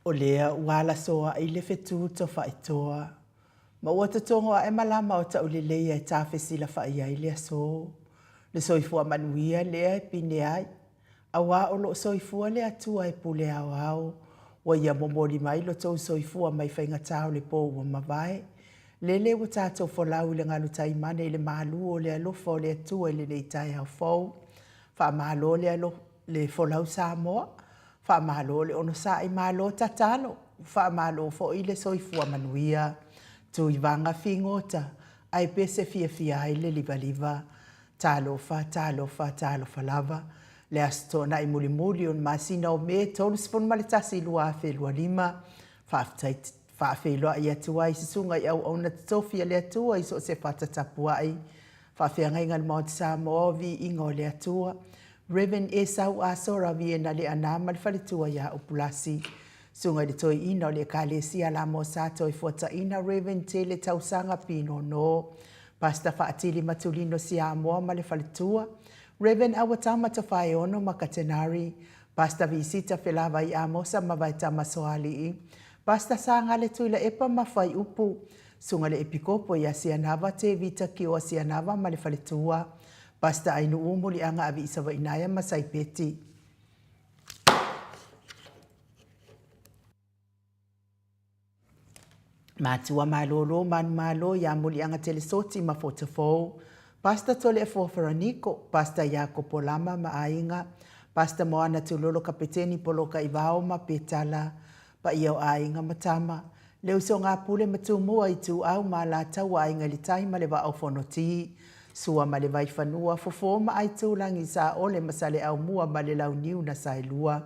O lea wala soa i le fetu to whaitoa. Ma ua tatongo a e malama o ta ulelei e tawhesi la whaia i lea so. Le soifua manuia lea e pine ai. A wā o lo soifua lea tua e pule au au. Wa ia momori mai lo tau soifua mai whainga tau le po ua mawai. Lele wa tātou wholau le ngalu taimane i le malu o lea lofa o lea tua i le nei tai au fau. Wha malo lea lo le wholau Samoa. Wha malo le ono sa i malo tatalo. Wha malo fo i le soifua manuia. Tu i vanga fingota. Ai pese fia fia i le liva liva. Talo fa lava. Le astona i muli muli on masina o me tolu spon malitasi lua afe lua lima. Fa afe loa i atua i sisunga i au ona tofia le atua i so se fata tapuai. Fa afe angaingan maut sa movi ingo le atua. Reverend Esau Asora viena le anama le falitua ya upulasi. Sunga le toi ina o le kalesia la mo sato i fuata ina Reverend Tele tausanga pino no. Pasta faatili matulino si amoa ma le falitua. Reverend Awatama tawhai ono makatenari. Pasta visita felava i amosa mawaita masoali i. Pasta sanga le tuila epa mawhai upu. Sunga le epikopo ya sianava te vita ki o sianava ma le falitua. Pasta ainu umuli anga avi isawa inaya masai peti. Matua malolo man malo ya muli anga telesoti ma fotofo. Pasta tole e fofaraniko. Pasta ya kopolama ma ainga. Pasta moana tulolo kapeteni poloka ivao ma petala. Pa iau ainga matama. Leo so ngā pule matumua i tu au ma la tau ainga li taima le wa au fonoti. Sua ma le vai whanua fofoma ai tūlangi sa ole masale au mua ma le lau niu na sailua.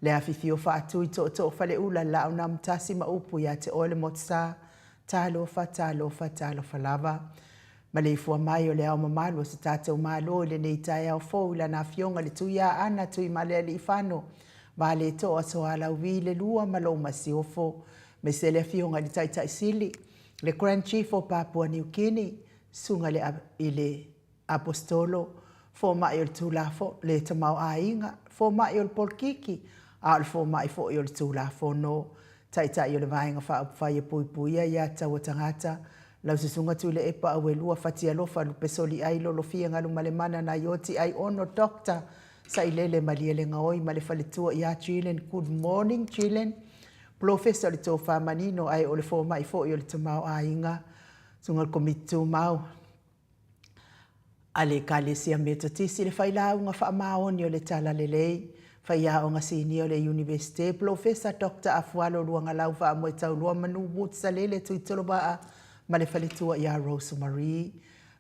Le awhiwhio whaatui to whale ula lau na mtasi ma upu ya te ole motsa. Talofa lava. Ma le ifua mai o le au mamalo sa tātou malo le nei tai au fau ila na fionga le tuia ana tui ma le ali ifano. Ma le to aso ala uvi le lua ma lo masiofo. Me se le fionga li tai sili. Le Grand Chief o Papua New Guinea. Sunga le ile apostolo fo mai o tulafo le tamau ainga fo mai o polkiki al fo mai fo o tulafo no tai o le vainga fa pui ya tawa tangata lau se sunga tu le epa awe lua fatia lofa lu pesoli ai lo fia ngalu malemana na yoti ai ono doctor sa ilele maliele ngaoi male faletua ya Chilen. Good morning Chilen. Professor le tofa manino ai o le fo mai fo o le tamau ainga sungal komitu mau. Ale kalesia metatisi le whailau ngā whaamaoni o le tala lelei. Whaia o ngā sini o le universite. Professor Dr. Afualo luanga lau wha amoe tau lua manu wutsa lele tui toloba ma le whaletua ia Rosemary.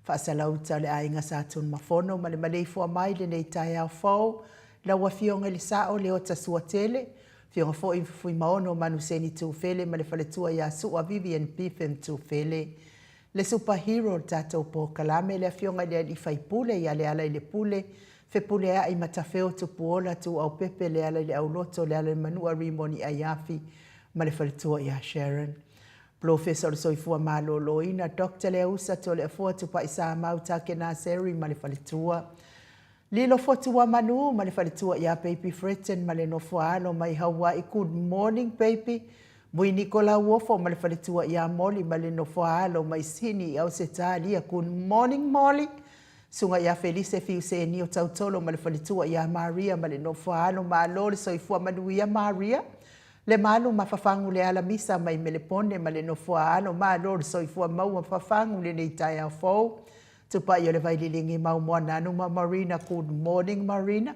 Whaasalau tau le ainga sātun mafono ma le maleifua mai le nei tai au fau. La wafionga le sao le o tasua tele. Fionga fo i fui maono manu seni tūwhele ma le whaletua ia sua Vivian Piffin tūwhele. Le superhero tatou po kalame le fionga le i fai pule ia le ala i le pule. Fe pule a i matafeo tu puola tu au pepe le ala i le au loto le ala i manua rimoni a iafi ma le faletua ia Sharon. Professor soifua malo loina Dr. le usa to le afua tu pa isa mau take na seri ma le faletua. Lilo fotua manu ma le faletua ia Baby Fretten ma le nofua alo mai Hawaii. Good morning baby. Mui Nicola Wofo ma le faletua ia Molly ma le nofoalo mai sini au se talia. Good morning Molly. Sunga ia Felice fiuse ni o tautolo ma le faletua ia Maria ma le nofoalo ma lo le soifua manuia Maria. Le malu ma fafangu le ala misa mai melepone ma le nofoalo ma lo le soifua mau ma fafangu le nei tai au fau. Tupa i o le vaililingi mau moa nanu ma Marina. Good morning Marina.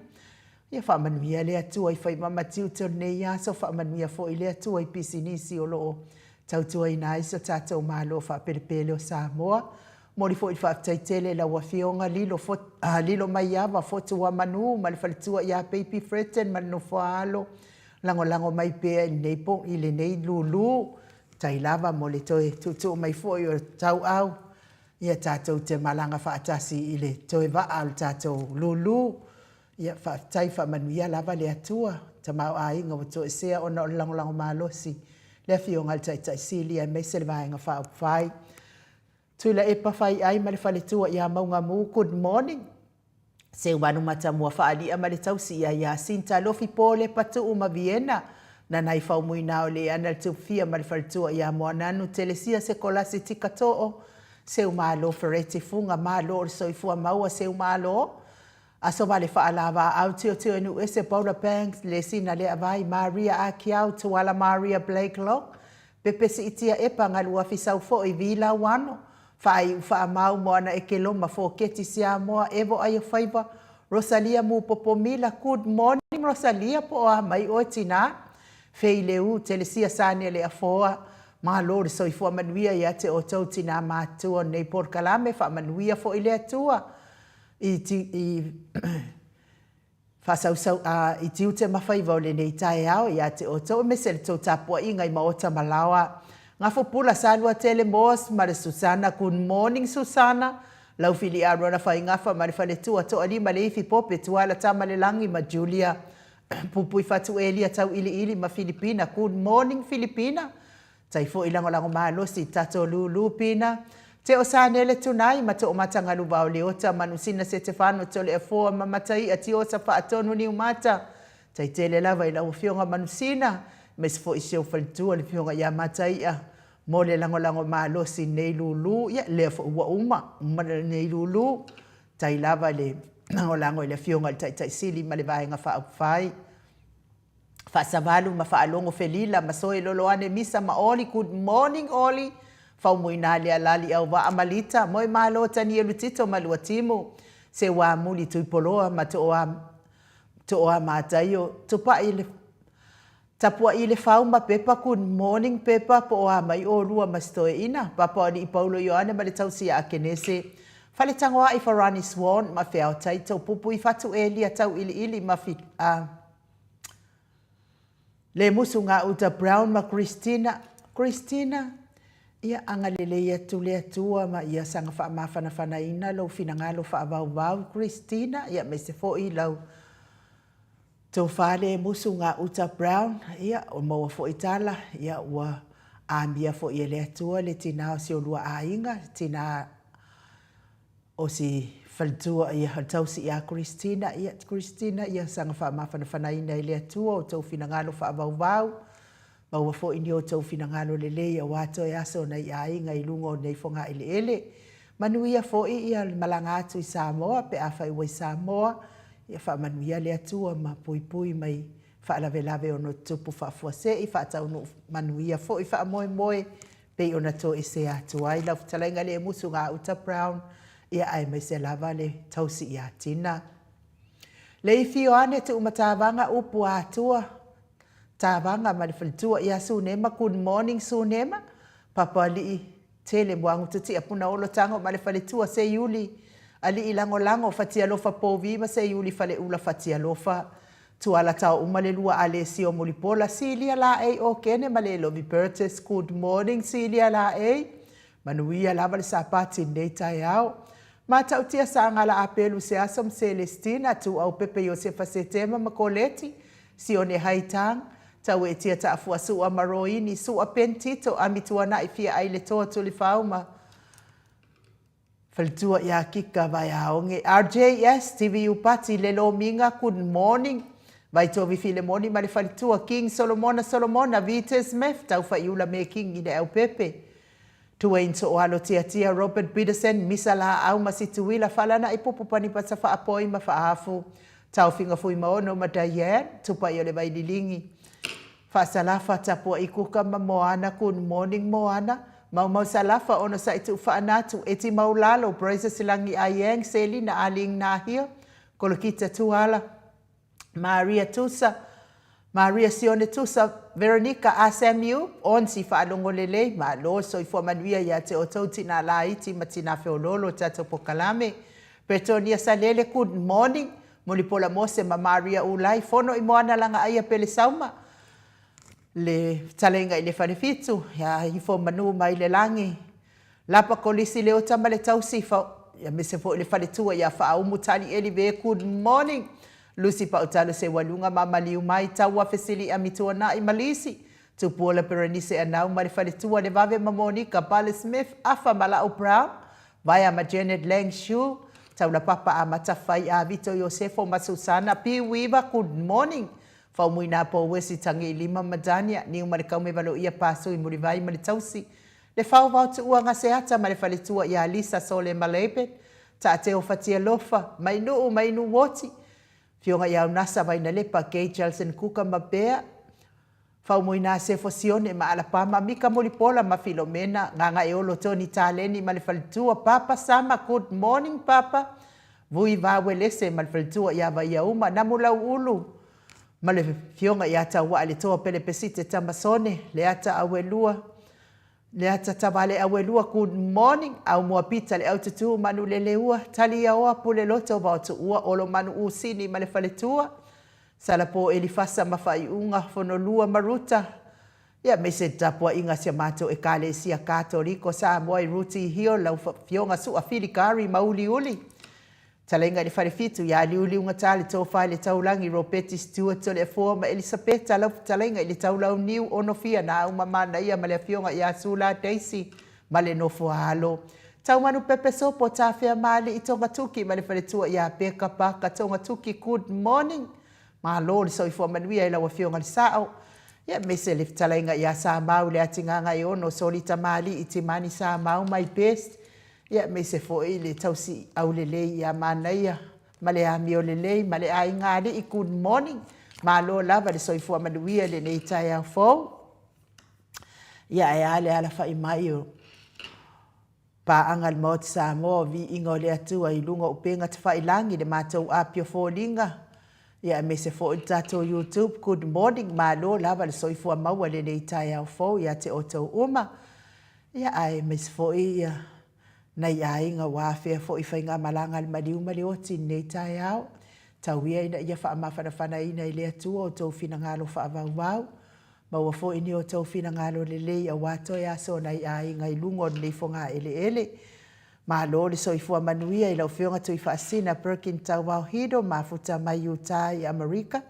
Ia whaamanuia lea tua i whai mamatiu teo nei aso whaamanuia fo i lea tua i pisinisi o loo tautua i nai so tātou mālo whaperepele o Samoa. Mori fo i whaaftaitele la wafionga lilo mai awa fotua manu ma le whaletua i a Baby Fretten ma le nofoalo. Lango mai pea i nei pong i le nei lulu. Tai lava mo le toe tutu mai fo i o tau au. Ia tātou te malanga whaatasi i le toe waa al tātou lulu. Ia tai manuia lava le atua tamau ainga wato e sea ona o lango malosi le fionga al tai sili ai me se le vaenga wha upai tuila e pa fai ai ma le faletua ia maunga mu. Good morning se wanu mata mua wha ali ama le tausi ia Sinta lofi pole patu uma Vienna na nai whaumuina o le ana tu fia ma le whalitua ia moananu telesia se kolasi tika to'o se umalo fereti funga malo o soifua maua se umalo aso vale whaalawa au tio enu ese Paula Banks le sina le avai Maria Akiau tuala Maria Blakelock pepe si itia epa ngalua fisau fo i vila wano whai uwha mau moana e ke loma fo keti sia moa evo ayo whaiva Rosalia mu popomila good morning Rosalia po a mai o tina fei leu telesia sane le afoa ma lori soifua manuia ia te o tau tina mātua nei por kalame wha manuia fo i le atua i whasausau i tiu te mawhai vaule nei tae au ia te o tau me se le tau tapua i ngai maota malawa ngā fupula salua tele mos ma le Susana good morning Susana lau fili arona whai ngafa ma le whale tua to ali ma le ifi pope tuala tama le langi ma Julia pupui fatu elia tau ili ma Filipina good morning Filipina tai fo ilango lango malosi tato lulu pina te o sanele tunai ma to matanga lu ba le ota manusina se Stefano to le fo ma matai ati o sa fa atonu ni umata tai tele lava ila o fionga manusina mes fo isio faltu le fionga ya matai a mo le lango malosi nei lulu ya le fo wa uma nei lulu tai lava le lango le fionga tai sili ma le vai nga fa fai fa savalu ma fa alongo felila ma so loloane misa ma oli good morning oli fa muina le alali au va amalita moi malo tani lutito maluatimu se wa muli tu poloa ma to o matayo to pa ile tapua ile fauma pepa good morning pepa po a mai o rua mastoe ina papa ni Paulo Ioane ma le tausia akenese fale tangoa i Farani Swan ma fea tai tau pupu i fatu elia tau ili ma fi le musunga uta Brown ma Christina ia angalele ia tule atua ma ia sanga wha mawhana ina lau fina ngalo wha vau Christina ia me se fo i lau tau whale musunga uta Brown ia o maua fo itala ia ua ambia fo i le atua le tina o si o lua ainga tina o si faltua ia tausi ia Christina ia sanga wha mawhana ina i le atua o tau fina ngalo wha vau maua fo ini o tau fina ngalo lele ia wato e aso na ia inga i lungo nei fonga ele manuia fo ia malanga atu i Samoa pe awhai wa i Samoa ia wha manuia le atua ma pui mai wha lave ono tupu wha fuase i wha tau no manuia fo i wha moe pe ona to i se atu ai lau talainga le musu ngā uta Brown ia ai mai se lava le tausi ia tina le i fio ane te umatawanga upu atua Tawanga ma le whalitua ia sunema good morning sunema papa li tele mwangu tuti apuna olo tango ma le whalitua se yuli ali ilango fatia lofa povi ma se yuli fale ula fatia lofa tuala tau umale lua ale sio mulipola Silia la e o kene ma le Lovi Burtis good morning Silia la e manuia lava le sapati nei tai au ma tautia sa ngala apelu se asom Celestina tu au Pepe Josefa Setema ma koleti sio ne haitang tau e tia ta afua sua maroini sua pentito amituana i fia ai le toa tuli fauma. Faltua ia kika vai aonge. RJS TV upati le lo minga good morning. Vai tovi file moni ma le faltua King Solomona Vites Smith tau fa iula me King i le au pepe. Tuain so alo tia Robert Peterson misala au masituila falana i popupani pa sa fa apoi ma fa afu. Tau finga fui maono ma Diane tupa i ole vai lilingi. Fasalafa tapua ikuka ma Moana good morning Moana mau salafa ono sa itu faanatu eti maulalo praise silangi ayeng Selina aling nahia kolokita tuala Maria Sione Tusa Veronica Asemu on si faalongo lele ma lo so ifo manuia ya te ototi na laiti matina feololo tato pokalame Petonia Salele good morning Molipola Mose ma Maria Ulai fono i Moana langa aya pele sauma le talenga i le whanefitu, ia hifo manu mai le langi. Lapa kolisi leo tama le tausi, ia mese fo le whanetua, ia wha umutani eli ve, good morning. Lucy pa utalo se walunga mama liu mai, taua fesili amitua na i malisi. Tupuola peronise anau ma le whanetua, le vave ma Monica, Bale Smith, afa mala o Brown, vaya ma Janet Lang Shu, taula papa a matawhai a Vito Yosefo ma Susana, P. Weaver, good morning. Whaumuina po wesi tangi lima madania, ni umarikau me valo ia paso I murivai maritausi. Le whau tu ua ngase ata ma le whaletua I Alisa so le malebe, ta te o fatia lofa, mainu woti. Fionga iau nasa vai na lepa kei Jelson Kuka mabea, Whaumuina se fosione ma alapama mika molipola ma Filomena, nganga e olo toni taleni ma le whaletua, Papa Sama, good morning Papa. Vui vawe lese ma le whaletua ia vai ia uma, namulau ulu. Ma le fionga ia ta wa le toa pele pesite tamasone, le ata awelua. Le ata tawale awelua, good morning. Au mua pita le au tutu manu le leua. Tali ia oa pule loto wa otu ua olo manu usini ma le whaletua. Salapo elifasa mawhai unga fonolua maruta. Ia me se tapua inga sia mato e kale sia katoriko sa moai ruti hio lau fionga su a filikari mauli uli. Talenga ni wharefitu ia liuli unga tali tō whai le taulangi Ropeti Stewart to le fua ma Elisabeta lau talenga I le taulau niu ono fia na umamana ia ma le fionga ia Sula Daisy ma le nofo halo. Taumanu pepe sopo ta fea mali I tonga tuki ma le wharetua ia peka paka tonga tuki good morning. Ma lo le soi fua manuia ila wa fionga le sao. Ia mese le talenga ia sa mau le atinganga I ono solita mali I timani sa mau my best. Ia me se foi le tausi au lele ia manaia ma le amio lele ma le ai ngale I good morning ma lo lava le soifua manuia le nei tai au fou ia e ale ala fai mai o pa angal mot sa mo vi ingo le atua I lunga upenga te fai langi le matou apio folinga ia me se foi tato YouTube good morning ma lo lava le soifua maua le nei tai au fou ia te oto uma ia ai me se foi ia Nai ainga wafea fo I whainga malanga le mariu mali oti nei tai au. Tauia ina ia wha amawhanawhana ina I lea tua o tau whina ngalo wha avau. Maua fo ini o tau whina ngalo le lei a wato ea so nai ainga I lungo nei fonga ele. Ma lo le soifua manuia I lau whionga tui whaasina Perkin tau wau hido ma futa mai Utah I Amerika.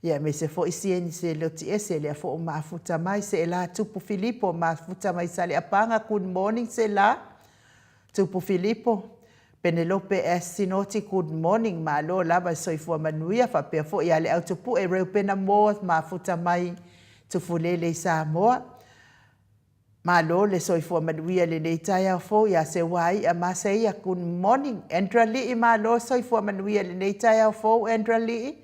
Ia me se fo I sieni se loti ese lea fo ma futa mai se e la tupu Filipo ma futa mai sale apanga good morning se la. Tupu Filipo, Penelope Sinoti, good morning, ma lo lava soifua manuia, fa pea fo ia le au tupu e reu pena moa, ma futa mai tufulele I Samoa. Ma lo le soifua manuia le neitai au fo ia se wai a maseia, good morning. Andra Lee, ma lo soifua manuia le neitai au fo, Andra Lee.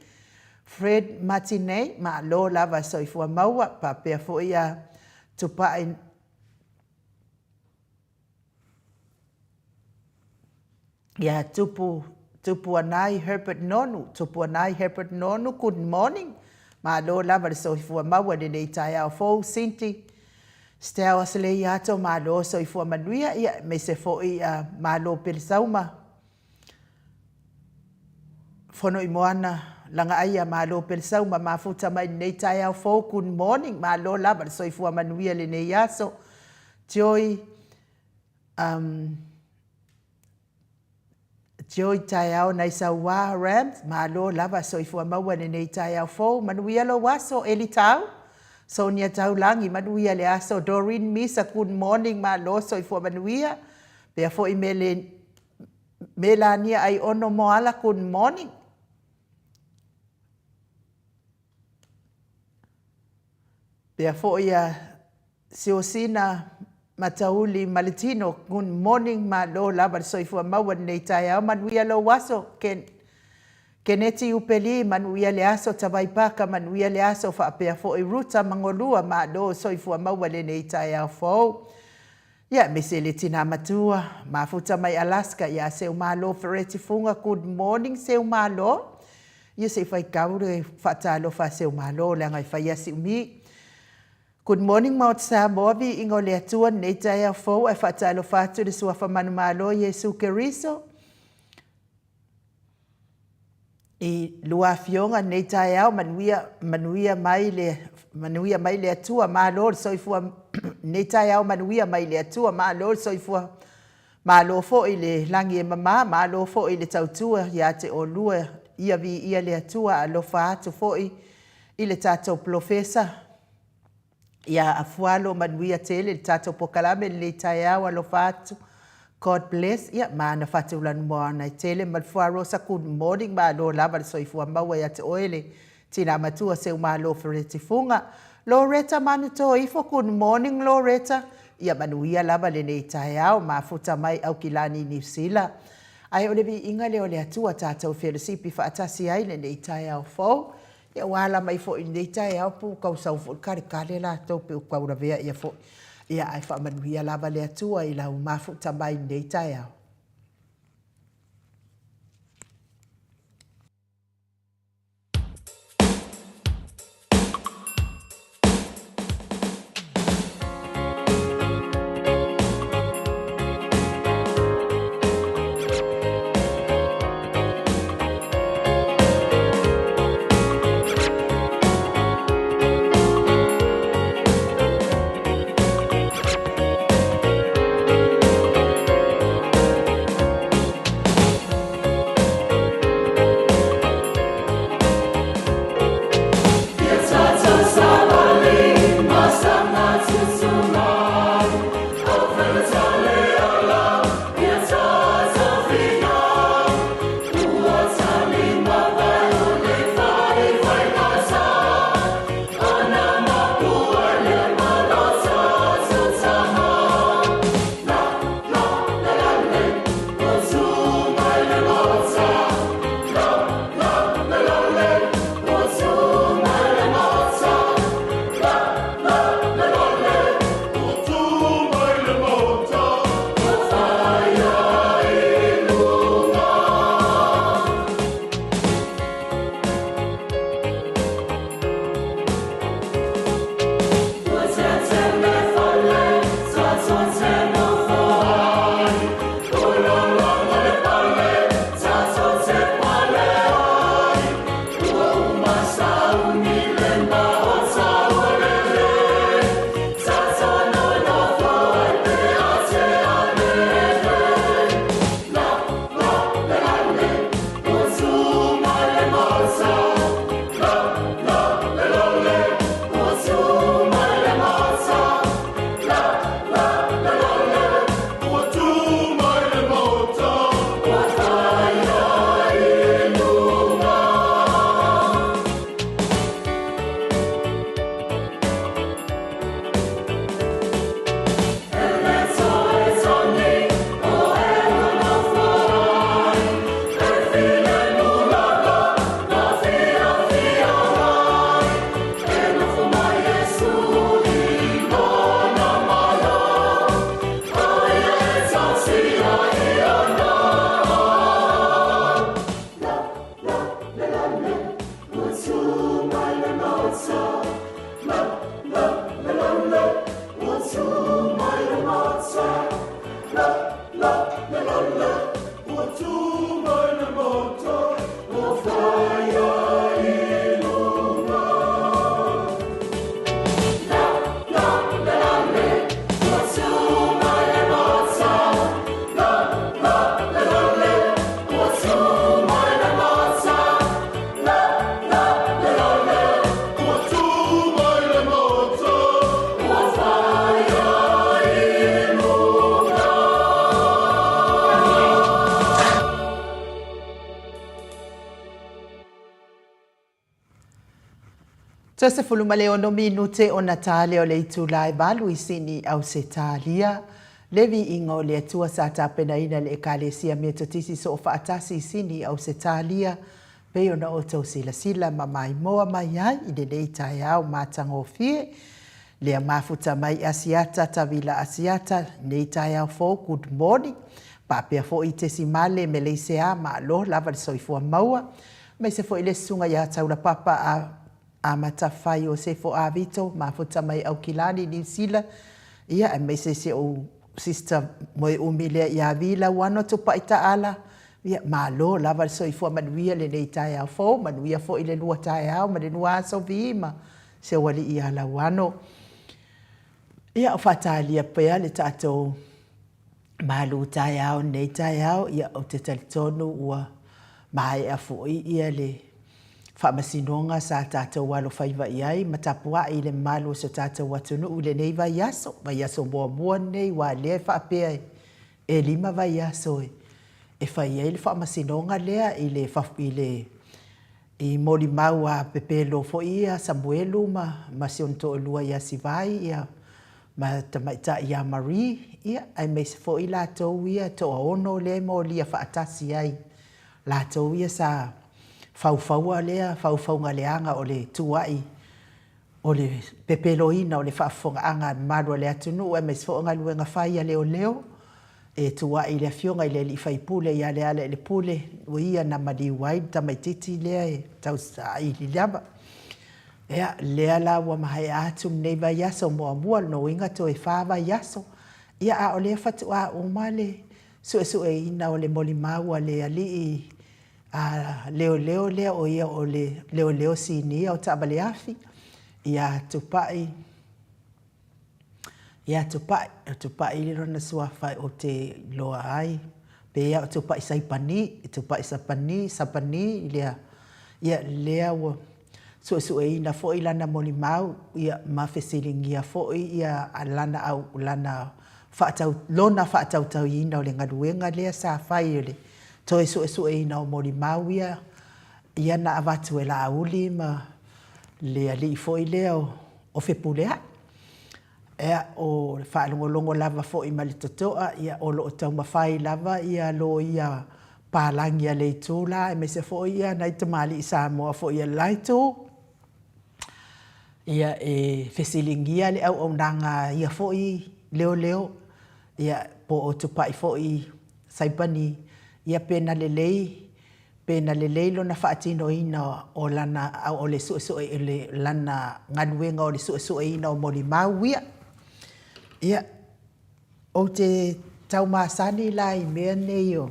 Fred Martinez, ma lo lava soifua maua, pa pea fo ia tupa Ya tupu anai Herbert Nonu, good morning. Ma lo lava le soifua maua le nei tai au fou, Cinti. Stella sele iato ma lo soifua manuia, ia me se foi ma lo pelisauma. Fono I moana, langa aia ma lo pelisauma, ma futa mai nei tai au fou, good morning. Ma lo lava le soifua manuia le nei aso. Joy tai au nai sa wa Rams, ma lo lava soifua maua le nei tai au fou, manuia lo waso Eli tau. Sonia tau langi, manuia le aso Doreen Misa, good morning, ma lo soifua manuia. Pea fo I Melania ai ono moala, good morning. Pea fo ia Siosina Matauli Maletino, good morning, ma lo lava soifua maua nei tai au, manuia lo waso, Keneti upeli, manuia le aso tawaipaka, manuia le aso whaapea fo I ruta mangolua, ma lo soifua maua le nei tai au fo. Ia, me se le tina matua, ma futa mai Alaska, ia seu malo Fereti funga, good morning, seu malo. Ia se whai kaure, whatalo wha seu malo, le ngai whai asi umi. Good morning, Mount Samovi, ingo le atua nei tai au fo, e whatalo whatu le suafa manu malo, Yesu Keriso. I lua fionga nei tai au, manuia mai le atua, ma lo soifua, nei tai au manuia mai le atua, ma lo soifua, ma lo fo I le langi e mama, ma lo fo I le tautua, ia te o lua, ia vi ia le atua, a lo whaatu fo I le tato profesa. Ia afualo manuia tele, le tato pokalame, le tai au, a lo whaatu. God bless. Ia mana whatu lanu moa nei tele. Malfua rosa, good morning. Ma lo lava le soifua maua ia te oele. Tina matua se umalo Fereti Funga. Loretta manuto ifo good morning Loretta. Ia manuia lava le nei tae au mafuta mai au kilani New Zealand. Ai o le vi inga le o le atua tātou wheresipi whaatasi ai le nei tae au fau. Ia wala mai fo i nei tae au pu kau sau fo kare kare la tau pe ukaura vea ia fo. Ia ai wha manuia lava le atua i lau mafuta mai nei tae au. Tose fuluma le ono minute o Natale o le itulai balu isini au se talia. Levi ingo le atua sa tapena ina le ekalesia metotisi so faatasi isini au se talia. Peo na o tau sila mamai moa mai ai i le nei au matango fie. Lea mafuta mai asiata tavila asiata nei au fo good morning. Papea fo i te simale me le isea ma alo lava le soifua maua. Mai se fo i le sunga ya taura papa a matawhai o se fo a vito, mafuta mai au kilani New Zealand. Ia, e mai se o sister moe umilea i a vila wano to paita ala. Ia, malo, lava so i fua manuia le nei tae au fo, manuia fo i le lua tae au, ma le nua aso vima. Se wali i ala wano. Ia, o fatalia pea le tato malu tae au, nei tae au, ia o te talitonu ua mai a fo i ia le whamasinonga sa tātou walo whaiva i ai, matapua i le malu sa tātou watunu u le nei vai aso mua nei wa lea whaapea e 5 vai aso e whai ai le whamasinonga lea i le I moli mau a pepelo fo ia Samuelu ma sion to lua ia sivai ia ma tamaita ia Marie ia ai me fo i la to ia to ono le mo lia fa atasi ai la to ia sa fau le fau ngaleanga o le tuai o le pepelo ina o le fa fonga anga malo le atunu e me fo nga luenga fai leo leo e tua i le fionga i le li fai pule ia le ale le pule o ia na madi wai tamaititi le e tau sa i li lava ea lea la wa mahai atu mnei vai yaso moa mua no inga to e whawa yaso ia a o le fatu a o male su e ina o le moli maua le ali i a leo lea o ia o le leo si nia o tabale afi ia tupai ia tupai li rona sua fai o te loa ai pe ia tupai sapani lea o su e ina fo i lana moli mau ia mafesilingia fo ia alana au lana lona whaatau ina o le ngaruenga lea sa fai o le toi su e ina o moli mau ia na avatu e la auli ma lea li fo i lea o fepulea ea o whaalongolongo lava fo i malitotoa ia o lo o tau mawhai lava ia lo ia pālangi a le tūla e me se fo ia nai tamali i Samoa fo ia laito ia e fesilingia le au nanga ia fo i leo ia po o tupai fo i Saipani ia pena lelei lo na whaatino ina o lana au o le suesue e le lana nganuenga o le suesue ina o moli mau ia o te tau masani la i mea nei o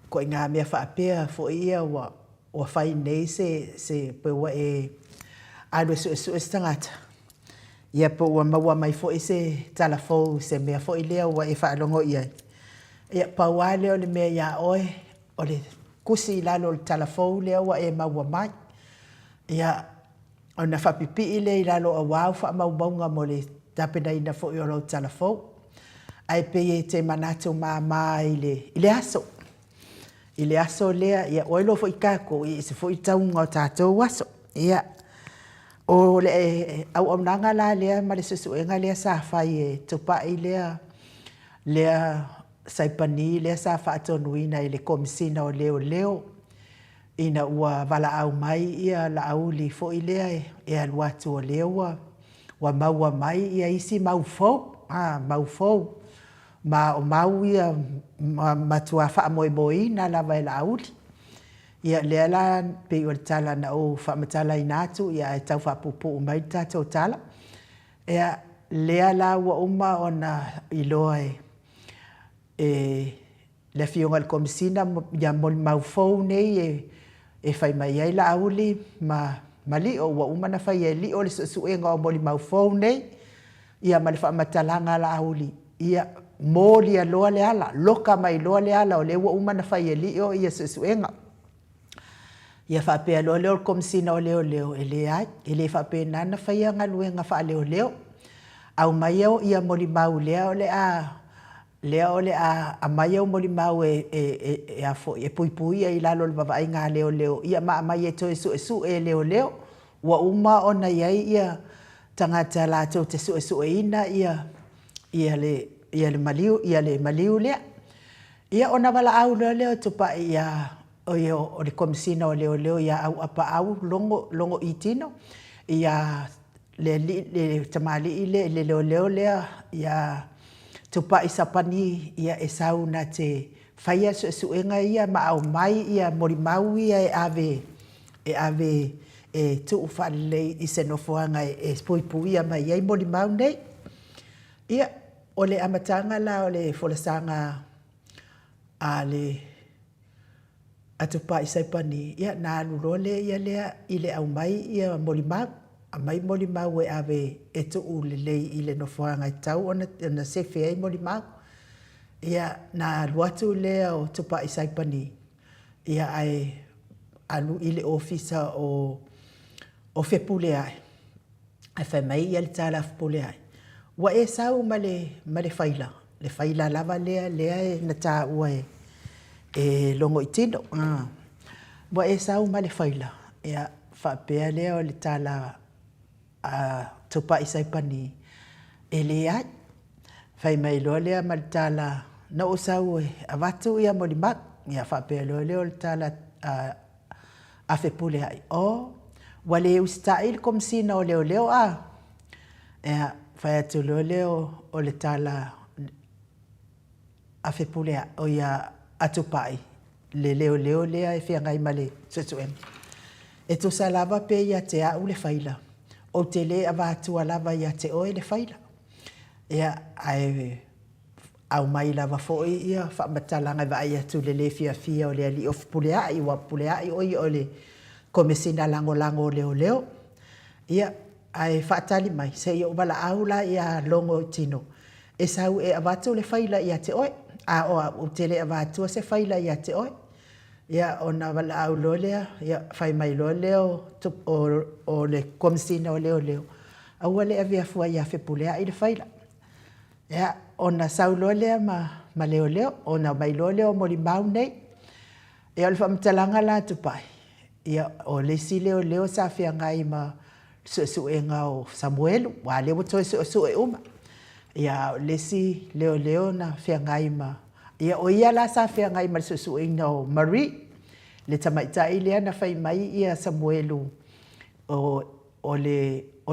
ko ngā mea whaapea fo ia o whai nei se pewa e alu suesue stangata ia po ua maua mai fo i se talafou se mea fo i lea ua e whaalongo ia ia paua leo le mea ia oe o le kusi lalo le talafou lea ua e maua mai ia o na whapipi i le i lalo a wau wha maumaunga mo le tapena ina fo i o lo talafou ai pe e te manatu mama i le aso i le aso lea ia oilo fo i kako i se fo i taunga o tātou aso ia o le au nanga la lea ma le susuenga lea sa fai e tupa i lea Saipani lea sa whaatonuina i le komisina o leo ina ua wala au mai ia la au li fo i lea e aluatu o leo wa maua mai ia isi mau fou ma o mau ia matua wha moe na la vai la au ia lea la pe o tala na o wha matala inatu ia e tau wha pupu mai tatou tala ia lea la ua uma ona iloa le fionga le komisina ia mol mau fou nei e fai mai ai la auli ma li o wa uma na fai li o le suenga o moli mau fou nei ia ma le wha matalanga la auli ia moli a loa le ala loka mai loa le ala o le wa uma na fai li o ia suenga ia wha pea loa leo le komisina o leo e le ai e le wha pea nana fai a ngaluenga wha leo au mai au ia moli mau lea o le a mai au moli mau e pui i lalo le vavai ngā leo ia maa mai e toi su e leo wa uma ona iai ia tangata la tau te su ina ia le maliu lea ia ona wala au leo tupa ia o le komisina o leo ia au apa au longo itino ia le tamali i le leo lea ia tupa i sapani ia e sauna te whaia suenga ia ma au mai ia mori mau ia e ave tu whalei i se nofoanga e spuipui ia mai iai mori mau nei ia o le amatanga la o le folasanga a le atupa i saipani ia na alurole ia lea i le au mai ia mori mau a mai moli mau e ave e tu lei i le nofoanga i tau ona sefe ai moli mau ia na luatu lea o tupa i Saipani ia ai alu i le ofisa o fepule ai ai fai mai ia le tala fepule ai wa e sau ma le faila lava lea e na tā ua e longo i tino. Wa e sau ma le faila. Ia whapea lea o le tala tupa i saipani e le ai. Whai mai loa lea ma le tala na o sau e avatu ia mo li mak. Ia whapea loa lea o le tala a whepule ai. O, wale e usita il komsina o leo leo a. Ia whai atu loa leo o le tala a whepule ai. O ia atupai. Le leo leo lea e whia ngai male susuem. E to sa lava pe ia te au le whaila. O te le avatua lava ia te oe le whaila. Ia ai au mai lava foi ia whamatalanga va ia tu le fia fia o le ali of pulea i wa pulea i oi o le komesina lango lango leo leo. Ia ai whaatali mai se ia wala aula ia longo tino. E sau e avatu le whaila ia te oe. A o te le avatua se whaila ia te oe. Ia ona wala au lolea, ia whai mai loleo o le komesina o leo leo. Aua le avea fua ia whepulea i le whaila. Ia ona sau lolea ma leo leo, ona mai loleo mo li mau nei. Ia o le whamtalanga la tupai. Ia o le si leo leo sa whia ngai ma suenga o Samuelu, wa leo toi sue uma. Ia le si leo leo na whia ngai ma. Ia o ia la sa whia ngai ma suenga o Marie. Le tamaitai lea na whai mai ia Samuelu o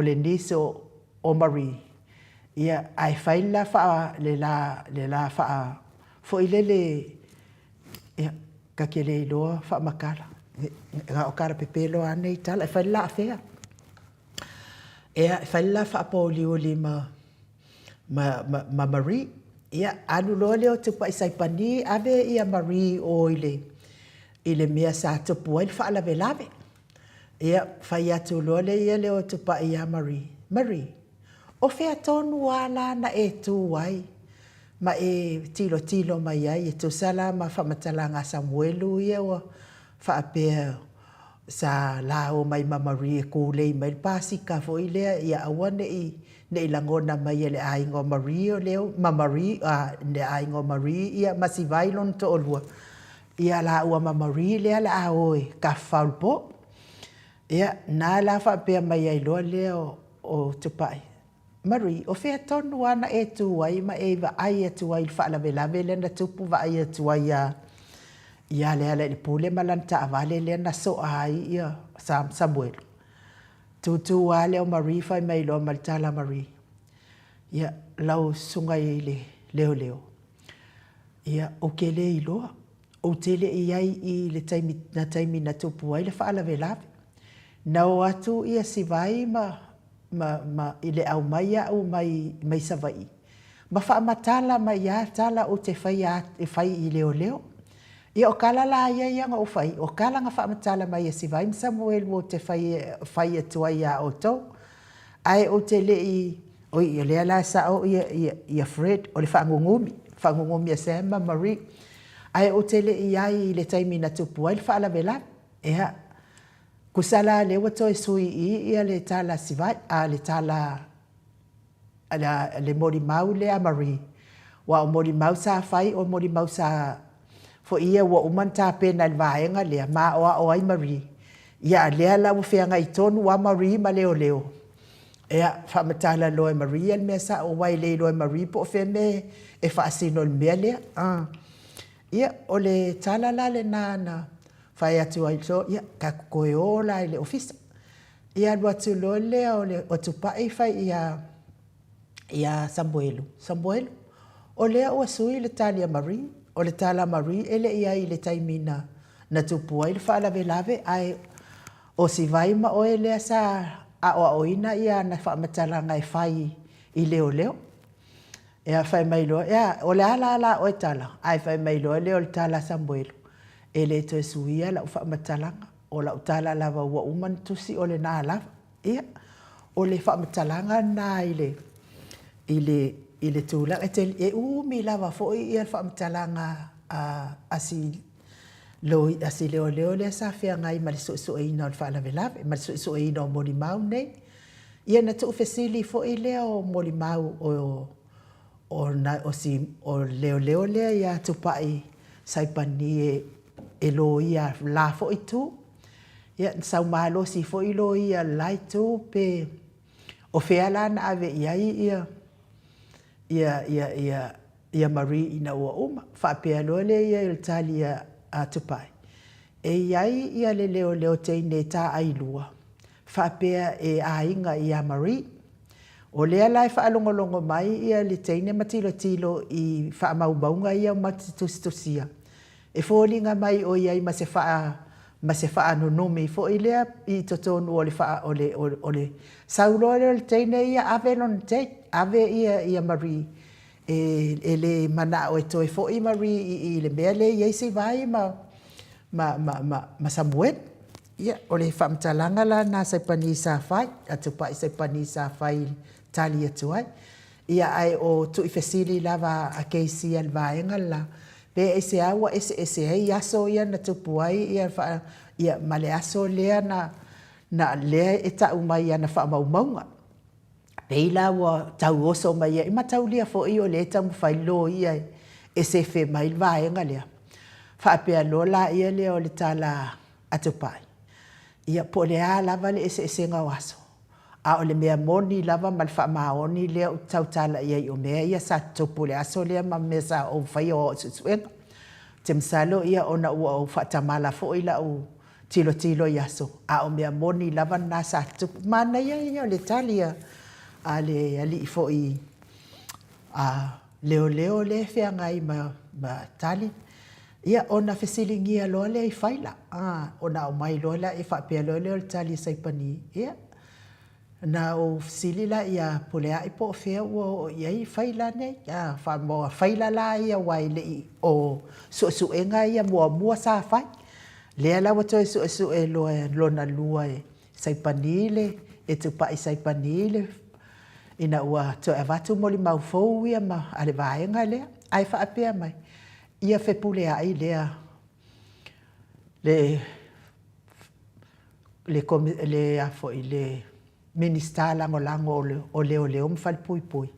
le niso o Marie. Ia ai whai la wha le la wha fo ile le ia kakele iloa wha makala. Nga o kara pepelo ane i tala. Ai whai la awhea. Ia whai la wha apoli oli ma Marie. Ia anu loa leo tupa isai pani ave ia Marie o ile mea sa tupu ai wha alave lave. Ia whai atu loa le ia leo tupa ia Marie. Marie. O whea tonu ala na e tū ai. Ma e tilo mai ai. E tu sala ma whamatalanga Samuelu ia wa whaapea sa lao mai ma Marie kūlei mai pasika fo i lea ia awa ne langona mai ele aingo Marie o leo. Ma Marie, ne aingo Marie ia masi vailon to olua. Ia la ua ma Marie lea la aoe ka whaulpo. Ia nā la whaapea mai ai loa leo o tupai. Marie, o whea tonu ana e tu ai ma e wa ai e tu ai whaalawe lawe le na tupu wa ai e tu ai ia lea le pule malanta avale le na so ai ia Samuel. Tu a leo Marie whai mai lo maltala Marie. Ia lau sunga i leo. Ia o ke le i loa. O tele i ai i le taimi na tupu ai le whaalawe lawe. Nau atu ia si vai ma ile au mai au mai savai. Ma wha matala mai a tala o te whai i leo. Ia o kala la ia nga o whai. O kala nga wha matala mai a si vai Samuel o te whai atua ia o tau. Ai o te le i o i lea la sa o ia Fred o le whaangungumi a Sama Marie. Ai o te le i ai le taimi na tupu ai le wha ala vela. Ea kusala le wato e sui ia le tala sivai a le tala le mori mau le a Marie. Wa o mori mau sa fai o mori mau sa fo ia wa umanta pena le vaenga le ma o ai Marie. Ia lea la whewhanga i tonu wa Marie ma leo. Ea whamatala loe Marie me sa o wai le loe Marie po me e whaasino le mea lea. Ia o le tala la le nana. Whai atu ai so, ia, ka koe ola i le ofisa. Ia lua tu lo lea o tupai whai ia Samuelu. O lea ua sui le talia Marie. O le tala Marie, ele ia i le taimina na tupu ai le whaalawe lawe. Ai o si vai ma o e lea sa a oina ia na whaamatalanga e whai i leo. Ia whai mai loa, ia o le ala o e tala. Ai whai mai loa leo le tala Samuelu. E le to suia la ufa matalanga o la utala lava ua uman tusi o le nā lava. Ia, o le wha matalanga nā i le tūla. E umi lava fo i le wha matalanga asi leo le sa whea ngai ma le so ina o le wha lawe lawe. Ma le so ina o mori mau nei. Ia na tu ufesili fo i leo mori mau o leo lea ia tupai saipani e lo ia la fo i tu. Ia sau malo si fo i lo ia lai tu pe o fea la na ave ia mari ina ua uma. Whapea lo le ia il tali a tupai. E iai ia le leo te ne ta ailua. Whapea e ainga ia mari. O lea lai whaalongolongo mai ia le teine matilo i whaamaubaunga ia matitusia. E fōlinga mai o iai ma se wha nunumi fo i lea i totonu o le wha o le saulo le teine ia ave non te ave ia mari e le mana o e toi fo i mari i le mea le iai se vai ma Samuel ia o le whamtalanga la na saipani sa fai atu pa i saipani sa fai tali atu ai ia ai o tu i fesili lava a keisi al vaenga la pe ese awa ese ai aso ia na tupu ai ia male aso lea na lea e tau mai ana wha maumaunga. Peila wa tau oso mai ia ima tau lia fo i o le tau mwhai lo ia e se fe mai vaenga lea. Whaapea lo la ia lea o le tala atupai. Ia po le a lava le ese ngau aso. A o le mea moni lava mal wha maoni lea o tau tala ia i o mea ia sa tupu le aso lea ma mea sa o whai o susuenga. Te msalo ia ona ua o whatamala fo ila o tilo i aso. A o mea moni lava na sa tupu. Mana ia o le talia a le ali i fo i leo le fea ngai ma tali. Ia ona fesilingia loa le i whaila. Ona o mai loa la i whapea loa le tali saipani. Ia. Na o silila ia polea i po fea o iai whaila nei. Whaila la ia wai le i o suenga ia mua sa whai. Lea la wato e lona lua e saipani le. E tupa i saipani le. Ina ua to e watu moli mau fau ia ma ale vaenga lea. Ai whaapea mai. Ia whepule ai lea le minister lango o leo mwhal pui.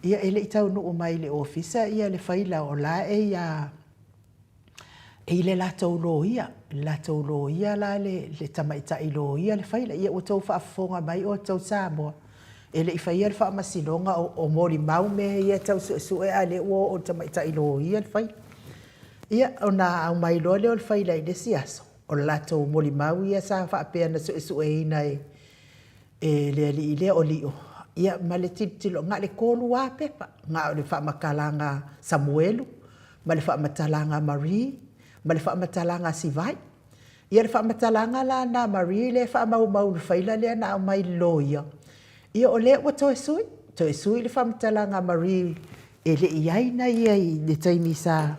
Ia ele i tau nuu mai le ofisa ia le whaila o la e le latou lo ia. Latou lo ia la le tamaita i lo ia le whaila. Ia o tau whaafonga mai o tau Samoa. Ele i whaia le whaamasilonga o mori mau me ia tau sue a le o tamaita i lo ia le whaila. Ia o na au mai loa leo le whaila i le siaso. O latou mori mau ia sa whaapea na sue ina le ali i lea o lio. Ia ma le tilo ngā le kōlu a pepa. Ngā o le whaamakalanga Samuelu, ma le whaamatalanga Marie, ma le whaamatalanga Sivai. Ia le whaamatalanga la na Marie le whaamau le whaila lea na au mai loia. Ia o lea ua toe sui le whaamatalanga Marie e le iaina ia i le taimi sa.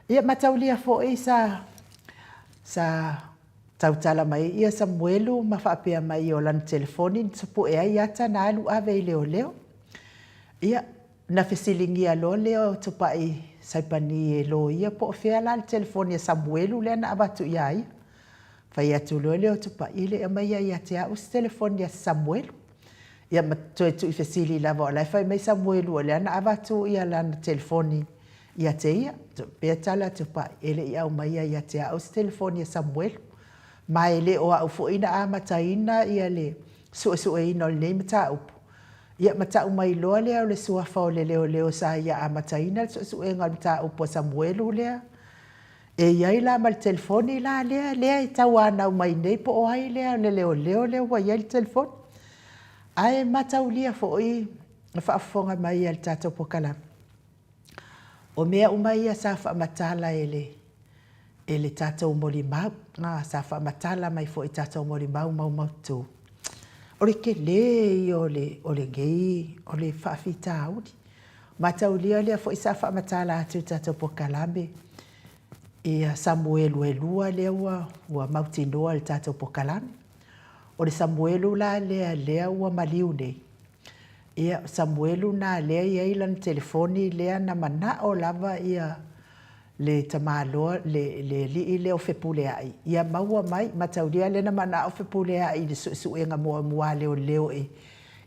Ia mataulia fo e sa tautala mai ia Samuelu ma whaapea mai o lana telefoni sapu e ai ata na alu ave i leo. Ia na fesilingi a lo leo tupa i saipani e lo ia po fea la le telefoni a Samuelu lea na abatu ia ia. Whai atu leo tupa i le mai ia te au se telefoni a Samuelu. Ia ma toe tu i fesili lava o lai whai mai Samuelu o lea na abatu ia lana telefoni ia te ia. Pea tala tupa ele i au mai ia te au se telefoni a Samuelu. Mai le o au fo ina a mataina ia le sue ina o le nei mata upu. Ia mata umai loa lea o le suafa o le leo sa ia a mataina le sue ngal mata upu a Samuelu lea. E iai la ma le telefoni la lea i tau ana umai nei po o ai lea le leo wa iai le telefoni. Ai mata ulia fo i whaafonga mai ia le tato po kalama. O mea umai ia sa whaamatala ele tātou mori mau. Sa whaamatala mai fo i tātou mori mau tū. O le ke le o le gei, o le whaafita audi. Matau lia lea fo i sa whaamatala atu tātou po kalame. Ia Samuelu e lua lea ua mautinoa le tātou po kalame. O le Samuelu la lea ua maliu nei. Ia Samuelu na lea ia ilan telefoni lea na mana o lava ia le tamaloa le li le o fepule ai. Ia maua mai mataulia le na mana o fepule ai le suenga mua leo e.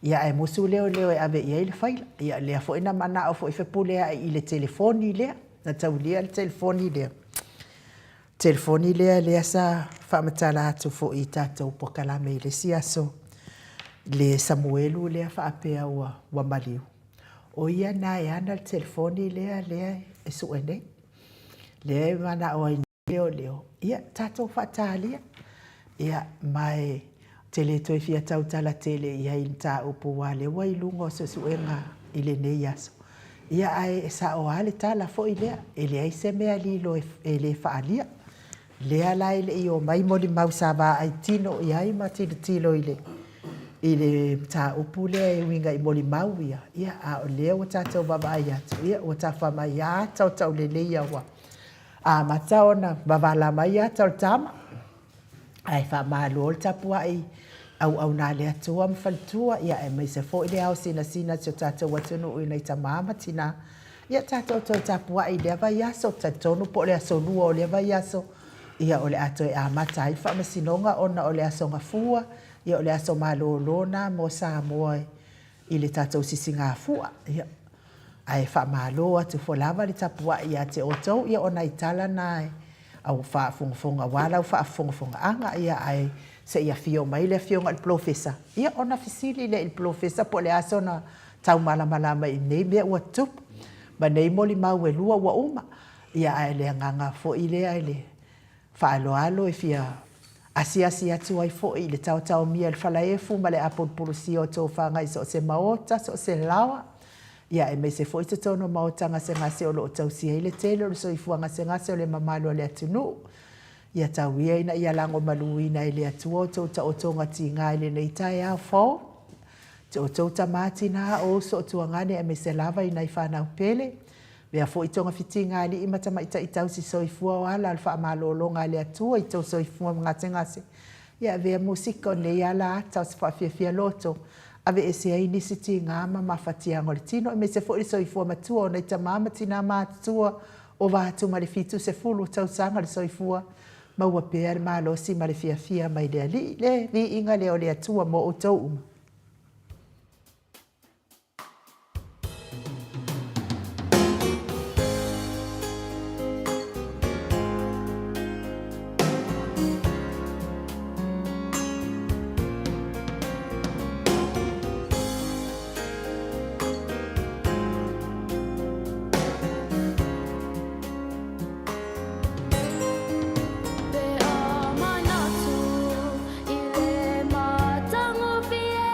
Ia e musu leo e ave ia le faila. Ia lea fo ina mana o fo fepule ai le telefoni lea. na taulia le telefoni lea. Telefoni lea sa whaamatala atu fo I tātou pokalame I le siaso. Le Samuelu lea whaapea wa maliu. O ia na e ana le telefoni lea e suene. Lea mana o ai leo. Ia tātou whaatalia. Ia mai tele toi fia tau tala tele ia I ta upo wale wai lungo se suenga I le nei aso. Ia ai sa o ale tala fo I lea. Ele ai se mea lilo e le whaalia. Lea la I le I o mai moli mausava ai tino ia I matino tilo I le ta upu lea e winga I moli mau ia. Ia a o lea o tātou baba ai atu. Ia o ta whama ia tau le leia wa. A matao na bavala mai ia tau tama. Ai wha lo tapua I au nā lea tua mwhaltua ia e mai se fo I le au sina tio tātou watunu ui nei ta mama tina. Ia tātou tau tapua I lea vai aso tatonu po lea so lua o lea vai aso. Ia o le ato e amata I wha masinonga ona o le aso ngafua. Ia o le aso malolona mo sa moa I le tātou sisi ngafua. Ia ai wha malo atu fo lava le tapua ia te otou. Ia ona I tala nai. Au whaafongafonga wala au whaafongafonga anga ia ai se ia fio mai le fio ngal profesa ia ona fisili le il profesa po le aso na tau malamala mai nei mea ua tupu ma nei moli mau e lua ua uma ia ai le nganga fo I le ai le whaaloalo e fia asi atu ai fo I le tau mia le whalaefu ma le apolpulusi o tō whanga I so se maota so se lawa ia e me se foi te tono maotanga se ngase o lo tausia I le tele o so I fuanga se ngase o le mamalo le atunu. Ia tau ia ina ia lango maluina I le atua o tauta o tonga ti ngā I le nei tae au fau. Te o tauta mātina o so o tuangane e me se lava I nei whanau pele. Mea fo I tonga fiti ngā li I matama I tau si so I fua o ala alfa amalolo ngā le atua I tau so I fua ngate ngase. Ia vea musika o nei ala atau se whawhiawhia loto. Ave e se ai nisi ti ngama mawhatia ngore tino. E me se fo I so I fua matua o nei ta mama tina mātua o wātu ma le fitu se fulu tau sanga le so I fua. Maua pēr malo si ma le fia mai le ali le vi inga le o le atua mo o tau uma. Be a manatu I le matango fie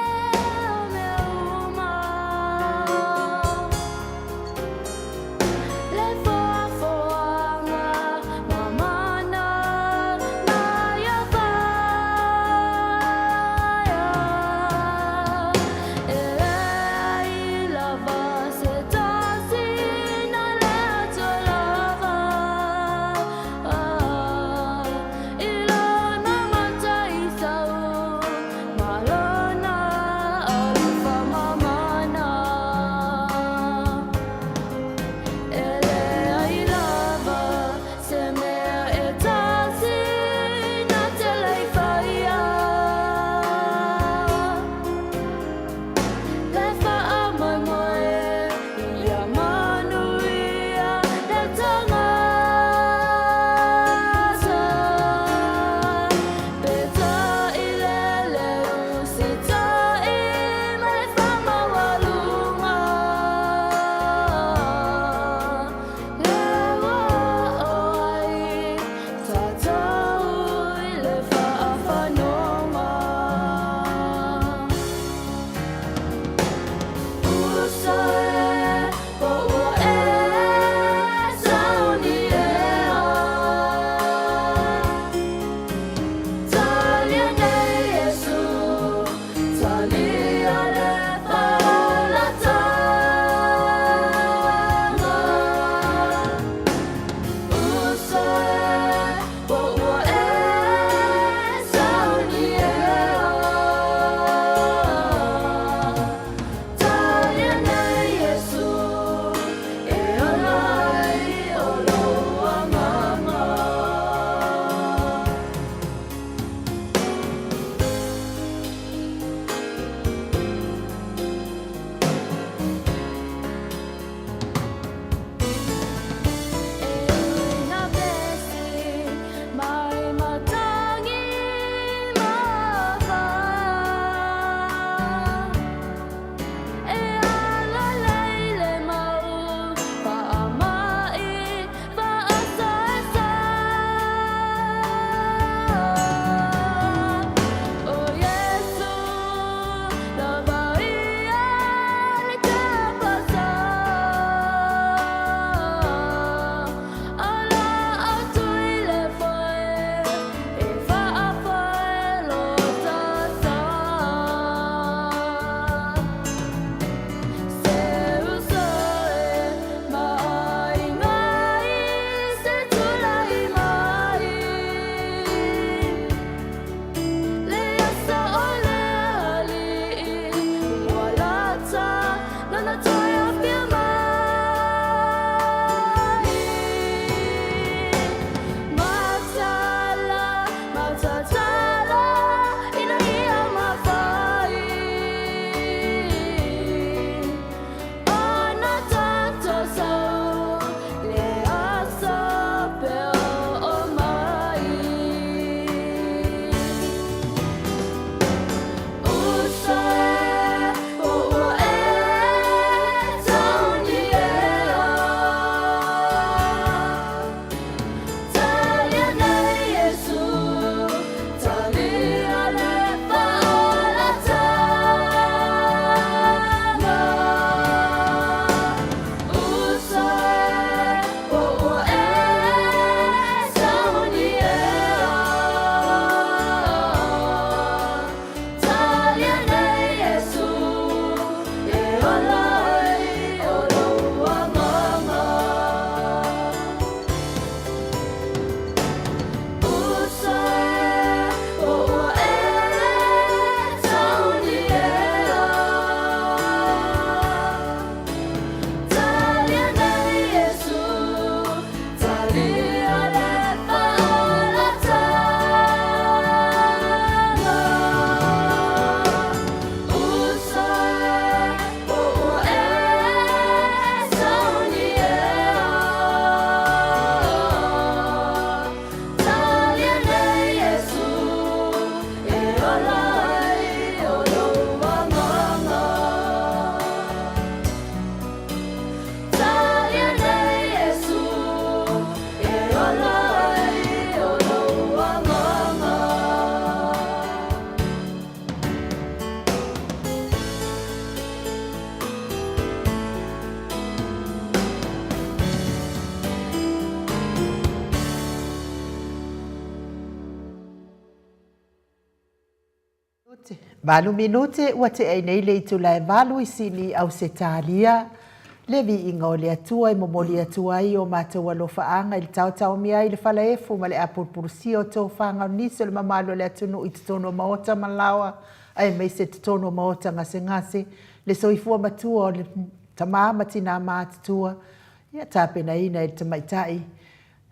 Valu minute ua te ai nei le itu lai valu I sini au se talia. Le vi inga o le atua I momoli atua I o mātou alofaanga I le tau mia I le fala efu ma le apurpurusi o tau whanga niso le mamalo le atunu I tutono maota malawa ai mai se tutono maota ngase le soifua matua o le tamama tina mātutua ia tāpena ina I le tamaitai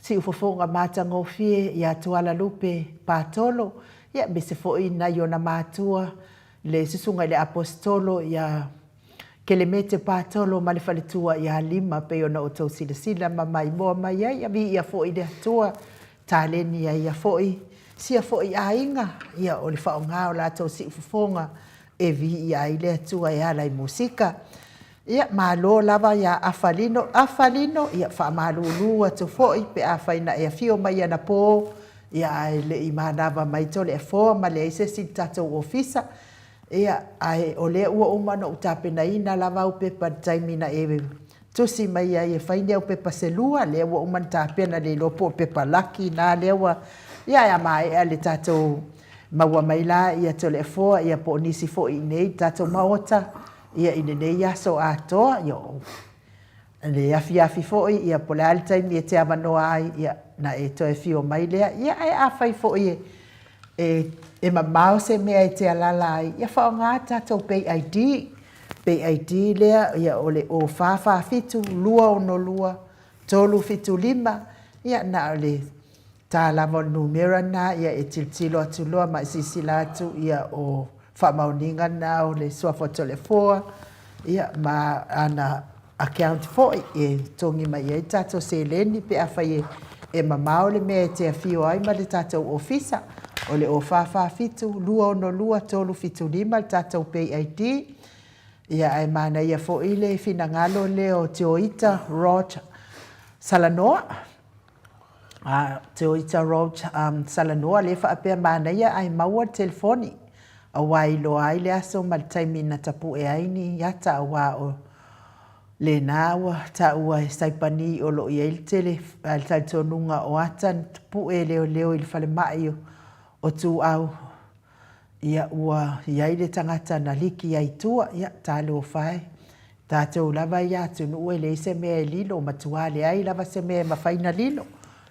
si ufofonga mata ngofie ia tuala lupe pātolo ia me se fo ina I ona mātua le susunga le apostolo ia kelemete pātolo ma le faletua ia lima pe ona o tau sila mamai moa mai ai vi ia fo I le atua tāleni ia fo I sia fo I ainga ia o le whaonga o la tau si ufofonga e vi ia I le atua ia lai musika ia malo lava ia afalino ia whamalulu atu fo I pe awhaina ia fio mai ana po ia le I manava mai tole e fo ma le ise si tatou ofisa ia ai o le ua umano utapena ina lava upepa taimina e tusi mai ai e whaine upepa selua le ua umano tapena le lopo upepa laki na le ua ia mai le tatou maua mai la ia tole e fo ia po nisi fo I nei tatou maota ia ine nei aso atoa yo le afi fo ia po le altaimi e te avanoa ai ia na e toe fio mai lea ia e awhai fo e mamau se mea e te alala ai ia whaonga tatou pay ID lea ia ole o whawha fitu lua ono lua tolu fitu lima ia na ole tā lava numera na ia e tiltilo atu loa ma sisila atu ia o whamauninga na o le suafo tole foa ia ma ana account foi e tongi mai e tatou se leni pe awhai e mamau le mea e te awhio ai ma le tatou ofisa o le o whawha fitu lua ono lua tolu fitu lima le tatou pay ID ia ai mana ia fo I le fina ngalo le o te oita Roach Salanoa te oita Roach Salanoa le whaapea mana ia ai maua telefoni a wailo ai le aso ma le taimina tapu e aini yata awa o le nawa ta ua e saipani o lo i el tele al taltonunga o atan tapu e leo il fale mai o tu au ia ua iai le tangata na liki ai tua ia tale o whai tātou lava ia tunu ue le se mea lilo matuale ai lava se mea mawhaina lilo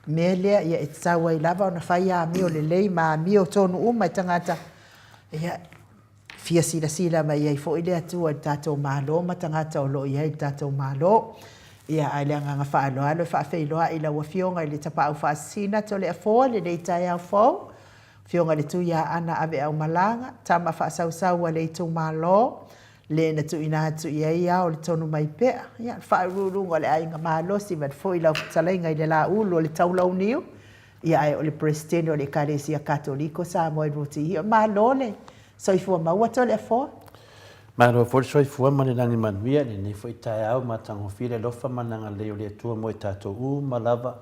mea lea ia e tsaua I lava o na whai a mi o le lei ma mi o tonu uma I tangata ia fia sila mai ai fo I le atua tātou malo ma tangata o lo iai tātou malo ia ai le anga whaaloa lo whaafeiloa I la ua fionga I le tapa au whaasina to le afoa le nei tai au fau fionga le tu ia ana ave au malanga tama whaasausaua le tu malo le na tu ina tu iai au le tonu mai pea ia whaarurunga le ainga malo si mat fo I lau talainga I le la ulo le taulau niu ia ai o le presidente o le Karesia Katoliko sa mo I ruti ia malo le soifua maua tole afoa Maro for soifua mane langi manuia le nei foi tai au matango file lofa mananga le o le tua mo tatou malava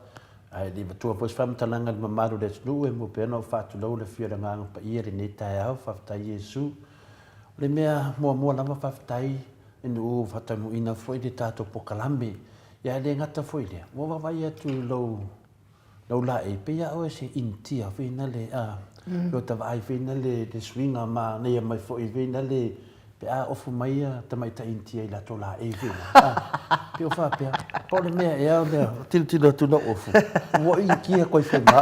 ai le tua pos fam talanga le mamaru le tlu e mo pena o fatu lo le fia nga pa ia le nei tai au fafta Yesu le mea mo lava faftai inu fata mo ina foi de tatou pokalambe ia le ngata foi le mo vai atu lo la e pe ia o se intia fina le lo ta vai fina le swinga ma nei mai foi fina le pe a ofu mai tamaita intia ila tola e fina pe o fa pe po le mea ia le til tu no ofu wo I kia koi fe ma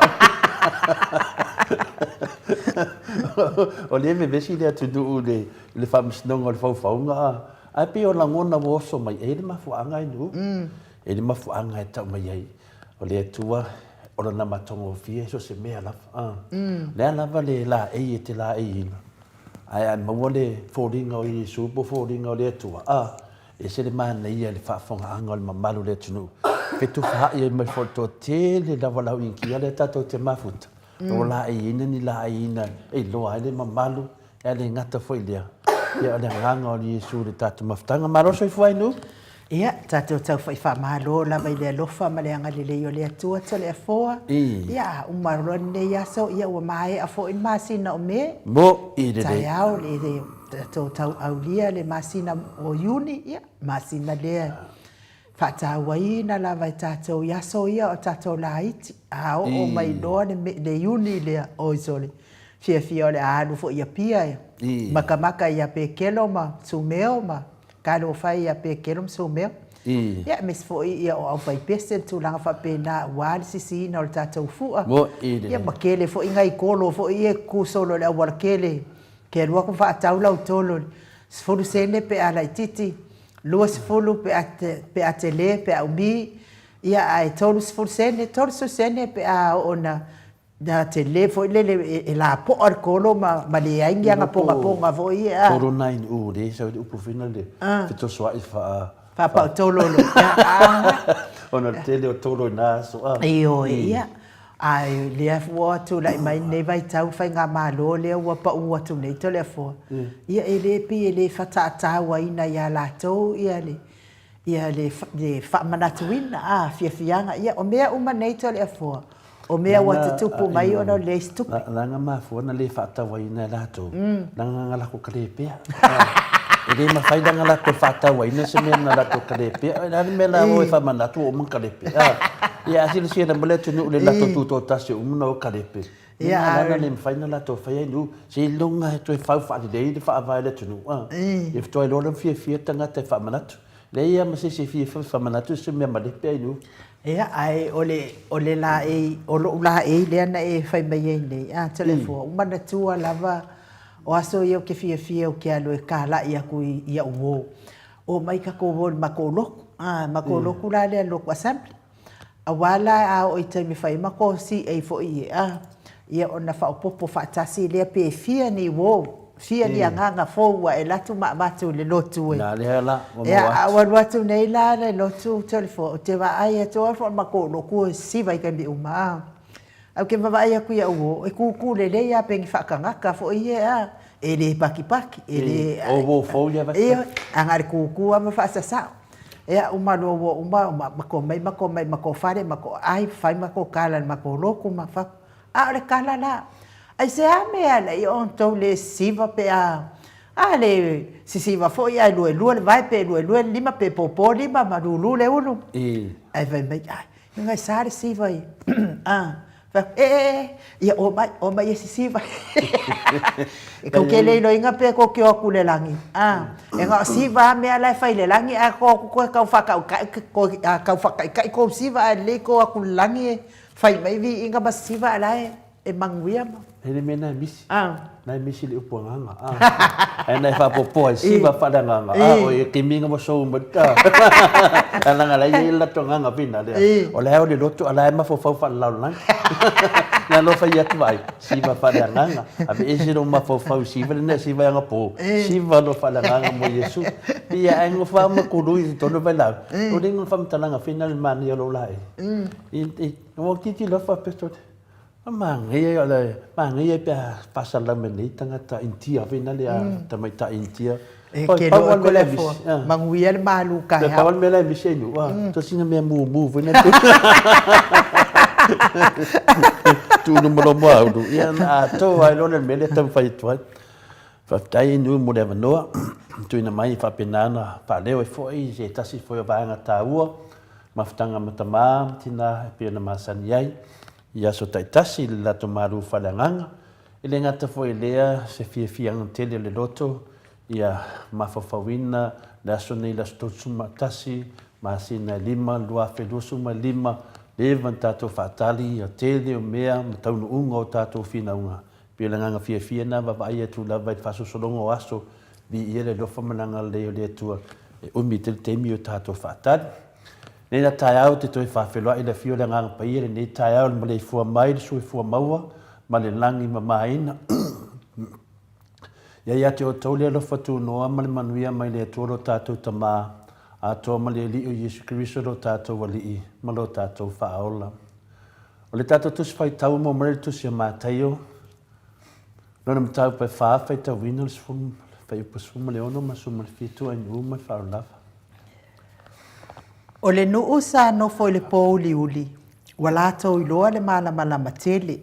o le me vesi le tu du le fam snong o fau nga a pe o langona wo so mai e le mafu anga nu e le mafu anga ta mai ai o le tua o na matongo fie so se mea la le lava le la e te la e ai an mawole folding o I super folding o le tua e se le man ia le fa fonga anga le mamalu le tunu pe tu fa ia mai foto te le lava la inki le tato te mafuta o la e ni la ina e lo ai le mamalu e le ngata foi le ia le nganga o Yesu le tato maftanga maro so foi nu ia tātou tau whai whamalo la mai le alofa ma le anga le o le atua ta le afoa ia umarone ia so ia ua mai a fo in masina o me mo I le tai au le tau au lia le masina o uni ia masina le whatau aina la vai tātou ia so ia o tātou la iti o mai doa le uni le o isole fia o le alu fo ia pia I. maka ia pe kelo ma sumeo ma kalo fai ia pe kelo sumeo ia mes fo ia o fai pese tu langa fa pe na wal sisi na o tata ufua ia makele fo inga i kolo fo ia ku solo le awar kele ke lua ko fa taula utolo sfolu sene pe ala titi lua sfolu pe atele pe umi ia ai tolu sfolu sene pe a ona da telefo le la po ar kolo ma le ainga nga ponga fo ia tolo nine u de so u profina le fito so fa pa tolo lo ona tele o tolo na so io ia ai le fo tu la mai ne vai tau fa nga malo le wa pa u tu nei to le fo ia ele pi ele fata ta wa ina ya la to ia le fa manatuina fianga ia o mea uma nei to le fo o mea wata tupu mai ono le stupu. Langa mafu na le whata wai na lato. Langa ngala ko kalepea. Ele ma fai langa la ko whata wai na se mea na lato kalepea. Nani mea la o e whamanatu o man kalepea. Ia asili sia na mele tunu le lato tuto tasi o muna o kalepea. Ia langa le mfai na lato whai nu. Se longa he toi whau whati dei de wha vai le tunu. If toi loram fia tanga te whamanatu. Le ia ma se fia whamanatu se mea malepea nu. Ia ai ole la le na e fai mai nei telefo mana tua lava o aso eu ke fia o ke alo e kala ia ku ia o mai ka ko vol makolo kula le lo assembly awala o ite mi fai mako si e fo ia ona fa popo fa tasi le pe fia ni fia ni anga fo wa e latu matu le lotu na le la ia watu nei la le lotu telefo te va ai to fo makolo ku si vai ka bi uma au ke va ai ku ia e ku le le ia pe fa kanga ka fo ia e le paki e le o fo ia va ia anga ku ama fa sa ia uma mako fare mako ai fai mako kala mako loku ma fa le kala la ai se ame ala i on to le siva pe le siva fo ia lu le vai pe lu lima pe popo lima marulu le ulu ai vai mai ai ngai sare siva i fa ia o mai siva e ko ke le no inga pe ko ke o le langi e nga siva me ala fai le langi a ko ka fa ka ko siva le ko ku langi fai mai vi inga ba siva ala e manguia ele me na misi na misi le upuanga ai na fa popo si va fa da nga o e kiminga mo so mbata ala nga lai la tonga nga pina le o le loto ala ma fo fa la lang na lo fa ya vai si va fa da nga abi e si no ma fo fa si va ne si va nga po si va lo fa da nga mo yesu ia ai ngo fa ma ku lui to no va la o ding fa mta nga final man yo lo lai o ki lo fa pesto mangia pe pasal la meni tangata intia vina le tamaita intia ke lo ko le fo manguia le malu ka ya pa me la misenu to singa me mu vina tu no mo mo ia to ai lo le mele tam fai tu fa tai nu mo le no tu ina mai fa penana pa le fo i je tasi fo va nga taua maftanga matama tina pe na masaniai ia so taitasi le lato maru falanganga ile ngata fo ilea se fia tele le loto ia mafafawina la sone la stotsuma tasi masina lima lua felusuma lima levan tato fatali ia tele o mea mataunu unga o tato fina unga pila nganga fia na va ia tu la vai faso solongo aso bi ia le lofa mananga le tua umi tel temi o tato fatali Nena tai au te toi whawhelua i le fio le ngang paire, ne tai au ma le fua mai, le sui fua maua, ma le langi ma maina. Ia te o tau le alofa tu noa ma le manuia mai le tuoro tātou tama, a toa ma le li o Yesu Christo lo tātou wali i, ma lo tātou whaola. O le tātou tusi whai tau mo mare tusi a mātaio, lona mtau pai whawhai tau wina le sfum, whai upasfuma le ono ma suma le fitu ai numa i whaolava. O le nuu sa no foi le pouli uli, wa lātou i loa le malama tele.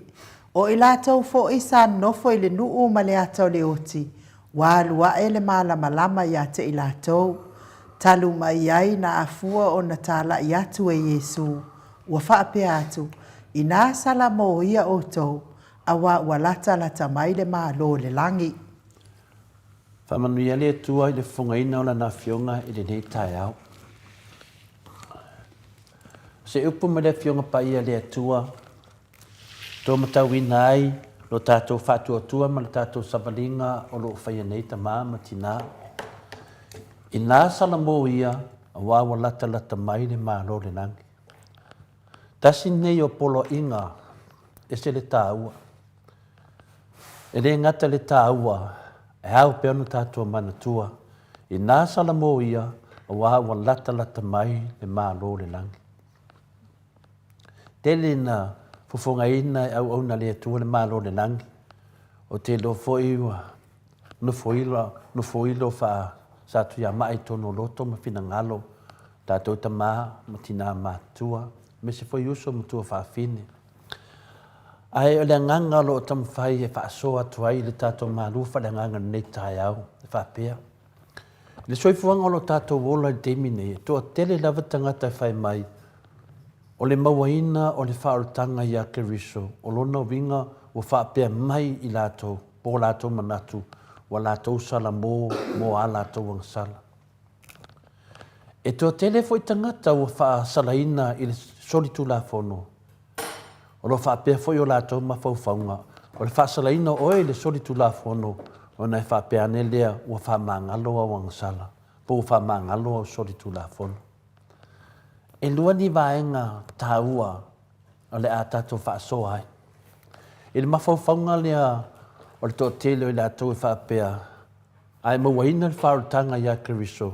O i lātou fo i sa no foi le nuu ma le atau le oti, wa lua e le malama ia te i lātou. Talu mai ai na afua o na tala i atu e Yesu, wa whaape atu, i nā sala mo ia o tau, awa ua lata mai le mālo le langi. Whamanuia le tua i le whungaina o la na fionga i le nei tai au. Se upu me le fionga pa ia le tua, tō matauina ai, lo tātou whātua tua ma le tātou sabalinga o lo whaia nei ta ma tina. I nā salamo ia, a wawa lata mai le mālo le langi. Tasi nei o polo inga, e se le tāua. E le ngata le tāua, e au peonu tātua manatua. I nā salamo ia, a wawa lata mai le mālo le langi. Tele na fufonga ina au na le atua le mālo le langi. O te lo foiwa, no foilo fa sa tu ya mai tono loto ma fina ngalo. Tātou ta ma tina mātua. Me se foi uso mutua fa fine. Ai o le nganga lo tam fai e fa so atu ai le tātou malufa le nganga nei tai au. E fa pea. Le soifuanga lo tātou wola i temine. Toa tele lava tangata fai mai. O le mawaina o le whaarutanga i a Keriso. O lona winga o whaapea mai i lātou. Po lātou manatu. Wa lātou sala mo a lātou ang sala. E toa tele foi tangata o wha salaina i le solitu la fono. O lo whaapea foi o lātou mawhauwhaunga. O le wha salaina oe le solitu la fono. O nei whaapea ne lea o wha mangalo a wang sala. Po wha mangalo a solitu la fono. E lua ni vaenga tāua o le a tātou whaasoa ai. E le mawhauwhaunga lea o le tō tele o le atou e whaapea. Ai mawaina le whaarutanga i a Keriso.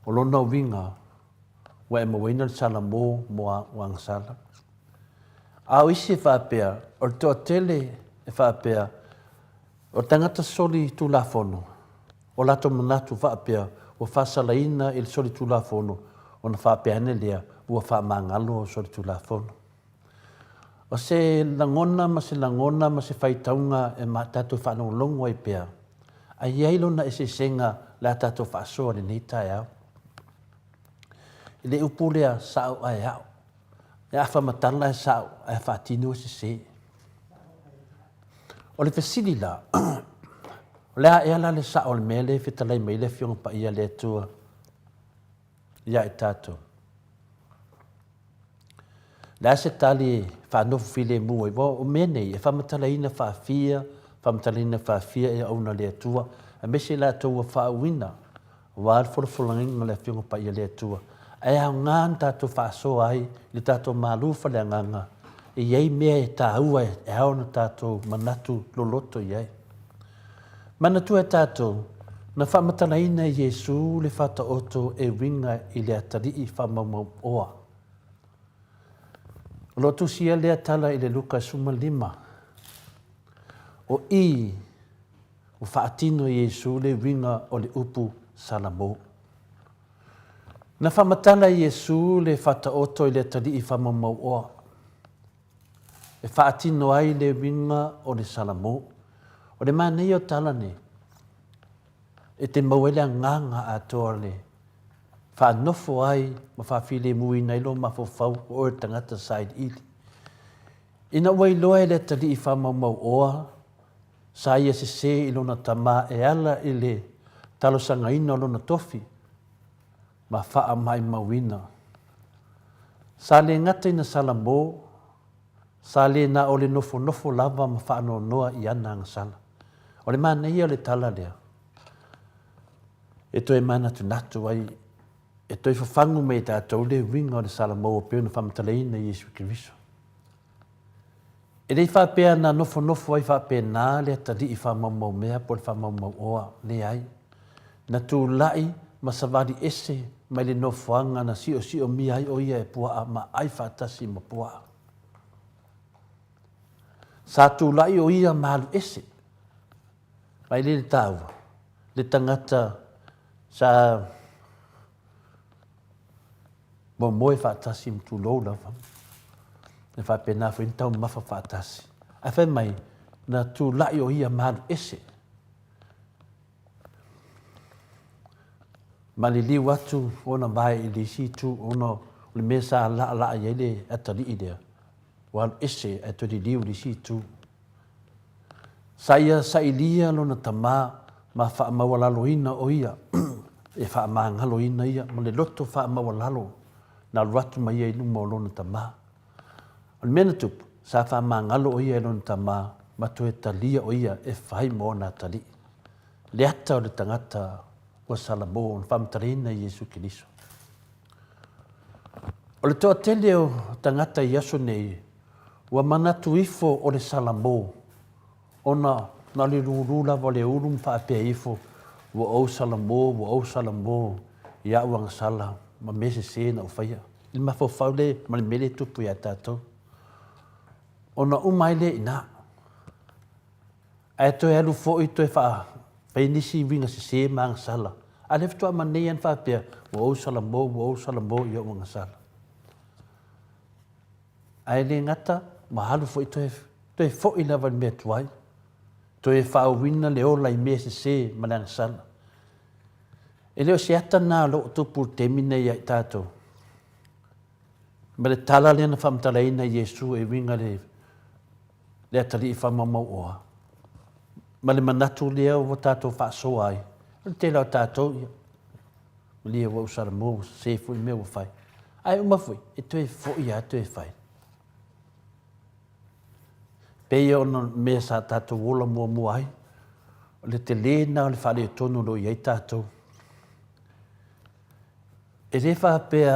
O lona winga wa e mawaina le sala mo a wang sala. Au isi e whaapea o le tō tele e whaapea. O tangata soli tu la fono. O lato manatu whaapea o whasalaina i le soli tu la fono. O na whaapea ane lea ua whaamangalo o soli tu la fono. O se langona ma se whaitaunga e ma tātou whanolongo i pea. A iailo na e se senga la tātou whaasoa ni nei tai au. I le upulea sao ai au. E a whamatala e sao ai whaatino se se. O le fesili la. O le a ea la le sao le mele fitalai mai le fionga pa ia le tua. Ia e tātou. La se tali whanofu file mua i o menei e whamatalaina whaafia e auna le atua a mese la atua whaawina wār whorofolainga le whiunga pa ia le atua e au ngān tātou whaasoa ai le tātou malufa le anganga e iei mea e tāua e auna tātou manatu loloto iei manatua e tātou na whamatalaina i Jesu le whata oto e winga i le atari i whamamau oa O lo tusia lea tala i le luka suma 5. O i o whaatino Jesu le winga o le upu salamo. Na whamatala Jesu le whataoto i le tali i whamamau oa. E whaatino ai le winga o le salamo. O le manei o tala ne. E te mauele nganga a toa le. Whanofo ai ma whawhile mui nei lo ma whawhau o e tangata side ili. Ina wai loa le tali i whamamau oa, sa ia se i lona tama e ala i le talosanga ina lona tofi, ma wha mai mawina. Sa le ngata ina salamo, sa le na o le nofo lava ma wha ano noa i ana ang sala. O le mana ia le tala lea. E toi mana tu natu ai, e toi whafangu me tātou le winga o le salamo o peo na whamataleina Jesu Kiriso. E rei whapea na nofo ai whapea nā le atari i whamamau mea po le whamamau oa le ai. Na tū lai ma savari ese mai le nofoanga na sio mi ai o ia e pua ma ai whatasi ma pua. Sa tū lai o ia malu ese. Mai le tāua, le tangata sa moe whatasi ma tū lou lawa. Ne fa pena fo intau mafa fatasi. A fe mai na tu lai o ia malu ese. Malili watu ona mai i lisi tu ona le mesa la ia le atali idea. Wal ese e to di liu lisi tu. Saia sailia lona tamā ma whaamawalaloina o ia. E whaamangaloina ia. Ma le loto whaamawalalo. Na ratu mai e numa o lona tamā. O mena tupu, sa whaamangalo o ia e lona tamā. Ma toe talia o ia e whai mo na tali. Le ata o le tangata ua salamo o whaamtarina i Yesu Kiriso. O le toa tele o tangata i aso nei, ua manatu ifo o le salamo. Ona na le rūrūla wa le urum whaapea ifo, ua au salamo, ia uanga sala, ma mese se na ufaya. I mawhau le, ma le mele tupu ia tātou. Ona umaile ina. Ai toi alu fo i toi wha, painisi winga se maanga sala. A le fitua manei an whaapea, ua au salamo, ia uanga sala. Ai le ngata, ma halu fo i toi fo i lava mea tuai. Toi whaawina le ola i mea se mananga sala. E leo se ata nā lo tupu te mina ia i tātou. Ma le tala le na whamtalaina Yesu e winga le atali i whamamau oa. Ma le manatu lea o tātou whaasoa ai. Le te lau tātou ia. Ma lia wa usara mō se fui mea wa whai. Ai umafui, e toi fo ia toi whai. Pei ona mea sa tātou wola mua ai. Le te le na le whale tonu lo iai tātou. E le whaapea,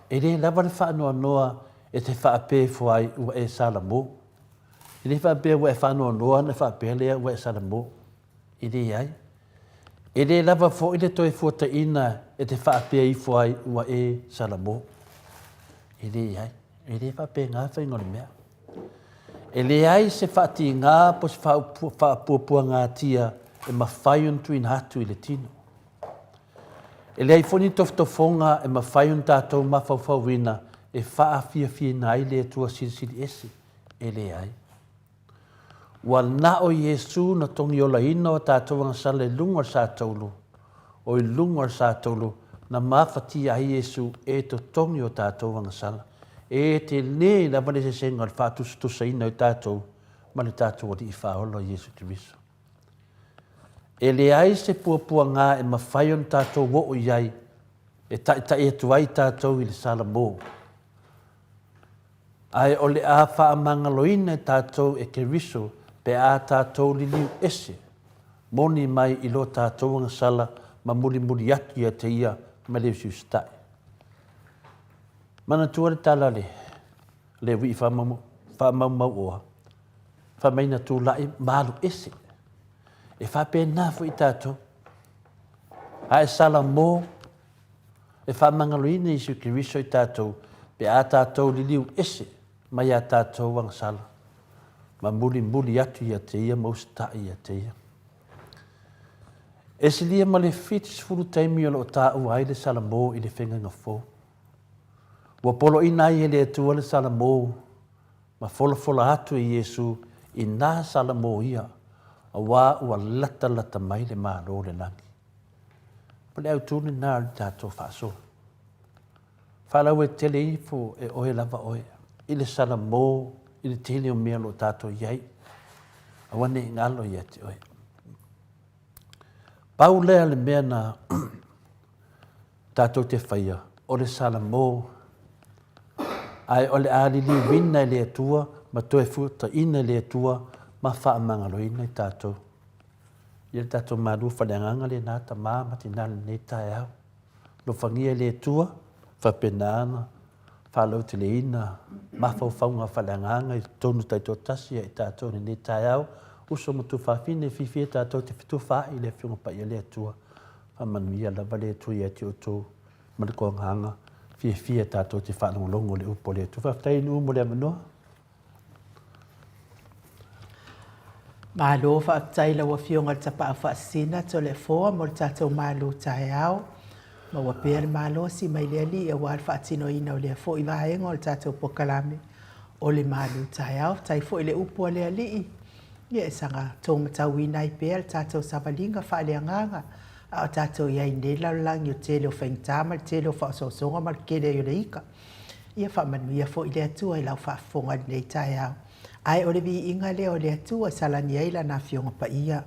e le lava le whaanoa noa e te whaapea fuai ua e salamo. E le whaapea ua e whaanoa noa na whaapea lea ua e salamo. E le iai. E le lava fo i le toi fuata ina e te whaapea i fuai ua e salamo. E le iai. E le whaapea ngā whaingone mea. E le ai se whaati ngā po se whaapua ngā tia e mawhaion tuin hatu i le tino. E le ai foni toftofonga e mawhaion tātou mawhauwhauwina e whaafia nai le tua sirisiri ese. E le ai. Wa na o Yesu na tongi o la ina o tātou wanga sale lunga sa taulu. O i lunga sa taulu na mawhati ai Yesu e to tongi o tātou wanga sala. E te le la vale se senga le whātus tusa ina o tātou, ma le tātou o di i whaola Yesu Kiriso. E le ai se puapua ngā e mawhaion tātou wo o iai, e ta e tuai tātou i le sala mō. Ai o le a whaamangaloina tātou e Kiriso, pe a tātou li liu ese, moni mai i lo tātou ang sala, ma muri atu ia te ia, ma leo si ustai. Mana tua le tala le wi whamau oa. Whamaina tū lai malu ese. E whapena fu i tātou. A e sala mō. E whamangaloina i Yesu Kiriso i tātou. Pe a tātou li liu ese. Mai a tātou wang sala. Ma muri atu ia te ia, ma ustai ia te ia. E se lia ma le fitis furu taimi o lo tā ua ai le sala mō i le whenga ngafo. Wa polo ina i ele atua le salamo, ma fola atu i Yesu i nā salamo ia, a wā ua lata mai le māro le nangi. Pale au tūne nā li tātou whaaso. Whalau e tele ifo e oe lava oe, i le salamo, i le tele o mea lo tātou iai, a wane i ngalo i ati oe. Pau lea le mea na tātou te whaia, o le salamo, ai ole ali li wina le atua, ma toe futa ina le atua, ma whaamangaloina i tātou. I le tātou maru whaneanganga le nāta māmati nāle nei tae au. Lo whangia le atua, whapenāna, whalau te le ina, ma whauwhaunga whaneanganga i tonu taito tasia i tātou nei tae au, uso mutu whawhine whiwhia tātou te whitu whai le whiunga pa i le atua. Whamanuia lava le atua i ati o tō, marikoanganga. Fia tātou te whanongolongo le upo le tu whaftai nu mo le amanoa. Malo whaftai la wafionga tapa a whaasina to le foa mo le tātou malo tae au. Ma wapea le malo si mai le ali e wār whaatino ina o le fo i vahenga o le tātou pokalame o le malo tae au. Tai fo i le upo le ali i. Ia e sanga tō matau ina i pēr tātou savalinga whaaleanganga. A tātou iai nela lang yo te leo whaingtama, te leo whaasosonga mar kere yo le ika. Ia whamanu ia fo i le atua i lau whaafonga nei tae au. Ai o le vi inga le o le atua salani ai la na fionga pa ia.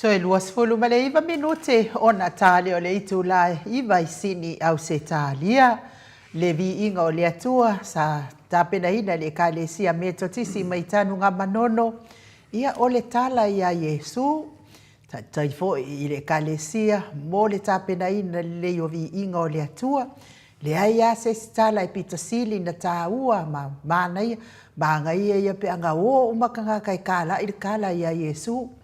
Toe luas fulu ma le iwa minute o na tale o le itu lai iwa isini au se talia le vi inga o le atua sa tapena ina le ka le sia me totisi mai tanu ngā manono ia o le tala ia Yesu tai fo i le ka le sia mo le tapena ina le o vi inga o le atua le ai a se tala i pitasili na taua ma mana ia banga ia pe anga o umakanga kai kala i le kala ia Yesu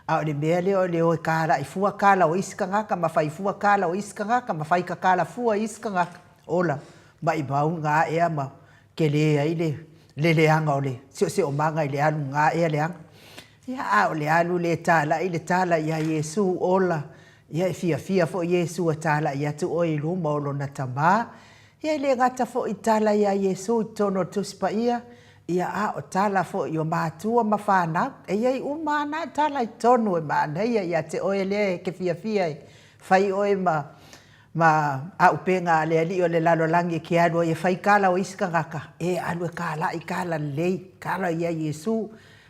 a le mea le o kala i fua kala o iska ngaka ma fai fua kala o iska ngaka ma fai ka kala fua iska ngaka ola mai bau nga ea ma ke le ai le anga o le se o manga i le alu nga ea le anga ia a o le alu le tala ia Yesu ola ia fia fo Yesu a tala ia tu o i luma o lona tama ia le ngata fo i tala ia Yesu tono tuspa ia a o tala fo i o mātua mawhānau. E iei umana tala i tonu e maana ia te oe lea ke fia whai oe ma au penga le ali o le lalolangi ki alu e whai kala o iska ngaka. E alu e kala i kala lei, kala ia Yesu.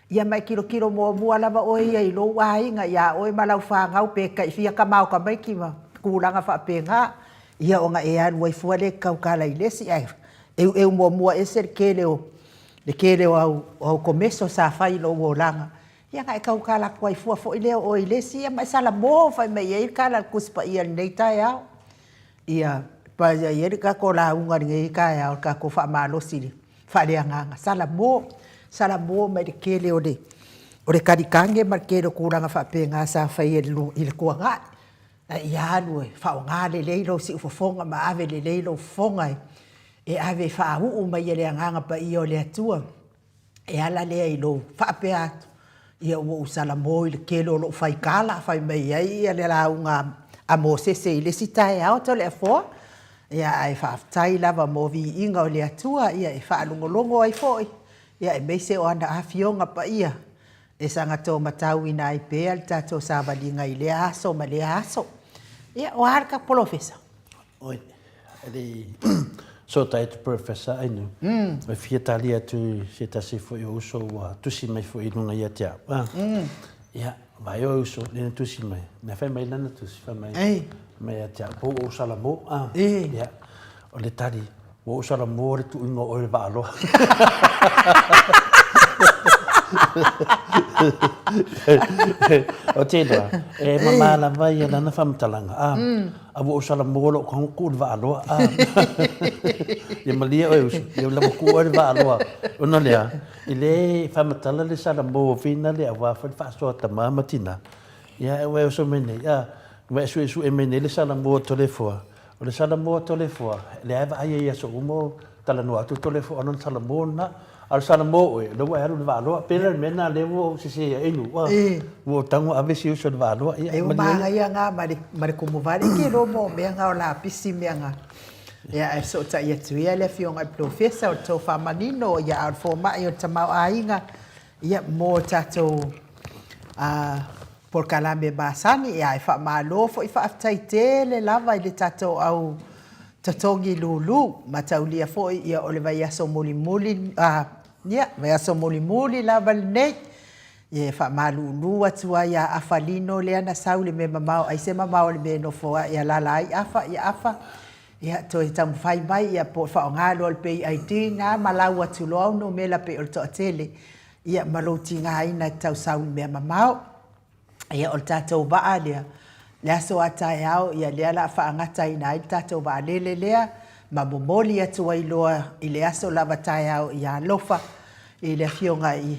Ia mai kiro mua lava oe ia i lo wainga ia oe malau whāngau peka i fia ka mau ka mai ki ma kūranga wha penga. Ia o nga e alu e fuale kau kala i lesi ai. Eu mua ese kele o le kere au komeso sa fai lo o langa. Ia ngai kau kala kua i fua fo i leo o i lesi ia mai sala mō fai mai ei kala kuspa ia nei tai au. Ia pa ia ka ko la unga ngai kai au ka ko fa malo sili. Fa le nganga sala mō mai le kere o le o le karikange markero kuranga whapenga sa whai i le kuanga. Ia alu e whaonga le leilo si ufofonga ma ave le leilo ufonga e ave whaau mai le anganga pa i o le atua. E ala lea i lo whape atu. Ia ua usala mo i le kelo lo whaikala whai mai ai ia le launga a Mosese i le sitae au to le afoa. Ia ai whaaftai lava mo vi inga o le atua ia e whaalongolongo ai foi. Ia e meise o ana awhionga pa ia. E sanga tō matau ina ai pēa le tātou sāwalinga i le aso ma le aso. Ia o harka profesa. Oi, ele so taito professor ainu. E fia tali atu se tasi fo i uso wa tusi mai fo i nunga ia tia. Ia, vai o uso le tusi mai. Na fai mai nana tusi fai mai. Mai a tia po o sala mo. Ia, o le tali o sala mo re tu ingo o le valo. O tēnā, e mamala vai e nana whamtalanga. A wo sala molo ko ku va aloa. Ia malia o usu, ia la ku o va aloa. Ona lea, ile whamatala le sala mo fina le wa fa so ta mama tina. Ia e we so mene, ia we su e mene le sala mo tolefoa. O le sala mo tolefoa, le ava ai ia so mo tala no atu tolefoa non sala mo na. Al sana mo e lo wa haru va lo pera mena le wo si enu wa wo tango ave si uso va lo e o manga ia nga mari como vale que lo mo me nga la pisi me nga ia e so ta ia tu ia le fionga professor to fa manino ia al forma io tamau ainga ia mo tato por calambe basani ia e fa malo fo i fa taite le lava i le tato au tatongi lulu mataulia fo ia o le vai aso muli ia vai aso muli lava nei ia fa malulu atua ia afalino le ana saule me mamao ai se mamao le me no fo ia lala ai afa ia to i tam fai mai ia po fa ngalo le pe ai tinga malau atu lo no me la pe o to tele ia maloti nga ina tau saule me mamao ia o tato ba alia le aso atai au ia le ala whaangata ina i tātou wa lele lea ma momoli atu ai loa i le aso lava tai au i a lofa i le fionga i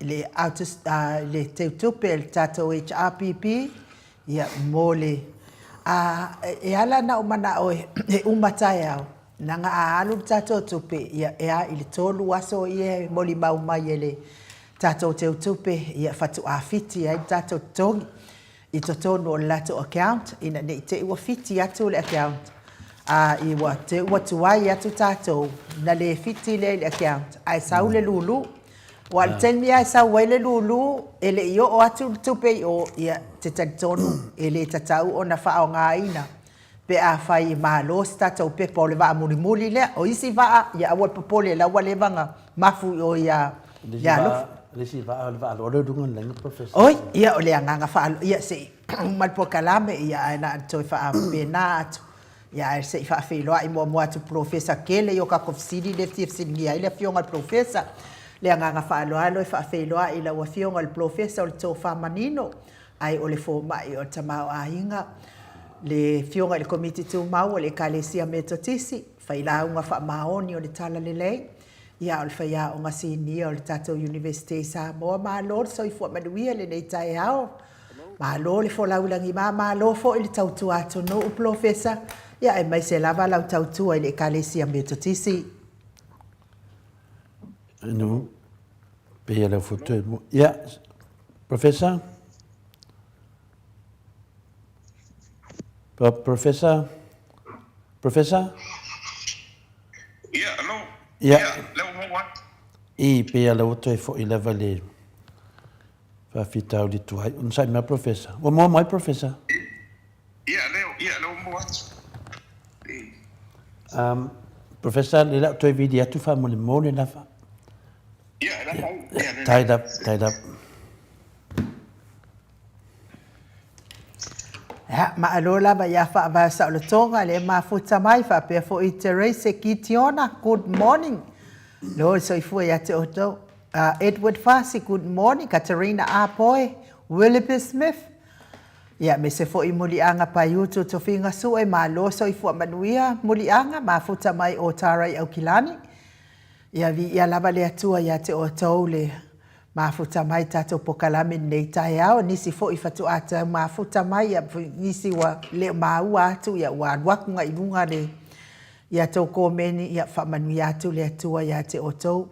le teutupe le tātou HRPP ia mole e ala na umana o e umatai au nanga a alu tātou tupe ia ea i le tolu aso i e moli maumai e le tātou teutupe ia fatu a fiti ai tātou tongi i totono o lato account ina nei te ua fiti atu le account i wa te ua tuai atu tātou na le fiti le account ai sau le lulu wa le tenmi ai sau wai le lulu e le io o atu tupe o ia te tatono e le tatau o na whao ngā ina pe a whai malo tātou pe po le wa muli le o isi wa ia awal popole la wale vanga mafu o ia lufu Lesi va lo dungan lang professor. Oi, ia o le anga fa ia se mal po kalame ia na to fa penat. Ia se fa filo ai mo atu professor kele yo ka kofsidi de fsidi ia le fionga professor. Le anga fa lo fa filo ai la wa fionga el professor to fa manino. Ai o le forma i o tamau ainga. Le fionga il committee tu mau le kalesia metotisi fa ila unga fa maoni o le tala le lei. Ia o whaia o ngasi ni o le tātou University Samoa. Maa lor so i fua manuia le nei tai hao. Maa lor le fo laulangi maa lor fo i le tautua ato no u profesa. Ia e mai se lava lau tautua i le kalesia me totisi. No, pea le foto. Ia, professor? Professor? Professor? Yeah, hello. Yeah. Level one. I pea le oto e fo i leva le whawhitau li tuai. Unsai mea professor. O mua mai professor? Level one. Professor, le lau toi vidi atu wha mole mole lawa. Tied up. Ya, ma alola ba ya fa ba sa lo tonga le ma futa mai fa pe fo i Teresa Kitiona. Good morning. Lo so i fu ya te oto. Edward Fasi, good morning. Katerina Apoe, Willoughby Smith. Ya, me se fo i mulianga pa yutu to finga su e ma lo so i fu manuia mulianga ma futa mai o Tarai au Kilani. Ya vi ya lava le atua ya te oto le mafuta mai tātou pokalame nei tai au, nisi fo I fatu ata mafuta mai, ia nisi wa leo maua atu, ia wa wakunga inunga le, ia tau kōmeni, ia whamanu atu le atua ia te otou,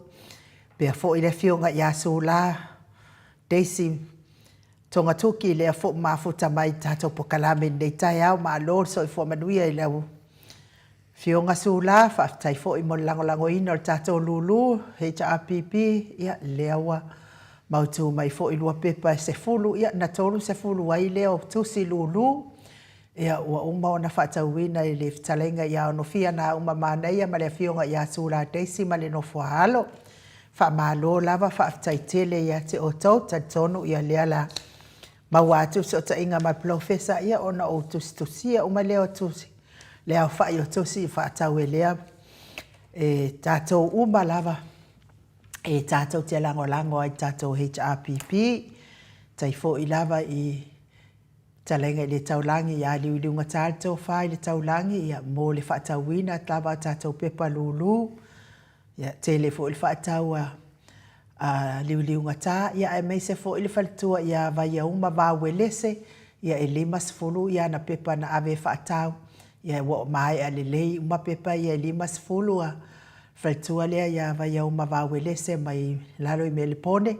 pia fo I le fionga ia sula, deisi, tonga tuki lea fo mafuta mai tātou pokalame nei tai au, ma lor so I fo manuia I lau, fionga sula, whaftai fo I mo lango ino o tātou lulu, HRPP, ia leawa, mautu mai fo I lua pepa se fulu, ia na tolu se fulu ai leo tusi lulu, ia ua uma o na whatauina I le fitalenga ia ono fia na uma mana ia ma le fionga ia sula deisi ma le nofo halo, whamalo lava whaftai tele ia te otou, tonu ia leala, mawatu so ta inga mai profesa ia ona o tusi uma leo tusi, leo whai o tusi whatau e lea, tātou uma lava, tātou te lango ai tātou HRPP, tai fo I lava I talenga I le taulangi ia liuliunga tātou whai le taulangi ia mō le whaatauina lava tātou pepa lulu, ia tele fo I le whaatau liuliunga tā, ia e meise fo I le whalitua ia vai uma wawelese, ia e limas fulu ia na pepa na ave whaatau, ia wa mai a lelei uma pepa ia limas fulu Whaitua lea ia vai au mawawelese mai lalo I melepone.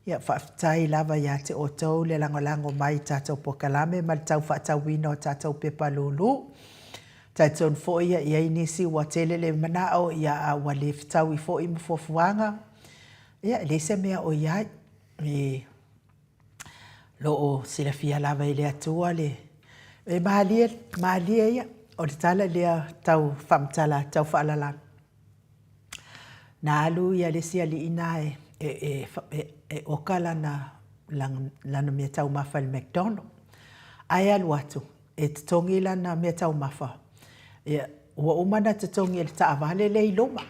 Ia whaftai lava ia te otou le lango mai tātou pokalame ma tau whaatauina o tātou pepa lulu. Tātou fo ia inisi wa telele manao ia a wale whtau I fo I mfofuanga. Ia lese mea o iai. Lo o silafia lava I lea tua le. Maalia ia. O le tala lea tau whamtala, tau whaalala. Na alu ia le sia li ina okala na lana mea tau mafa le McDonald. Ai alu atu, te tongi lana mea tau mafa. Ua umana te tongi le taavale le iloma.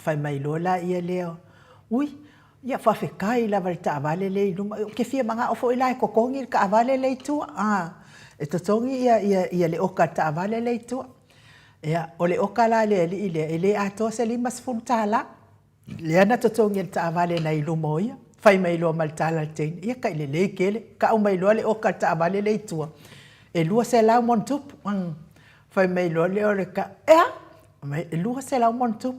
Whai mai lola ia leo. Ui, ia whawhekai lava le taavale le iloma. Ke fia manga ofo ila kokongi ka avale le itua. Te tongi ia le oka taavale le itua. Ia, o le okala le ele ato se limas fultala. Le ana totongi le taavale na iluma ia. Whai mai loa maltala tein. Ia ka ile le kele. Ka umai loa le oka taavale le itua. E lua se lau montup. Whai mai loa le ore ka. E lua se lau montup.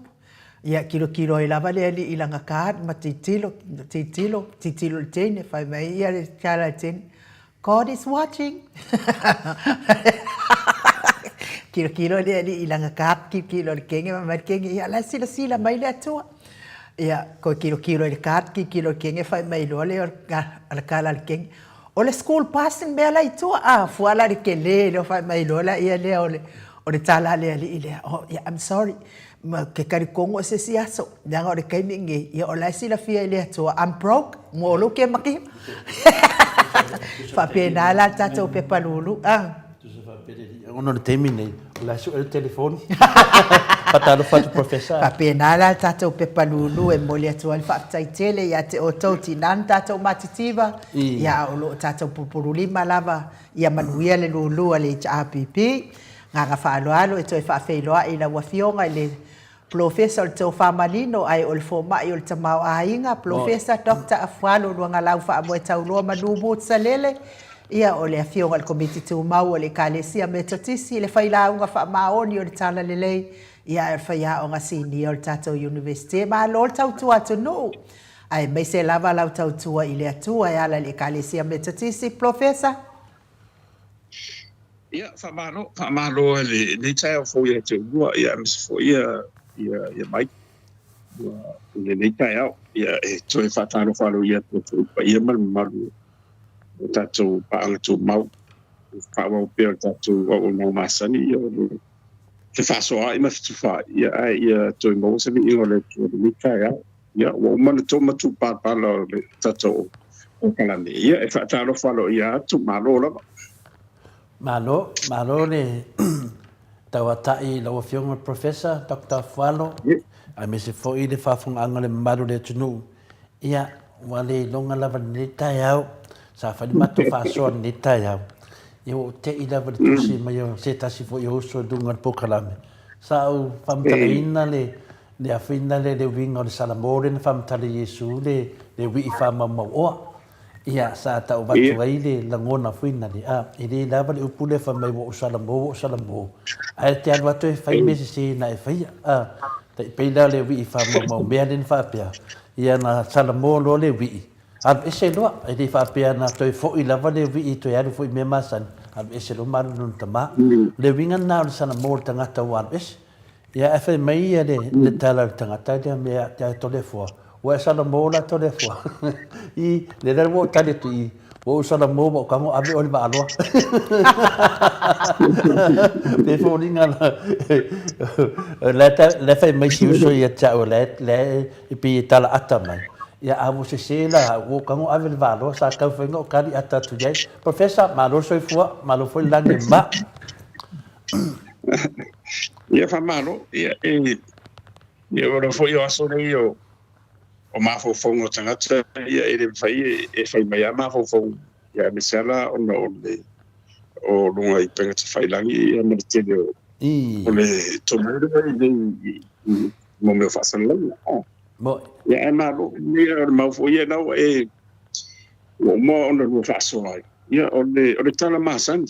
Ia kilo I lava le ali ilanga kaad. Ma titilo le tein. Whai mai ia le tala tein. God is watching. Kilo le ali ilanga kaap kilo le kenge ma kenge ia la sila mai le atua ia ko kilo le kaap kilo kenge fai mai lo le ala kala le kenge o le school passing me la itua fuala le kele lo fai mai lo la ia le o le tala le ali ile oh yeah, I'm sorry ma ke kari kongo se siaso nga o le kaimingi ia o la sila fia le atua I'm broke mo lo ke maki fa pena la tato pe palulu Ono le temi nei, la su el telefone. Patalo fatu professor. Papenala tatou pepa lulu e mole atua le whaatai tele ia te otou tinan tatou matitiva. Ia o lo tatou pupurulima lava ia manuia le lulu a le HRPP. Nganga whaaloalo e toi whaafeiloa I la wafionga le Professor Tau Whamalino ai o le fomai o le tamau ainga. Professor Dr. Afualo luanga lau whaamoe tau loa manubu tsalele. Ia o le afionga le komiti tu mau o le kalesia metotisi le whailaunga whaamaoni o le tala lelei. Ia e whaia o nga sini o le tatou universite. Ma lo le tau tua tunu. Ai mai se lava lau tau tua I le atua e ala le kalesia metotisi. Professor? Ia, whamalo le tai o fo ia te ua, ia mis fo ia mai. Le tai au, ia e toi whataro whalo ia tu pa ia malu. Tātou paanga tū mau, whawau pēr tātou o mau masani, te whasoa I mawhitu wha, ia tōi mau sami ingo le tū ni kai au, ia o mana tō matu pāpala le tātou o kalane, ia e whaataro whalo ia atu, malo lama. Malo le tauatai lawa fionga professor, Dr. Fualo, ai me se fo I le whafunga anga le maru le tunu, ia wale longa lava ni tai au, sa fali matu faso ni tai au yo te ila va tusi mai yo se tasi fo yo so dunga pokalame sa u famtala ina le afina le winga le salamore na famtala Yesu le le wi fa ma ma o ia sa ta o watu ai le langona fuina le a i le lava le upule fa mai wo salamo ai te anu atu e fai mesi si na e fai a te peila le wi fa ma ma mea len fa pia ia na salamo lo le wi al ese loa e le fa pia na toi fo i lava le wi to ia fo i me masan al ese lo maru nun tama le winga na o salamo tangata wan ese ia e fai mai le tala tangata le mea te tole fo wa sala mo la to le fo I le le mo tale tu I wo sala mo mo ka mo ave o le malo te fo ninga la fai mai si uso ia cha o le I pi tala ata mai ia avo se la wo ka mo ave le malo sa ka fo ngo ka di ata tu jai professor malo so malo fo la ni ma ia fa malo ia ora fo io aso nei io o mafofongo tangata ia e fai mai a mafofongo ia me sala o lunga I penga te whailangi ia me te leo o le tomero mo me whasan langa ia e malo ia o mafo ia nau o mo o na lua whaso ai ia o le tala masani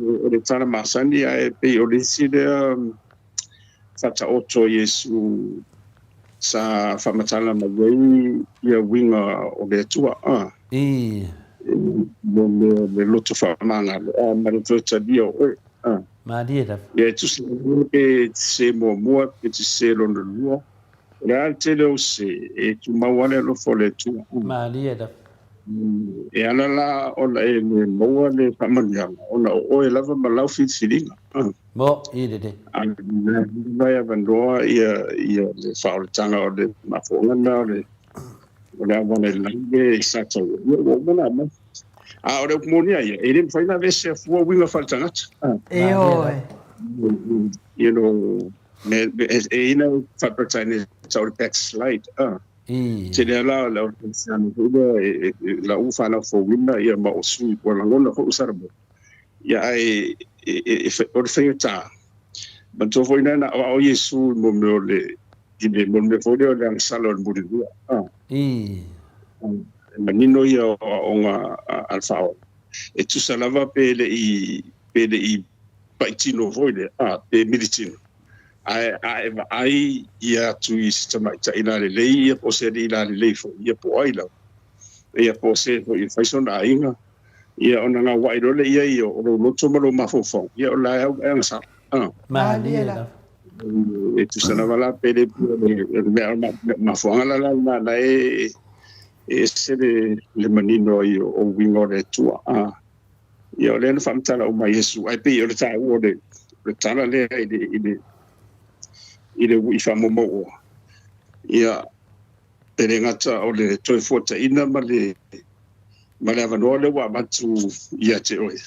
o le tala masani ia e pe o le si le whata oto Yesu sa whamatala mawai ia winga o le tua me loto whamanga ma le tōta dia o ia tusi e se mua pe te se lona lua le al te leo se e tu mawale lo fo le tua e ala la ona e me maua le whamanianga ona o e lava malau fitiringa mo I de vai avandoa ia le whaoletanga o le mafongana o le awane lange I sata o mana ma o le kumonia ia e le whaina vese fua winga whaletangata you know e ina whaprataine tau le backslide te le ala la organisana la ufana fo winga ia ma o sui o langona ko usarabo ia e o le whaingata ma tō fo ina na o Yesu mo me o le ine mo me fo le o le angsalo le muri lua ma nino ia o ngā alfao e tu salava pe le I paitino fo le pe militino ai ia tu I sistema ita ina le lei ia po se ina le lei fo ia po ai lau ia po se fo I faisona inga ia ona nga wairo le ia I o lo tomo lo mafofo ia o la angsa e tu sana wala pele ma foanga la e se le manino I o wingo le tua ia o le na famtala o mai Yesu ai pe o le ta o le tala le ile wi famo mo ia pele ngata o le toi fota ina ma le avanoa le wa matu ia te oi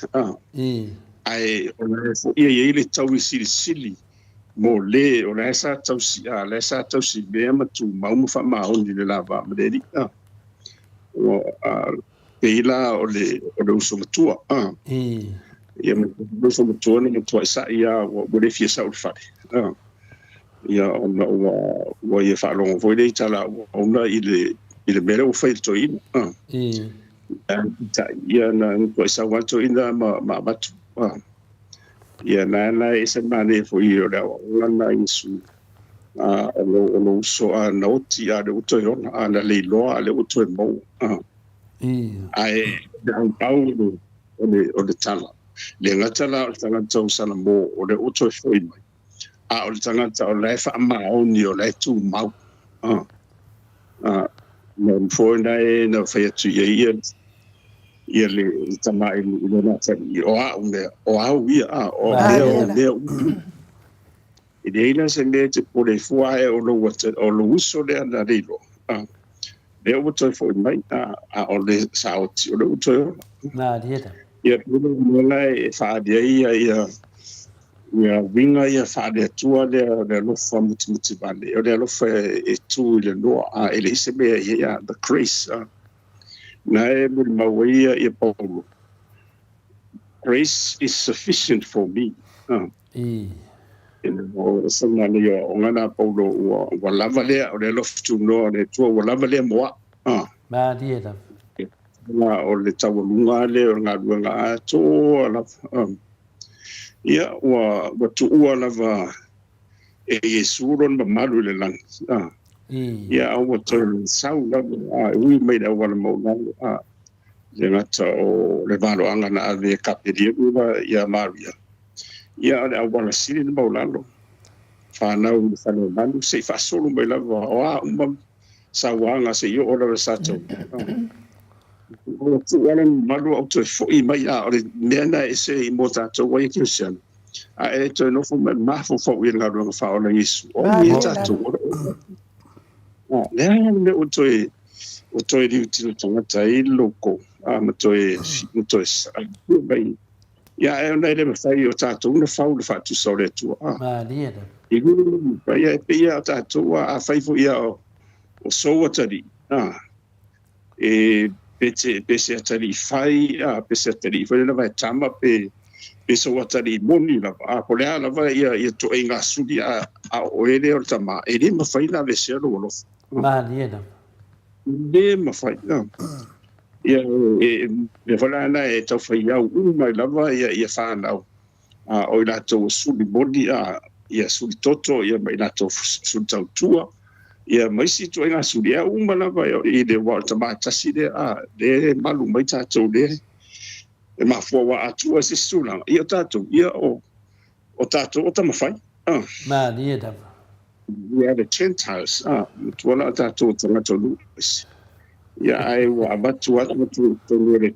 ai ona fo ia le tau sili mo le ona sa tau si be matu mau fa ma on le lava ma le o peila o le uso matua ia mo uso matua ni matua sa ia o le fiesa o fa ia ona o ia fa longo foi le tala ona ile mele o fail to in ia na ko sa wato ina ma batu ia na ese mane fo io da ona Yesu lo so na oti a de uto yo na le lo ale uto mo ai dan paulo o le tala le ngatala o tala tau sana mo o le uto foi mai o le tangata o le fa ma oni o le tu mau na fo na na fa tu ia le tama I le na tani o ideina se me te pole fuae o lo uso le ana rilo le o to fo mai o le sauti o lo to na dieta ia pulo lai fa dia ia winga ia fa de tua de lo fa muti bande o de lo fa e tu le no ele se me ia the grace na e mo mawia ia paulo grace is sufficient for me o sama le o ngana paulo o lava le o le loftu no le tu o lava le mo ma dia na o le tawa lunga le o nga lunga to la ia o tu o lava e Yesu ron ma malu le lang ia o to sau la we made a one mo na le ngata o le valo anga na ave kapiri ia Maria ia le awala sili le maulalo whanau whanau manu se whasolo mai lava oa sawanga se yo ora sato o tu ala malu au tu foi mai a o le mena e se i mo tato wai Christian a e to no fo ma fo fo i nga ronga fa ona Yesu o mi tato le o to e di tino tangata i loko a ma to e mai ia e ona le mafai o tato una faula fa tu so le tu ma dia igu ia ia tato a faifo ia o so atari e pese atari fai pese atari foi na vai tama pe so atari moni la a ko le ala vai ia to inga sudi a o ele o tama ele mafai na le selo lo ma dia de mafai ia e vola na e tau fai au mai lava ia fa na o ila to sudi bodi ia sudi toto ia mai na to sudi tau tua ia mai si to inga sudi a lava i le walta ma tasi de de malu mai tato de e ma fo wa atua se sula ia tato ia o tato o tama fai ma dia ia the Gentiles tuana tato tanga tolu ia ai wa abatu atu to le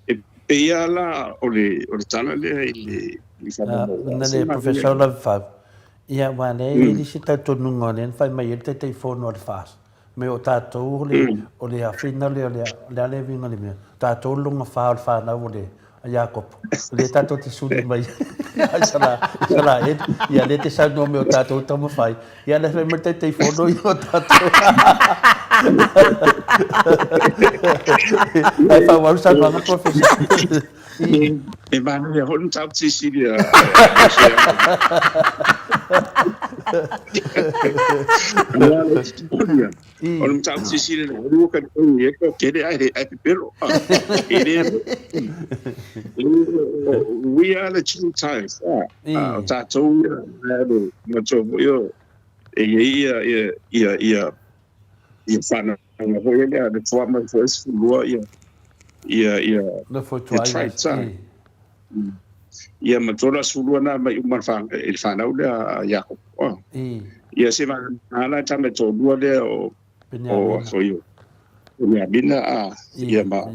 e peia la o le tana le na le professor la fa ia wa nei di sita to nungo nen fai mai te telefono al fas me o tato o le afina le vinga le me tato lunga fa al fa na o le Jacob le tato ti sudi mai sala ia le te sa no me o tato tamo fai ia le me te telefono io tato ai fa wa sa no professor e vanno le hon tap Sicilia on tap Sicilia no ka ni ko kede ai pero we are the Gentiles tato no to yo ia fana no hoye de forma first lua ia no foi twice ia matora sulua na mai uma fanga il fana ula Jacob ia se va ala tame to lua de o foi ia bina ia ma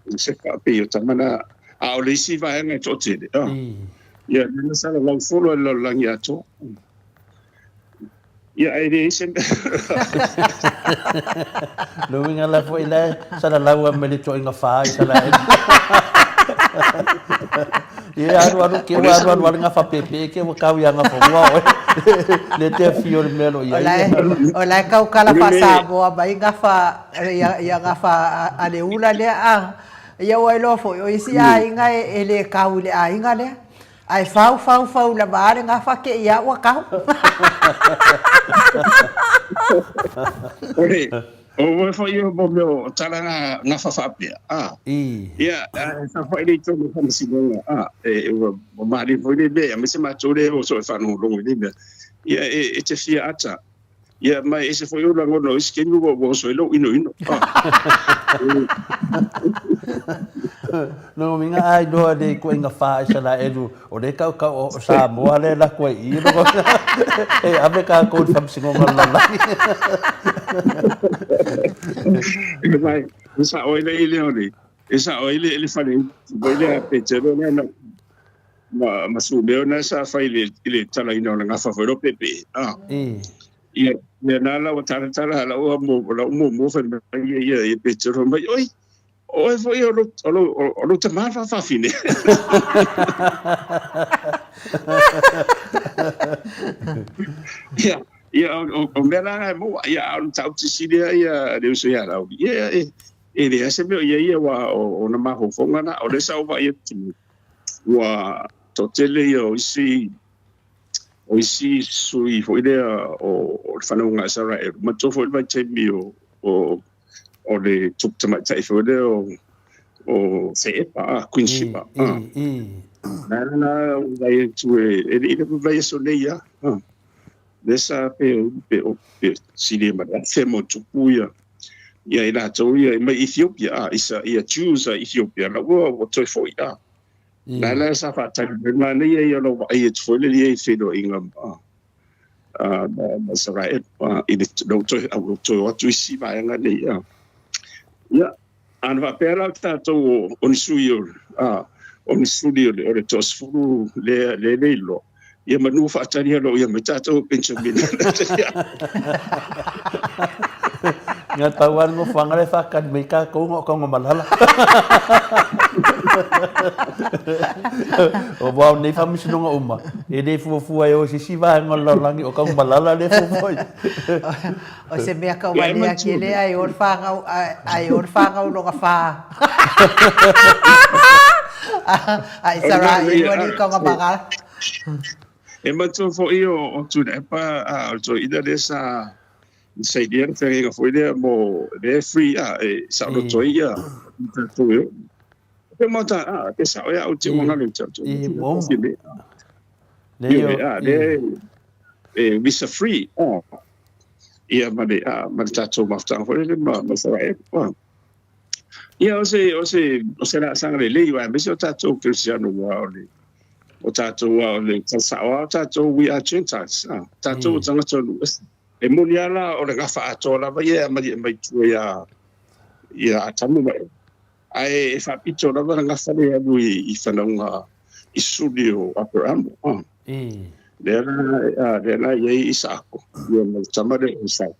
Josefa pe yo tamana o le si va ngai to tele ia na sala long follow lo lang ya to ia ai sen lo winga la foi la sala la wa me le to inga fa sala ia aru ke wa nga fa pepe ke wa ka ya nga fo wa le te fio le melo ia ola ka kala fa sa bo ba inga fa ya nga fa ale ula le ia wa lo fo yo isi inga ele ka ule inga le ai fau la bare nga fa ke ia wa ka o foi eu mo tala nga fa pe ia sa foi de to mo si go o mari foi de me se ma tole o so fa no longo de ia e te fia ata ia mai ese foi o lango no is que no go so lo ino no minga ai do de ko inga fa sala edu o de ka o sa mo ale la ko i no e ave ka ko fam singo ngala mai esa oile ile ori esa oile ele fale boile petero na ma su na sa fa ile tala ino nga fa fo pepe ia na la o tala la o mo fa ia petero mai oi o foi o te mar fa fine ia o mera mo ia on tau Sicilia ia de so ia la ia ele ase me ia wa o na ma ho fonga na o le sa wa ia wa to tele ia o isi sui foi lea o whanau Israel. Ma tō foi vai teimi o le tuk tamai tai foi lea o Seepa, Queenship. Nana vai tu e vai so leia. Nessa pe sili ma se mo tupuia. Ia ina tau ia mai Ethiopia isa ia Jews Ethiopia na wo toi foi ia. Nana sa fa tai na ia ia lo ai tu foi le ia fedo inga na Israel i do toi au toi tu si vai nga le ia. Ia an va pera ta to on suio on studio le tos furu le lo. Ia manu fa tani lo ia meta to Benjamin. Nga tawan mo fangale fa kan me ka ko ngo malala. O ba ni fa mi sino uma. E de fu ai o si va ngol langi o ka malala le fu foi. O se me ka wani akile ai or fa lo ka fa. Ai sara i wani ka ngabaka. E matu fo io o tu ne pa o to ida desa sei dia que foi de mo de free e sa lo to ia tu eu e mata que sa ia o te mona le chato e bom de visa free ia ma de chato mafta foi de ma sa ia ia o se la sangre le ia me se chato cristiano o chato le sa chato we are gentiles chato tanga tolu e muniala o le gafa atola vai e mai tu ia tamu mai ai fa pito la va gafa le i fananga i studio Abraham dela ia Isako ia mai tamare Isako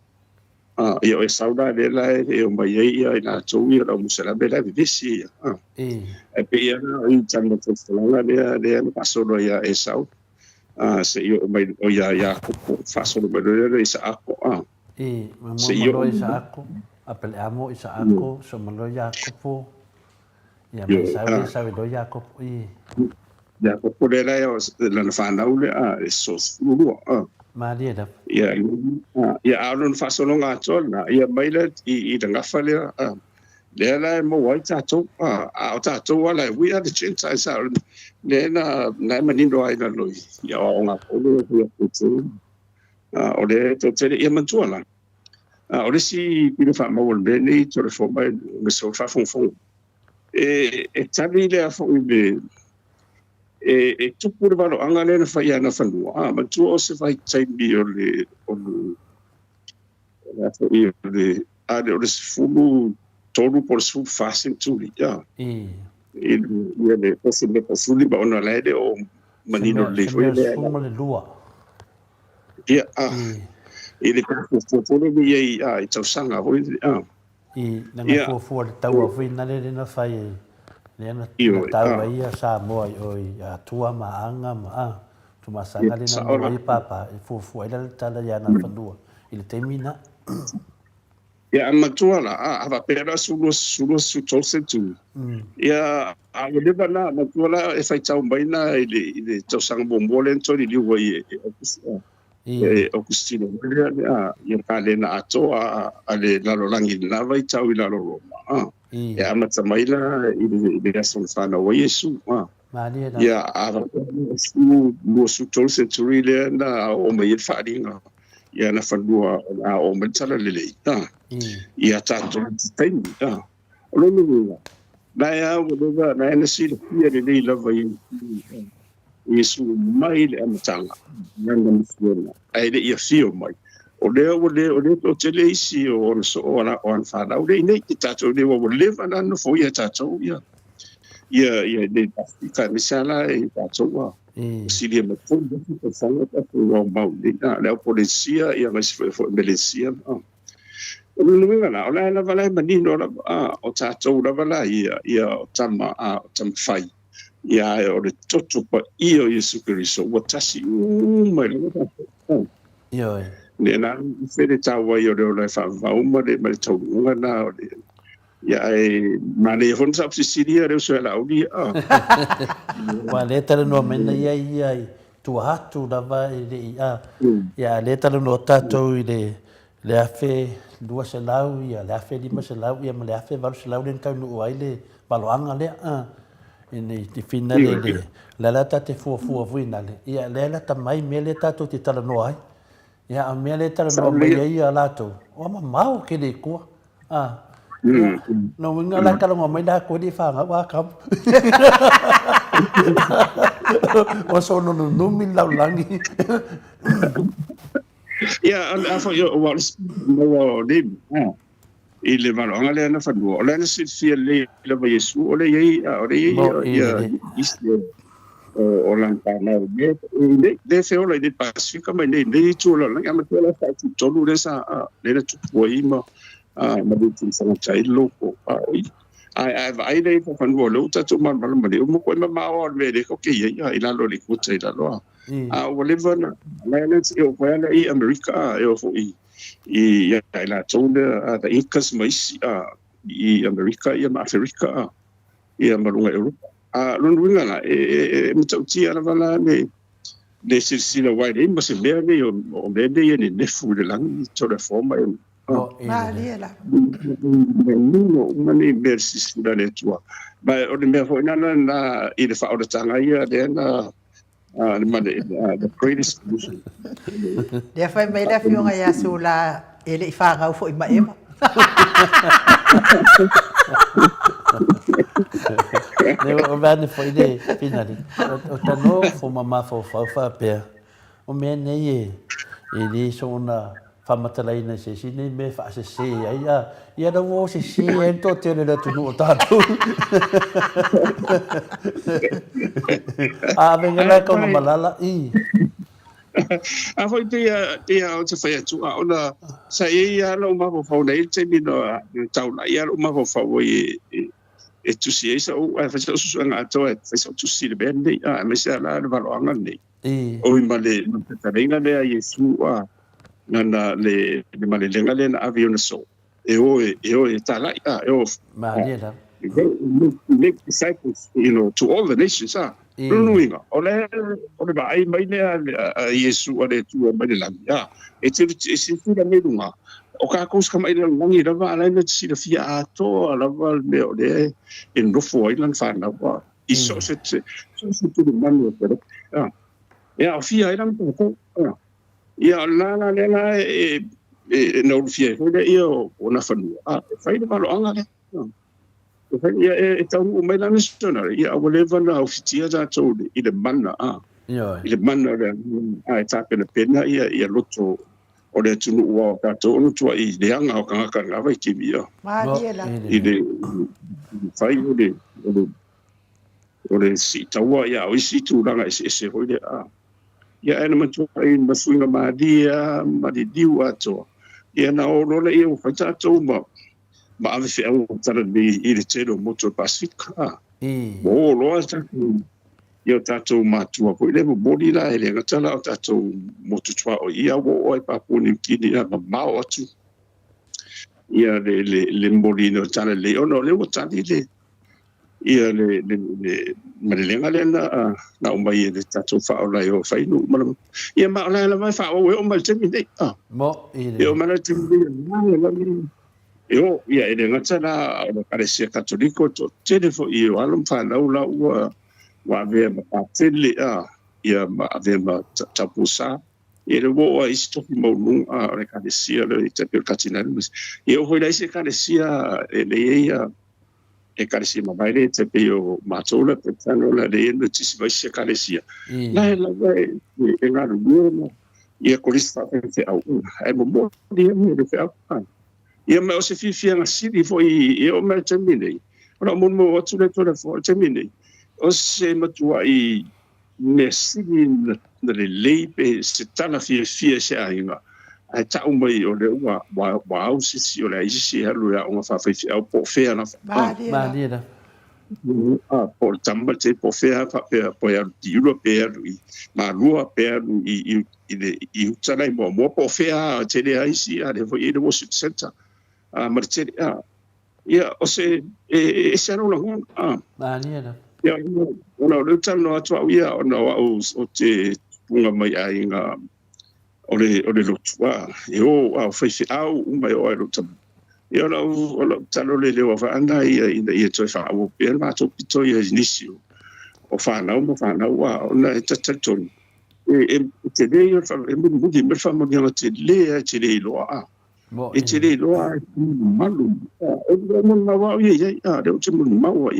ia e sauda dela e o mai ia na tui la musela bela visi e pe ia i tanga tolanga le pasoro ia Esau se io mai o ia ko faso no belo Isako se io Isako apel amo Isako so malo Jacopo ia mai sa do Jacopo Jacopo dela la fana ule so fulu Maria da ia aron faso no ngatona ia mai le i danga fale Dela mo wai tato a tato wala we are the Gentiles are na manindo ai na loi ya ona polo ya putu o le to tele ia mantuala o le si pino fa mo le ni to le forma me so fa fon e tabi le fo be e tu pur valo angale na fa ya na fanua ma tu o se vai tai bi o le o le fulu todo por su fácil tu ya ele le possible posuli ba ona lede o manino le foi le lua ya ele ko todo bi ai tau sanga foi na fo tau foi na le na fai le na tau ia sa mo oi a tua maanga ma tu masanga le na mo papa fo ele tala ya na fandua ele termina ia matuala ava pera sulo tose tu ia a le bana matuala e fai tau baina ile tau sang bombole to di wa Augustino ia kale na ato ale lalo langi na vai tau ila lo ia mata maila ile son fana wa Yesu ia ava su tose tu ile na o mai fadinga ia na fadua o mentala lele ia tato taimi lo na ia o na si le le lava Yesu mai le amatanga nanga mfuona ai le ia fio mai o le to tele isi o so ona on fada o le nei tato le o le vana no fo ia tato ia le ka misala e tato si le mo fondo ko fanga tato o mau le polizia ia mas foi milícia o la vala manino o tato la vala ia o tama fai ia o le toto pa io Yesu Kristo o tasi mai io ne na fere tawa io le fa va uma le mai tau na ia e mane hon sa psisiria re so la udi wa le tala no mena ia tu hatu lava i le ia le tala no tatou i le afe dua selau ia le afe lima selau ia ma le afe valu selau le kau no ai le baloanga le ini ti fina le la tate fu vuina le ia le la tamai me le tatou ti tala no ai ia a me le tala no mai ia lato o ma mau ke le ko no winga la kala ngomai da ko di fa wa kam o so no mi lau langi ia a fo yo wa no de i le malonga le na fanu le na sit le ba yesu o le ia o lan pa na de se o le de pasifika mai ne tu la nga ma tu la fa tu tolu le sa le na tu poi ma du tin sa chai loko ai le fa fanu lo ta tu man ma le mo ko ma o le de ko ke ia ila lo le ku tsai la lo o le vana le na si o pa le i america e o fo i la tone da incas mais i america i africa i malunga europa lon winga la mtauti ala vala ne silsila wide in mas me ne o me ne fu de lang to the forma Mariela. no mani merci da le tua ba o de me fo na i de fa o de tanga ia de na the greatest solution. Dia fai mai la fiona ia sula ele fa ga fo ima ema. O vane foi de finali. O tano fo mama fo fa pe. O me nei ele sona famatala ina se sine me fa se ia da vo se to te le tu no tato. Venga la con malala a foi te o te fai tu ona sa ia lo ma fo nei te mino tau na ia lo ma fo e tu si esa o fa so nga to e fa tu si le ben nei me sa la va lo anga nei o ma le ta venga le Yesu na le male lenga le na avion so e ta la Mariela make disciples to all the nations Ruinga ole ba ai mai ne Yesu ale tu mai le la e te si tu me lunga o ka ko ska mai le ngi da va la ne si le fia ato ala va me ole in do foi lan fa na va i so se tu de manu pero ya fia ira to ya la no fia ko de io ona fa nu fa de va lo anga le ia tau mai la missionary ia whatever na ofitia za to i le mana i le mana ai ta pena pena ia loto o le tunu wa ka to no tua i le anga o ka vai ki ia i le fai o le si taua ia o si tu ranga se ho le ia ena matu ai masuinga madia madi diwa to ia na o le ia o fa ta to ma ave fe o tara ni i le tero motor pasifika o loa io tato matua ko le bodi la ele ngatala o tato motor o ia o pa puni kini ma mau atu ia le molino tala le ono le o tali le ia le malenga le na o mai le tato fa o la yo fa inu ma ia ma la mai fa o ma temi dei mo io ma la temi Io ia ele ngatana o Kalesia Katoliko to telefo io alum fa laula wa ve ma tele ia ma ve ma tapusa ele wo isto mo nu a Kalesia le te katina io ho dai se Kalesia ele ia Kalesia ma vai le te io ma tola pensando la de no ci si vai se Kalesia la vai e nga no ia kolista fe au ai mo dia me fe au ia me o se fifia nga siri fo i o me termine ora mo o tu le tole fo termine o se matua i me siri na le leipe se tana fia se ainga ai ta mai o le wa au si o le isi halu ya o fa fia o po fea na Mariela por tamba te po fea fa po ya di europea ma lua per i utana mo po fea te le isi a le fo i le worship center marceli ia o se e se no la Mani era. ia ona le tano atu ia ona o te punga mai ai nga ole lotua e o fai au mai o lo tam ia o tano le va anda ia toi fa o pe ma to pito ia inisio o fa na wa ona tatatoni e te le ia fa e mu di me fa mo dia te le loa e te le loa malu o mo na wa ia de o te mo ma wa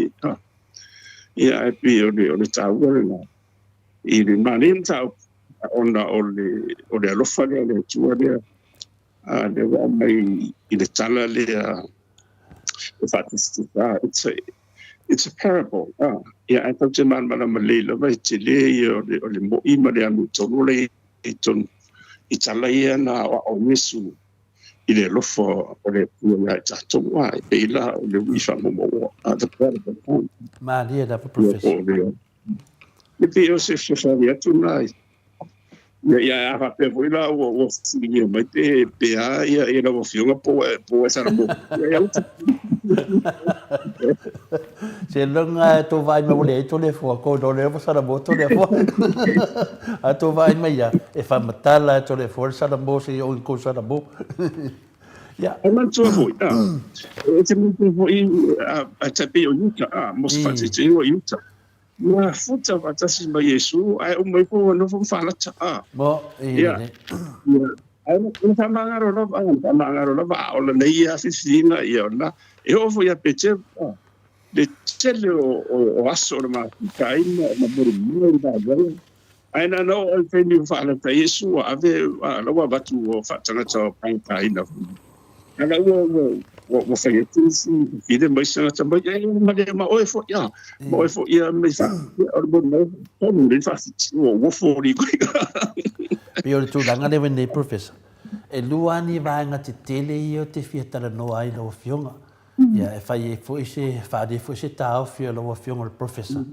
ia e pe o le tau na i le mani tau ona o le alofa le tua le wa mai i le tala le it's a parable ia e tau te mana malela vai te le o le mo i ma le anu tonu le i tonu i tala ia na o mesu i le alofa o le pua ia tato wa e ila o le wifa mo the parable Mani era professor. Le pio se fa ia tu nai ia a pe foi lá o singe mai te pe ia era o fionga po essa mo Se longa to vai me vole to le fo ko do le sara bo to le fo a to vai mai ya e fa matala to le fo sara bo se o ko sara bo ya o man tu foi e te mo foi a te pe o yuta mo se fa te o yuta Wa futa watasi ma Yesu ai o mai ko no fo fala ta bo ia ai no tamangaro lo va o le ia fisinga ia na e o fo ia pete de tele o aso ma kai ma mo da ai na no o fe ni fala ta Yesu ave lo wa batu o fatanga ta kai na ana o fai tisi ide mai sana tamba ia ma o fo ia mo fo ia me fa o bo no tonu le fa o fo ri ko Pio tu langa le vende professor e luani va nga te tele io te fiatara no ai lo fionga ia e fai fo se ta o fio lo fionga le professor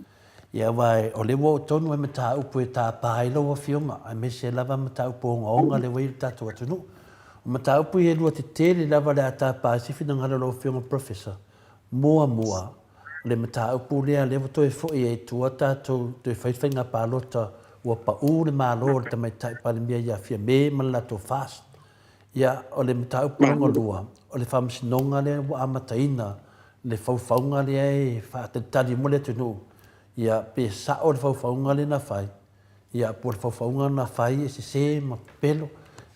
ia vai o le wo tonu e mata upu e ta pai lo fionga ai me se lava mata upu onga le wei tatu atu ma taupu e lua te tele lava le ata Pacific na ngala lo fionga professor mua le ma taupu lea le wato e fo e tua tātou te whaiwhainga pālota ua pa u le mālo le tamai tai palimia ia fia me malato fast ia o le ma taupu longa lua o le whamsinonga le wa amataina le whauwhaunga le e whaatatari mo le tunu ia pe sa o le whauwhaunga le na whai ia po le whauwhaunga na whai e se ma pelo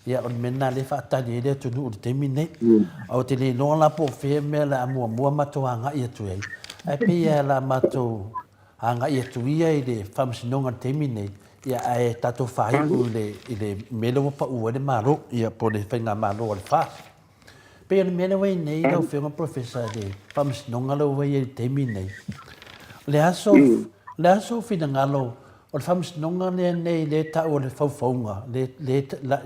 ia o mena le fa tani le tu no te mine o te le no la po fe me la mo mato anga ia tu ai pe ia la mato anga ia tu ia ile fams no nga te mine ia ai tato fai u le melo pa u le maro ia po le fenga maro le fa pe le mena we nei no fe un professor de fams no nga lo we te mine le aso fi ngalo o fams nonga le ta o le faufaunga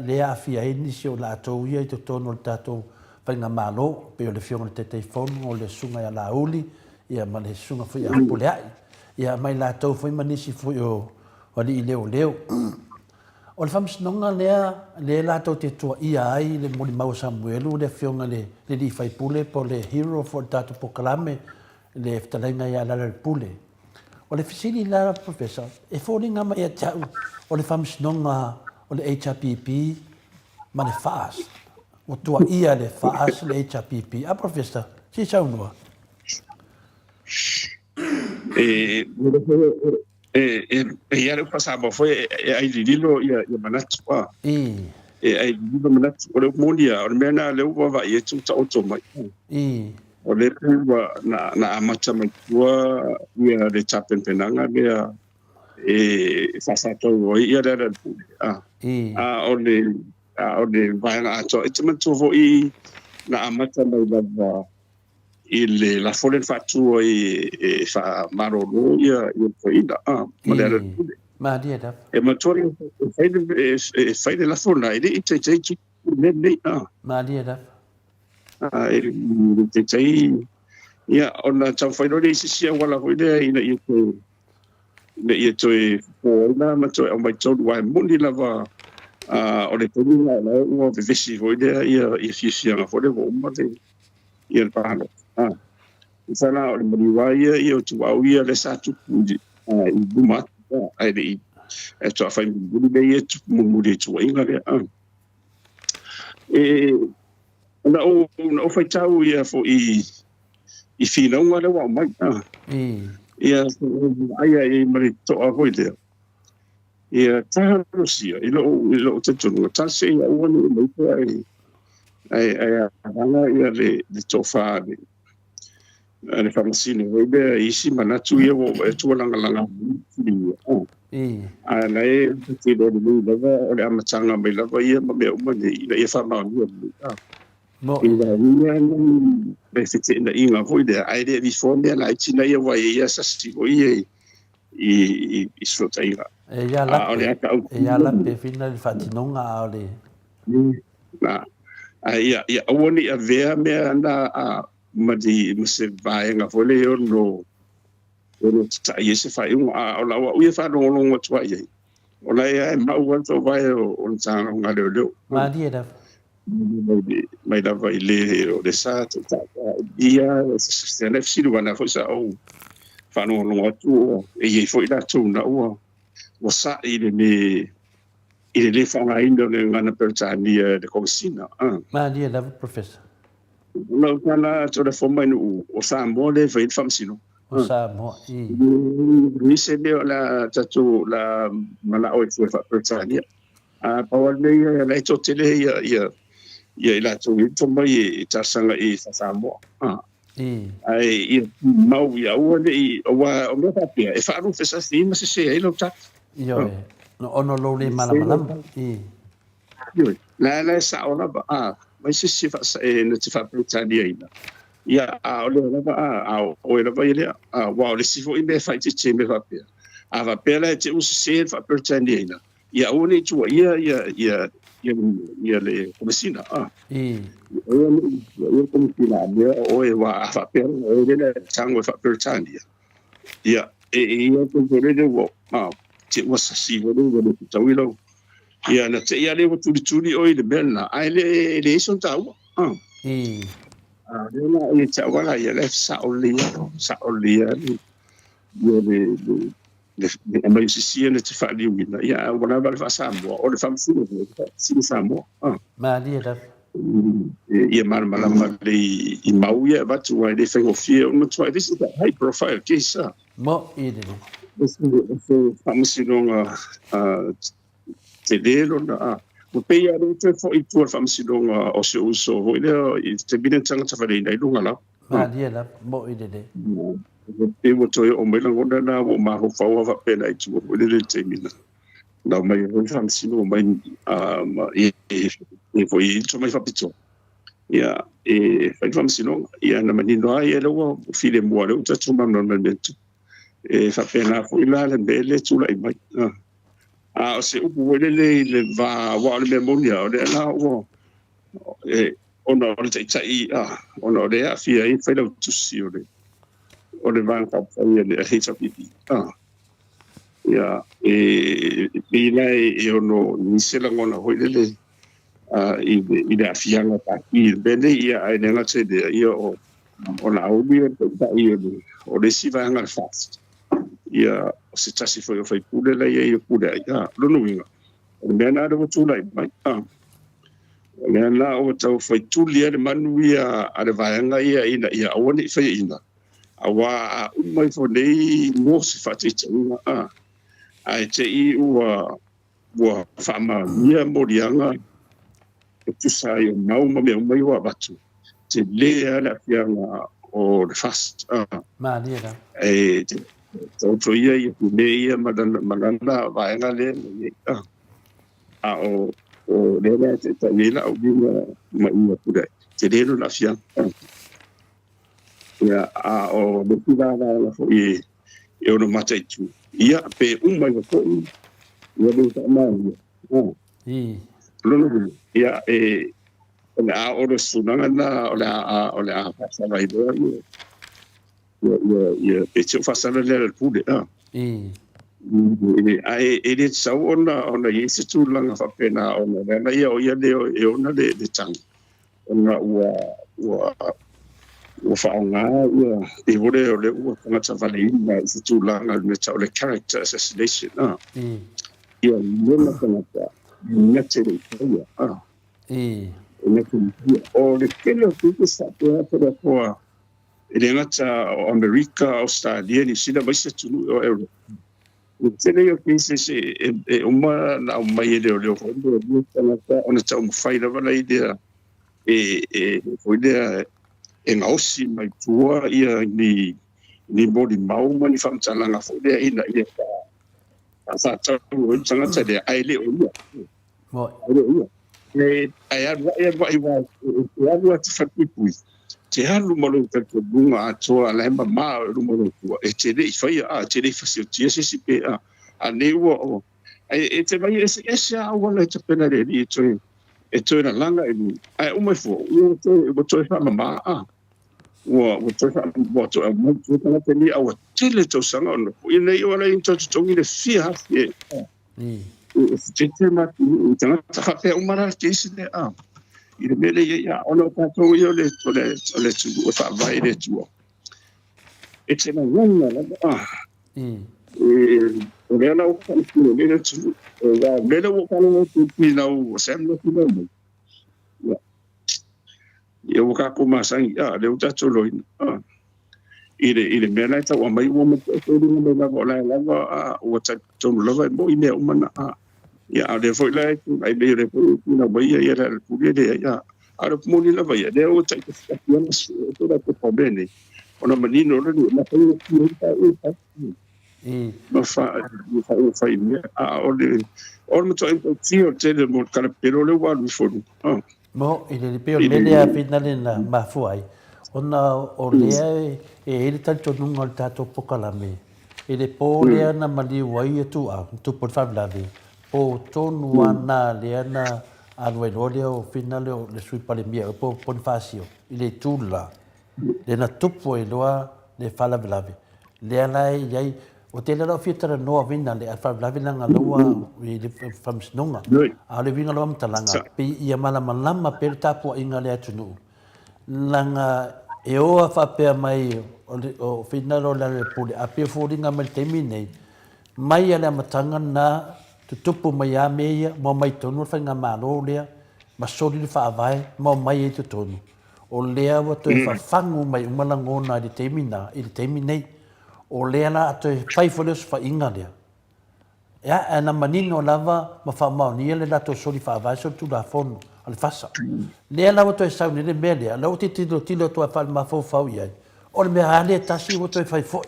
le afia inisi o la to ia to tono tato fainga malo pe o le fionga te telefon o le sunga ya la uli ia ma le sunga foi a polai ia mai la to foi manisi foi o li leo o le fams nonga le la to te to ia ai le moli mau Samuel le fionga le di fai pule po le hero for tato pokalame le ftalenga ya la pule o le fisili la professor e fōni ngama e tau o le whamsinonga o le HRPP ma le fast o tua ia le fast le HRPP a professor si sau noa ia le pasaba foi ai lilo ia manatu ai lilo manatu o le monia o le mena le uwa va ia tu ta auto mai o le pua na amata mai tua ia le tapen penanga mea e fasato ia le pule o le vaenga ato e te mantu vo i na amata mai lava i le la folen fatu e fa marolo ia poina ma le pule ma dia da e matori e fai la fona e te tu ne ma dia da te tai ia ona tau fai no le sisia wala hoi le ina i to le i to o na ma to o mai to wa mundi lava o le tonu na o vesi hoi le ia i sisia na fo le o ma le ia pa no sana o le maliwa ia o tuau ia le sa tupu i buma ai le e to fa bulu le ia tupu mu le tuainga le na o fai tau ia fo i fina unga le wa mai ia ai mari to a hoi le ia taharusia ilo te tunu tase ia uani mai to ai ana ia le tofa le famasino webe isi manatu ia wo e tualanga ana e te do ni lava o le amatanga mai lava ia ma me umane ia fa ma mo ia le fite na inga foi de ai de viforme la itina ia wa ia sa sti i sotaira ya la pe fina le fatinonga ole na ia awoni a vea me ana ma se vai nga fole yo no ta ia se fai o la o ia fa no lo tua ia o la ia ma o to vai o tanga nga le ma dia da mai da vai le o de sa ta ia se ne fsi do na fo sa o fa no lo tu e ia fo ida tu na o sa ile le fa nga indo le ngana pertania de cosina ma dia da professor no kana to the forma no o sa mo le fa famsino o sa mo ni se le la tatu la mala o fa pertania pa wale la to tele ia la to mai ta sanga i sa mo ai mau ia o le o me fa e fa ru fa sa sim se se lo ta yo no ono lo le mala la sa ona ba mai se fa no te fa Britania ina ia o le na o le va ile wa le si fo i me fa te me va pe va pe la te us se fa Britania ina ia o le tu ia le comissina o comissina o wa fa pe o le tango fa Britania ia ia ko le wo te was si wo le tawilo ia na te ia le tuli o le bella ai le son tau le na i te wala ia le saolia le mai si le te fa li wina ia wala va fa samo o le fa mfu si samo ma dia da ia mala le i mau ia va tu ai le fengo fie no tu ai this is a high profile case mo ide so famsilonga te lelo na mo pe ia ro te fo i tu famsilonga o se uso ho ile i te bine tanga ta fale nei lunga la ma dia da mo ide de e mo to o me longa na o ma ho fa wa pe na i tu o le te mina na mai ro famsilonga mai e fo i to mai fa pito ia fa famsilonga ia na mani no ai lo o file mo le uta tu ma normalmente fa pena fo ila le bele tu la mai o se upu le va wa le memoria o le la o ona o te tai ona o le a fia i fa lo tu si o le van ka fa le hita pipi ia ila no ni se la ngona ho le i le afia nga ta i bele ia ai nga te de ia o la o bi o le si va nga fast ia se tasi foi o fai pule la ia pule ia lo no winga me na do tu lai mai me na o tau fai tu lia de manu ia ale vaanga ia ia oni fai ina awa mai fo nei mo se fati tanga ai te i wa fama ia morianga tu sai o mau mai wa batu te le ala fianga o the fast ma dia da so ia ia madana vaenga le o le te tavela o ma pude te le la fia ia o le pila la fo e no mate tu ia pe mai ko ia le ta mai lo ia ona o le sunanga na o le a sa vai do ia e te fasana le pude ai ele sa ona isi tu langa fa pena ona na ia o ia le ona le tang ona ua whaonga ia e hore o le ua tangata waleina i tūlanga me tau le character assassination ia luna tangata ngate le itaia ngate le o le kele o tuke sa pēa pēra koa e le ngata o Amerika, Australia, ni sila maisa tunu o Euro. O tene o kese se e uma na o mai leo leo hondo o tangata ona tau mwhaina wala i dea o idea e ngausi mai tua ia ni mori mau mani whamtalanga fo idea ina ia ka tau o tangata dea aile o ia. Aile o ia. Ai arua iwa e arua te whakipui. Te halu malo tato bunga atoa la hema maa rumoro tua. E te rei whaia te rei whasio tia sisi pe a ne ua o. E te mai ese a wala e te pena re ni e toi na langa e ni. Ai umai fo, ua toi wha mama a. Ua toi wha mama toi a mai toi tanga te ni awa tele tau sanga ono. I nei ua lai intou tutongi le fia hafi e. Te te mati, tanga takapea umara ke isi ne a. I le mele ia ono tātou i o le tū o whaavai le tū o. E te na wanga la o lea na o kani tū o le tū o la mele o kani o tū pi na o semna tū na mo. Ia o kako masangi le o tātou loina. I le mele ai tau a mai o mo tō ringa me lava o lai lava o tātou lava mo i mea umana ia ale foi lai ai le re na vai ia era pulia de ia ara moni la vai de o tai que fica piano toda a bene ona menino na foi no fa ia o mo to tio te de mo cara pero le wa fo mo ile pe o le a finale na ma foi ona o le ele tanto nunga tato pokalame ele po le na mali wai tu a tu por favor o tonu ana leana anuelolia o finale o le sui palemia o po Bonifacio i le tula le na tupo e loa le fala velave leana iai o te lera o fiatara noa vina le alfa velave langa loa i le famsinonga a le vinga loa mtalanga pe ia malamalama pe le tapu inga le atunu langa e oa whapea mai o finale o le pule a pe fōringa mai temi nei mai ale matanga na tupu mai a meia, mo mai tonu whainga mālo lea, ma sori li whaavai, mo mai e tu tonu. O lea wa toi whawhangu mai umalangona i le teimi nei, o lea la a toi whaifoleos whainga lea. Ea, e na manino lava, ma whamaunia le la toi sori whaavai, sori tu la whonu, ale whasa. Lea la wa toi sauni le mea lea, lau te tilo toi whal ma fau iai. O le mea alea tasi wa toi whaifoi.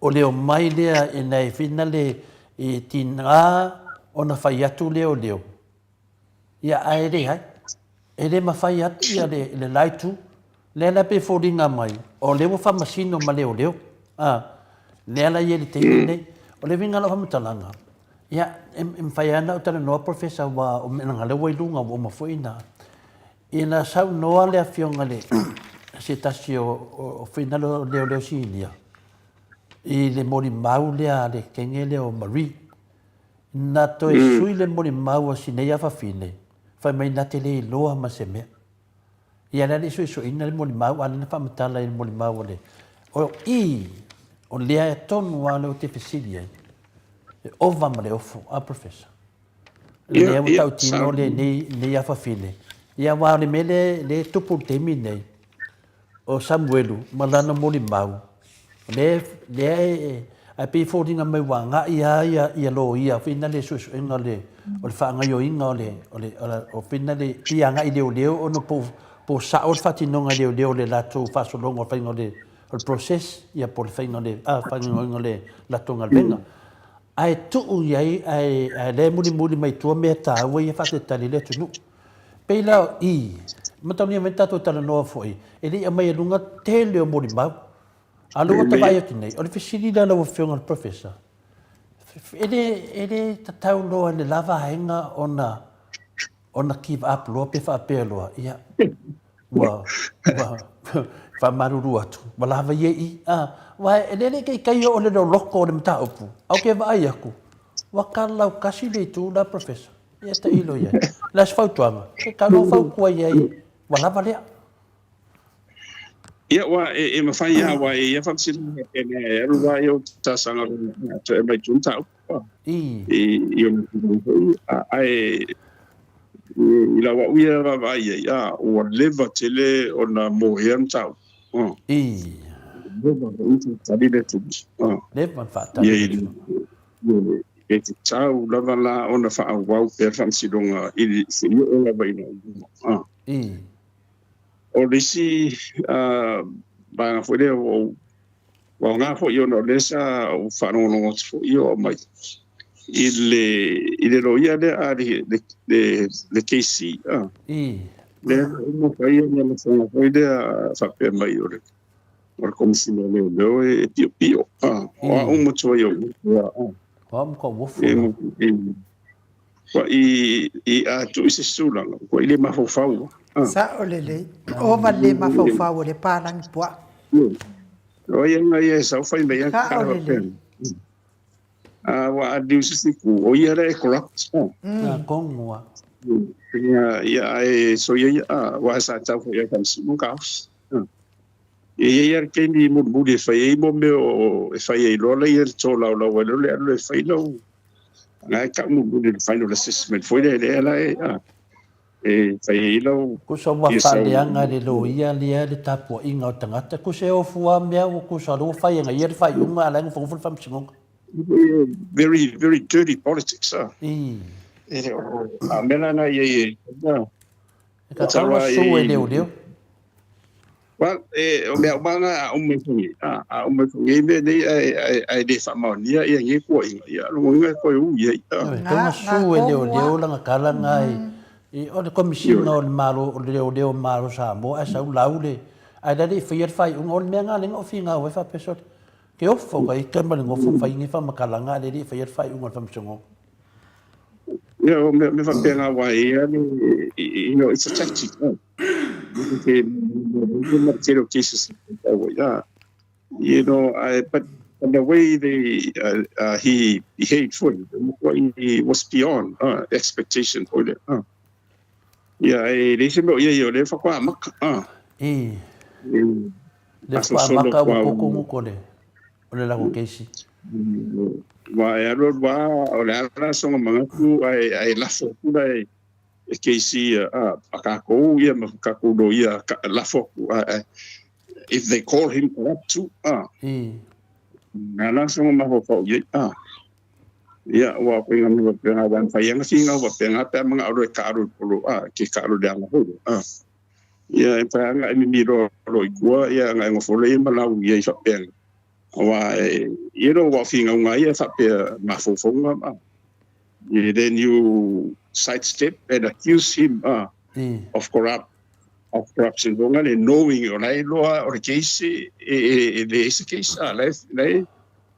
O leo mai lea e nei whina le e tina ona fai atu leo. Ia aere hai. Ere ma fai atu ia le laitu. Lea pe fōringa mai. O leo whamasino ma leo. Lea la ia le teimi nei. O le vinga lau hamatalanga. Ia em fai ana o tana noa profesa wa o menanga leo wailunga o mafuina. Ina sau noa lea fionga le. Se tasi o whina leo siinia. I le mori mau lea le kenge leo Marie. Na toi sui le mori mau a sinei a whawhine. Whai mai na te le loa ma se mea. Ia le sui ina le mori mau, ana na whamatala le mori mau le. O o lea e tonu a leo te whesilia. Ova ma le ofu, a professor. Lea o tau tino le nei a whawhine. Ia wā le mele le tupu temi nei. O Samuelu, malana mori mau. Le ai pe fōringa mai wanga ia lo ia fina le susu inga le o le whaanga yo inga o fina le pianga i leo ono po sa o whatinonga leo le lato whasolonga o whainga le o process ia po le whainga le whainga le lato ngalvenga ai tuu iai ai le muli mai tua mea tāua ia whaketali le tunu pei lao mataunia mai tato tala noa foi e li a mai alunga te leo muli mau alunga ta vai atu nei o le whisiri la lau whionga le professor ele tatau loa le lava hainga ona give up loa pe whaapea loa ia wa maruru atu wa lava iei wa ele kai o le loko o le mta upu au ke vai aku wa kalau kasi le tu la professor ia ta ilo ia las fautuanga ke kalau fau kua iei wa lava lea ia wa e mafai ia wa e fa si e wa yo ta sanga to e mai junta e ai ila wa uia va ia o leva tele ona mohiam tau leva tadi de tu leva fa ta e te tau lava la ona fa au per fan sidonga i se yo la vai no o lisi ba foi de o nga fo yo no lesa o fa no no fo yo mai ile lo ia de KC le mo fai no so foi de fa pe mai ore or como se no leo e Etiopia o mo to yo Vamos com o wa i a tu se sula ko ile ma fo fau sa o lele o vale ma fau le palang poa o ia sa fai me ia ka o lele wa a diu se ku o ia re corrupt con ia e so ia wa sa ta fo ia kan su ka ia ke ni mo de fai mo me o fai lo le ia to la le fai lo nga ka mo de final assessment foi de ela e fai lo ku so wa fa le anga le lo ia le tapo inga o tangata ku se o fua me o ku so lo fai nga ia fai unga la fo fo fam singo very dirty politics mena na ye ka tawa so e leo well o me banga o me me ai de fama ni ia ngi ko ia lo nga ko u ia ka so e leo la kala ngai e o de commission no malo leo malo sa mo asa laule ai da di fai un on me nga le ofinga o fa pesot ke o fo kai kamba ngo fo fai ngi fa makala nga le di fai un on songo me fa pena wa ia it's a tactic material cases but the way he behaved for it, he was beyond expectation for it. They said, le fa kwa mak le fa maka ko ko le o le la ko kesi wa ya ro wa o le ala so mga ku ai la fo ku dai KC akako ia makako do ia la fo if they call him corrupt too na so ma ho fo ia wa pe ngam pe nga wan fa yang singa wa pe nga pe mga ro ka ro polo ki ka ro dang ho ia pa nga ni ro igua ia nga ngo fo le ma la ia fa pe wa iro wa finga nga ia fa pe ma fo nga then you sidestep and accuse him of corruption and knowing or case case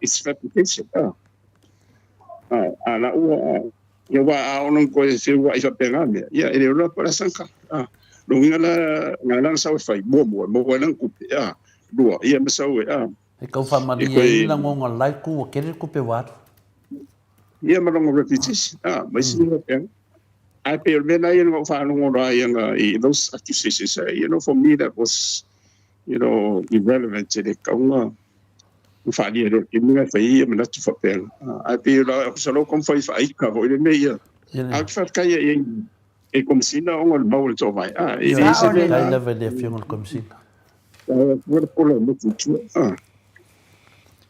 it's reputation ala ya wa ono ko se wa isa pengame ya ele ro para sanka lo ngala sa fai mo lang ku dua ia masawe e ka fa mani e la ngonga lai ku ke ku pe wa ia malongo reputation mas não tem I feel when I those accusations for me that was irrelevant to the kaunga fali ro kinga fai me na tu fa I feel solo com fai ka vo le meia a fa ka e como se não o baul to vai e se dai leva de fiong como se por muito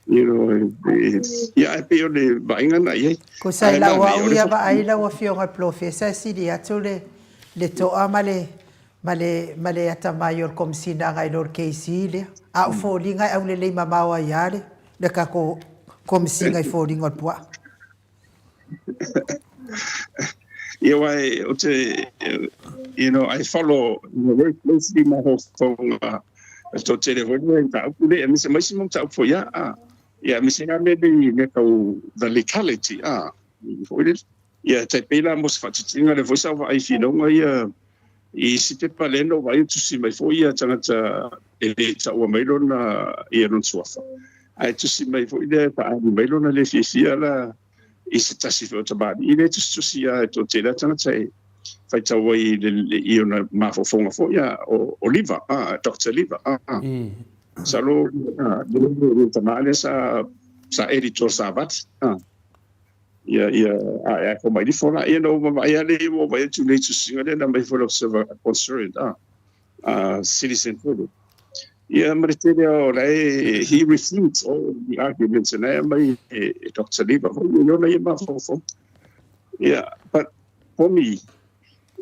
I feel the baingan ai ko sai la wa uia ba ai la wa fio ga professor si dia tole le to amale male ata mayor kom sina ga lor keisile a fo linga au le mama wa yale le ka ko kom singa fo linga poa I follow very closely my host from to telephone ta ku le mi se mai sim ta fo ya mi se na me the locality te pela mo fa tinga le voice of I feel no I si te paleno vai tu si mai fo ia tanga ele ta o mai lona ia non suafa ai tu si mai fo ide ta mai lona le fisia la I se tasi fo ta ba I le tu si ia to te la tanga fai tau ai i ona mafofonga fo ia o Liva, Dr. Liva. Sa lo tamale sa editor sabat. Ia ko mai di fora ia no ma ia le mo vai tu le tu singa na mai for observer concerned citizen for ia Maritelio he refutes all the arguments and mai Dr. Liva no na ia ma fo but for me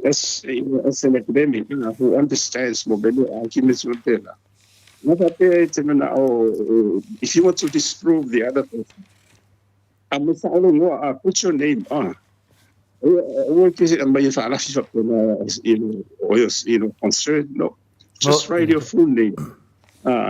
as an academic who understands mobility arguments with them if you want to disprove the other person put your name on. Concerned, no. Just write your full name. It's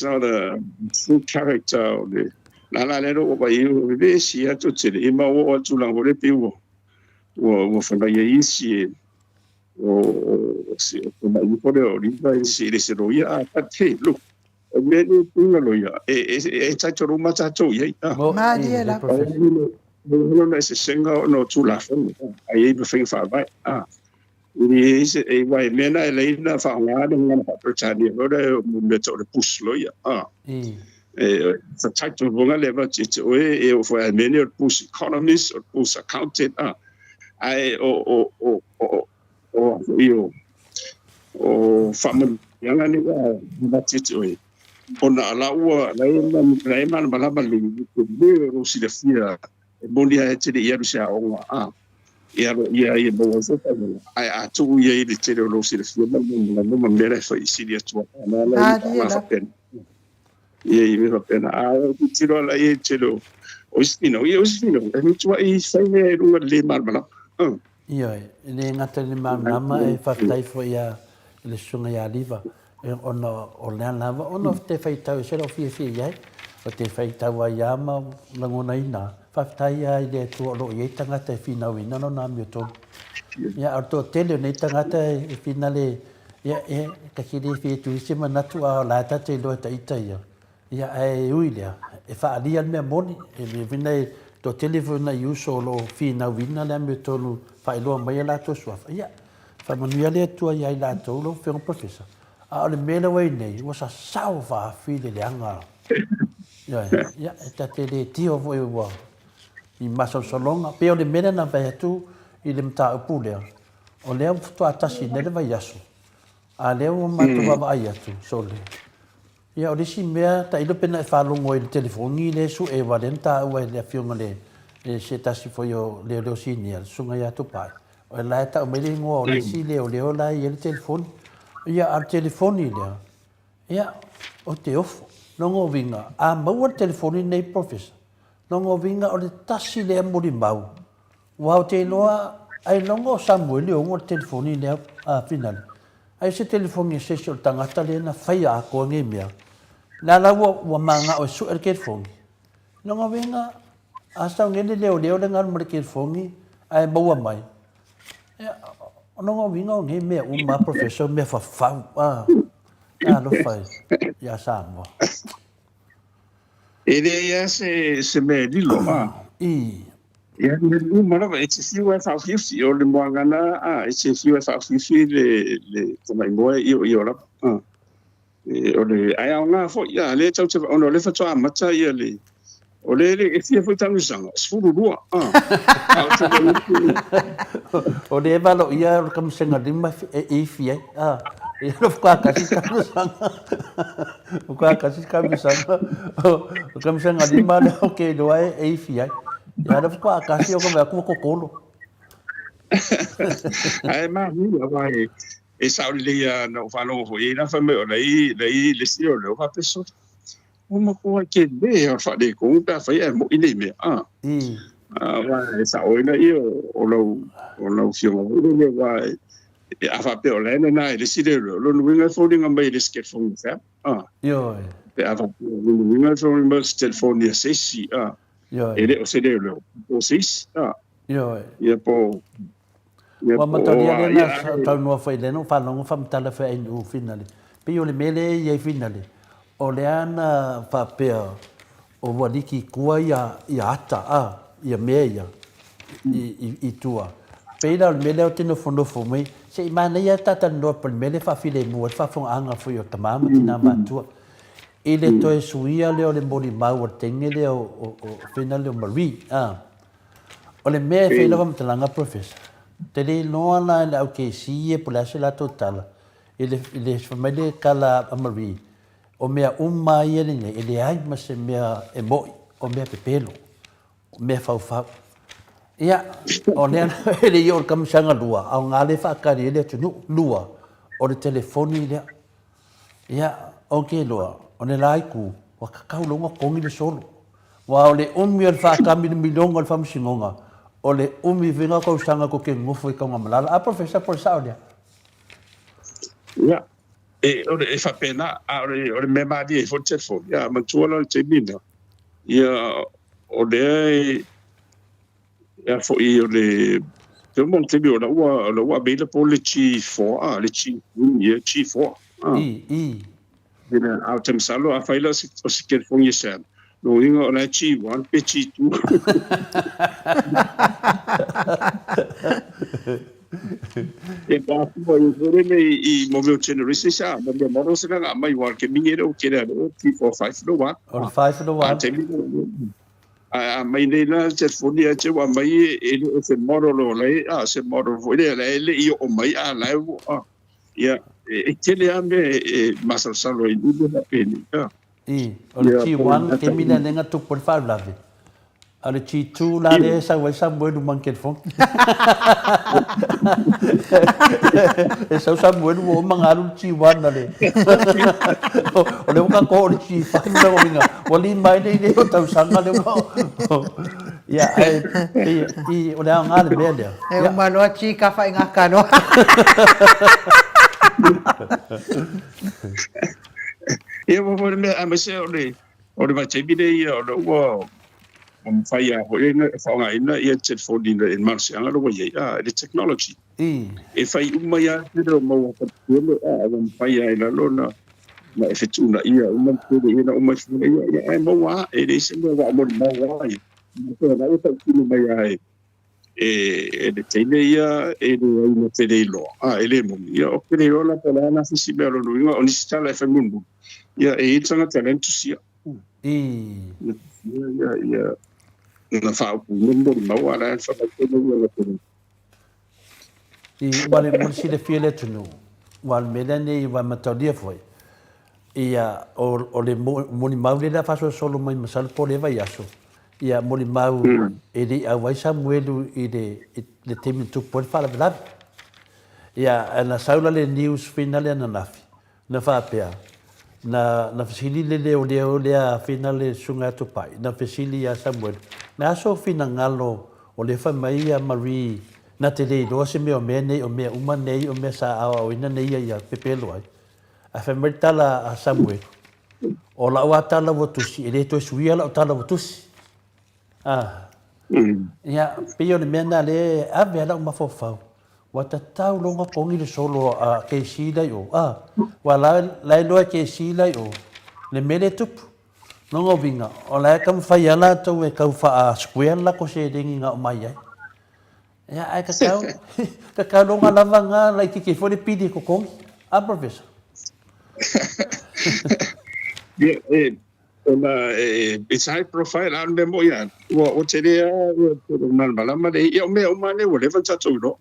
not a true character of the Nala lero o bai o ve si ato tele e ma o atu lang o le pe o fana ye isi o si o ma i pore o riba si le se roia a te look o me ni tunga loia e tato roma tato ye ma dia la no na se senga no tu la fo ai e be fa vai ni se e vai mena e leina fa nga de nga pa pertani o de mo to de pus loia sa title bunga level o for many or push economists or push accountant ai o family yang ani ba tito ona la ua lai man balaba li ko ro si de fia bondia te de ia sia o ia bo so ai a tu ia de te ro si de fia mo mera fa si de tu na ia me pena tiro la ia tiro ospino e mi tua i sai ru le marmala ia le ngata le marmala e fatai fo ia le sunga ia Liva e ona o le lava ona te fai tau se lo fie ia o te fai tau ia ma langona ina fatai ia le tu lo ia tangata fina wina no na mi to ia auto tele nei tangata e finale ia ka kiri fie tu se manatu a la ta te lo ta ita ia e uilia e fa alia me moni e me vinai to telefona yuso lo fina wina le me tonu fa ilo mai la to swa ia fa manuia le tu ia la to lo fe un professor a le mele wai nei was a salva file le anga ia ta te le tio vo wa i maso solonga pe o le mele na vai tu i le mta pule o le to atasi ne le vai aso a le o matu va vai atu sole ia o lisi mea ta ilo pena e whalongo i le telefoni le su e walenta ua le afionga le se tasi fo yo leo sini al sunga ia tupai o e lae ta o mele ngoa o lisi leo lai i le telefoni ia al telefoni lea ia o te ofo nongo vinga a maua telefoni nei professor nongo vinga o le tasi lea mori mau wau te loa ai nongo Samuel o ngor telefoni lea a finale ai se telefoni se o tangata le na fai a ko nge mea la wa manga o su el telefoni no venga hasta ngene leo le ngar mer telefoni ai bawa mai no venga nge me uma professor me fa lo fai ya samo ia se me di lo ia le mara va etse siwa fa fifi o le moangana etse siwa fa fifi le mai moe io la o le ai nga fo ia le tau te ono le fa toa mata ia le o le e fia fo tangu sanga sfuru lua o le balo ia kam senga lima e fia ia lo fa kasi tangu sanga o kasi kam sanga o kam senga lima le o ke do e fia ia lo fa kasi o ko kokolo ai ma ni la vai e sa le no fa lo fo ina fa me lei le si o le fa peso uma ko ke be o fa de ko ta fa ia mo ine me va sa o ina io o lo fio le va a fa pe o le na le si le lo no winga fo dinga mai le sket fo fa yo pe a fa no winga fo me telefoni se si yo e le o se le lo o sis yo ia po Wa matalia le na tau no fa le no fa no fa mtala fa en finale. Pe yo le mele ye finale. O le ana fa pe o waliki kua ia ata ia meia i tua. Pe la le mele o tino fondo fo mai se mana ia tata no pel mele fa file mo fa fo anga fo yo tamama tina matua. Ile to e suia le o le mori mau o tengele o finale o mari o le mea fe lava mtalanga professor. Te le noa na le au ke si e pula se la totala. Ile famile kala amari. O mea umai ele ne ele ai ma se mea e moi o mea pepelo. O mea fau. Ia o le ana ele yo kam sanga lua au ngale fa kari ele tunu lua o le telefoni le. Ia o ke lua o le laiku wa kakau longa kongi le solo. Wa o le umi al fa kami le milonga al fam singonga. O le umi vinga ko sanga ko ke ngofo i kaunga malala. A professor por saudia. Ia. E fa pena o le me madi e fo telefon. Ia ma tuala le temina. Ia o le ia fo i o le te mo te o la ua bela po le chi fo le chi ia chi fo. Ina au te masalo a faila o si telefon ia sen. No inga o la chi 1 pe chi 2. E ba po i rele i mobile generation sa ma le model sa nga mai war ke minge o ke da 345 no wa. O 5 no wa. A mai nei na telefon ia te wa mai e se model o le se model vo le i o mai a la ia e ke le ame masal salo i du na peni. O le chi 1 ke mina nenga tu por fa lave. O le chi 2 la le sa wa sa mo du manke fon. E sa mo du mo mangalu chi 1 na le. O le ka ko le chi 5 na o minga. O li mai le o tau sanga le mo. Ya e o le nga le bele. E o malo chi ka fa nga ka no. Ia mo me a me se o le ma te bide ia o le ua o fai a ho ina fa nga ina ia telefon ina in marsi anga lo ia the technology e fai uma ia te mo ka tele a o fai a ila lona ma e fetuna ia uma tele ina uma funa ia e mo wa e le se mo wa mo wa ia mo na o ta kilo mai ai e le tele ia e le ina tele lo ele mo ia o ke le ola pela na si be lo no o ni sta la fa mundu ia e tsanga talent sia ia na fa o mundo no ala fa ko no la wale mo si le fiele tunu wal melane wa matadia foi ia o le moni maule la fa solo mai masal po le vai aso ia moni mau e le a vai samuelu i le temi tu por fa la ia na saula le news finale na nafi na fa pea na fasili le a finale sunga to pai na fasili ya samuel na so fina ngalo o le fa mai a mari na te le do se me o me uma nei o me sa a ina nei ia pepelo ai a fa mertala a samuel o la wa tala votusi ele to suia la tala votusi ia pio le mena le a vela uma fofa wa tatau longa kongi le solo a ke sila yo wa la lo ke sila yo le mele tup longa vinga o la kam fa yala to e ka fa a square la ko se dingi nga mai ai ya ai ka ka longa la vanga la ki fo le pidi ko kongi a professor it's high profile on them ya o te rea o mal malama de o me o mane o le fa tatu no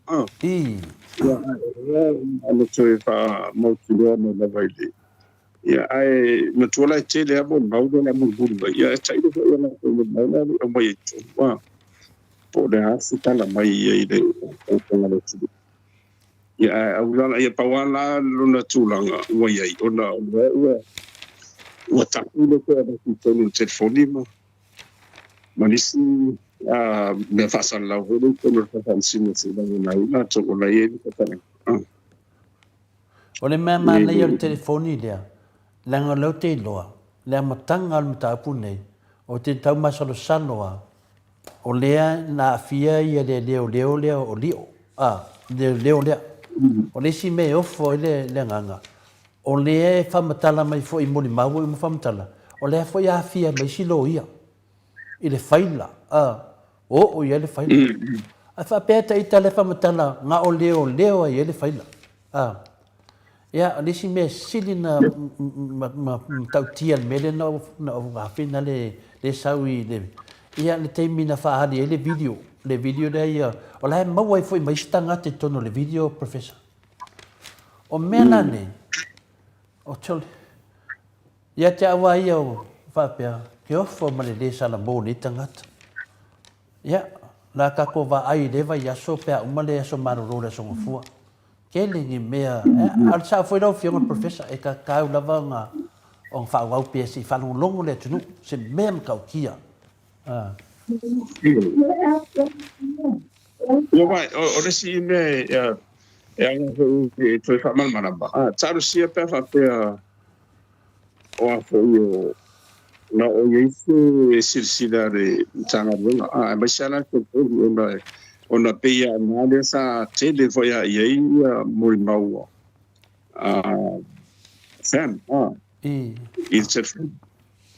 ya no te fa mo tu no la vai ya ai no tu la te le mo mau de la mo bu ya tai do ya na o mai wa po de hasta la mai ya de o la tu ya au la ya pa wala luna tulanga wa ya ona o tapu le ko da ki tonu telefoni ma nisi me fa la ho le ko le fa sino se da na to o la ye ko ta o le mama le yo telefoni le la ngalo te loa le matanga al matapu nei o te tau masalo sanoa o lea na afia ia le o lio leo lea. O le si me ofo le nganga. O le whamatala mai fo I moli mau I mo whamatala. O le fo ia fia mai silo ia. I le whaila. O ia le whaila. A whapeta I ta le whamatala ngā o leo ia le whaila. Ia, le si me sili na tautia le mele na o ngāwhina le sau I le. Ia le teimi na whaahali le video. Le video le ia. O lai mau ai foi mai stanga te tono le video professor. O mena ne. O tole. Ia te awa ia o whapea. Ke ofo ma le sala mō ni tangata. Ia. La kako wa ai lewa ia so pea umale so maroro le songo fua. Ke le ngi mea. Al sa foi rau fionga professor. E ka kau lava ngā. O whawau pia si whanong longo le tunu. Se mea mkau kia. Vai, o le si me e anga e toi whamal maramba. Taru sia pea whapea o a fo na o yesu e silsila re tanga runga. Mai sana ko ona peia nale sa tele voia iei mori maua. Sam, I se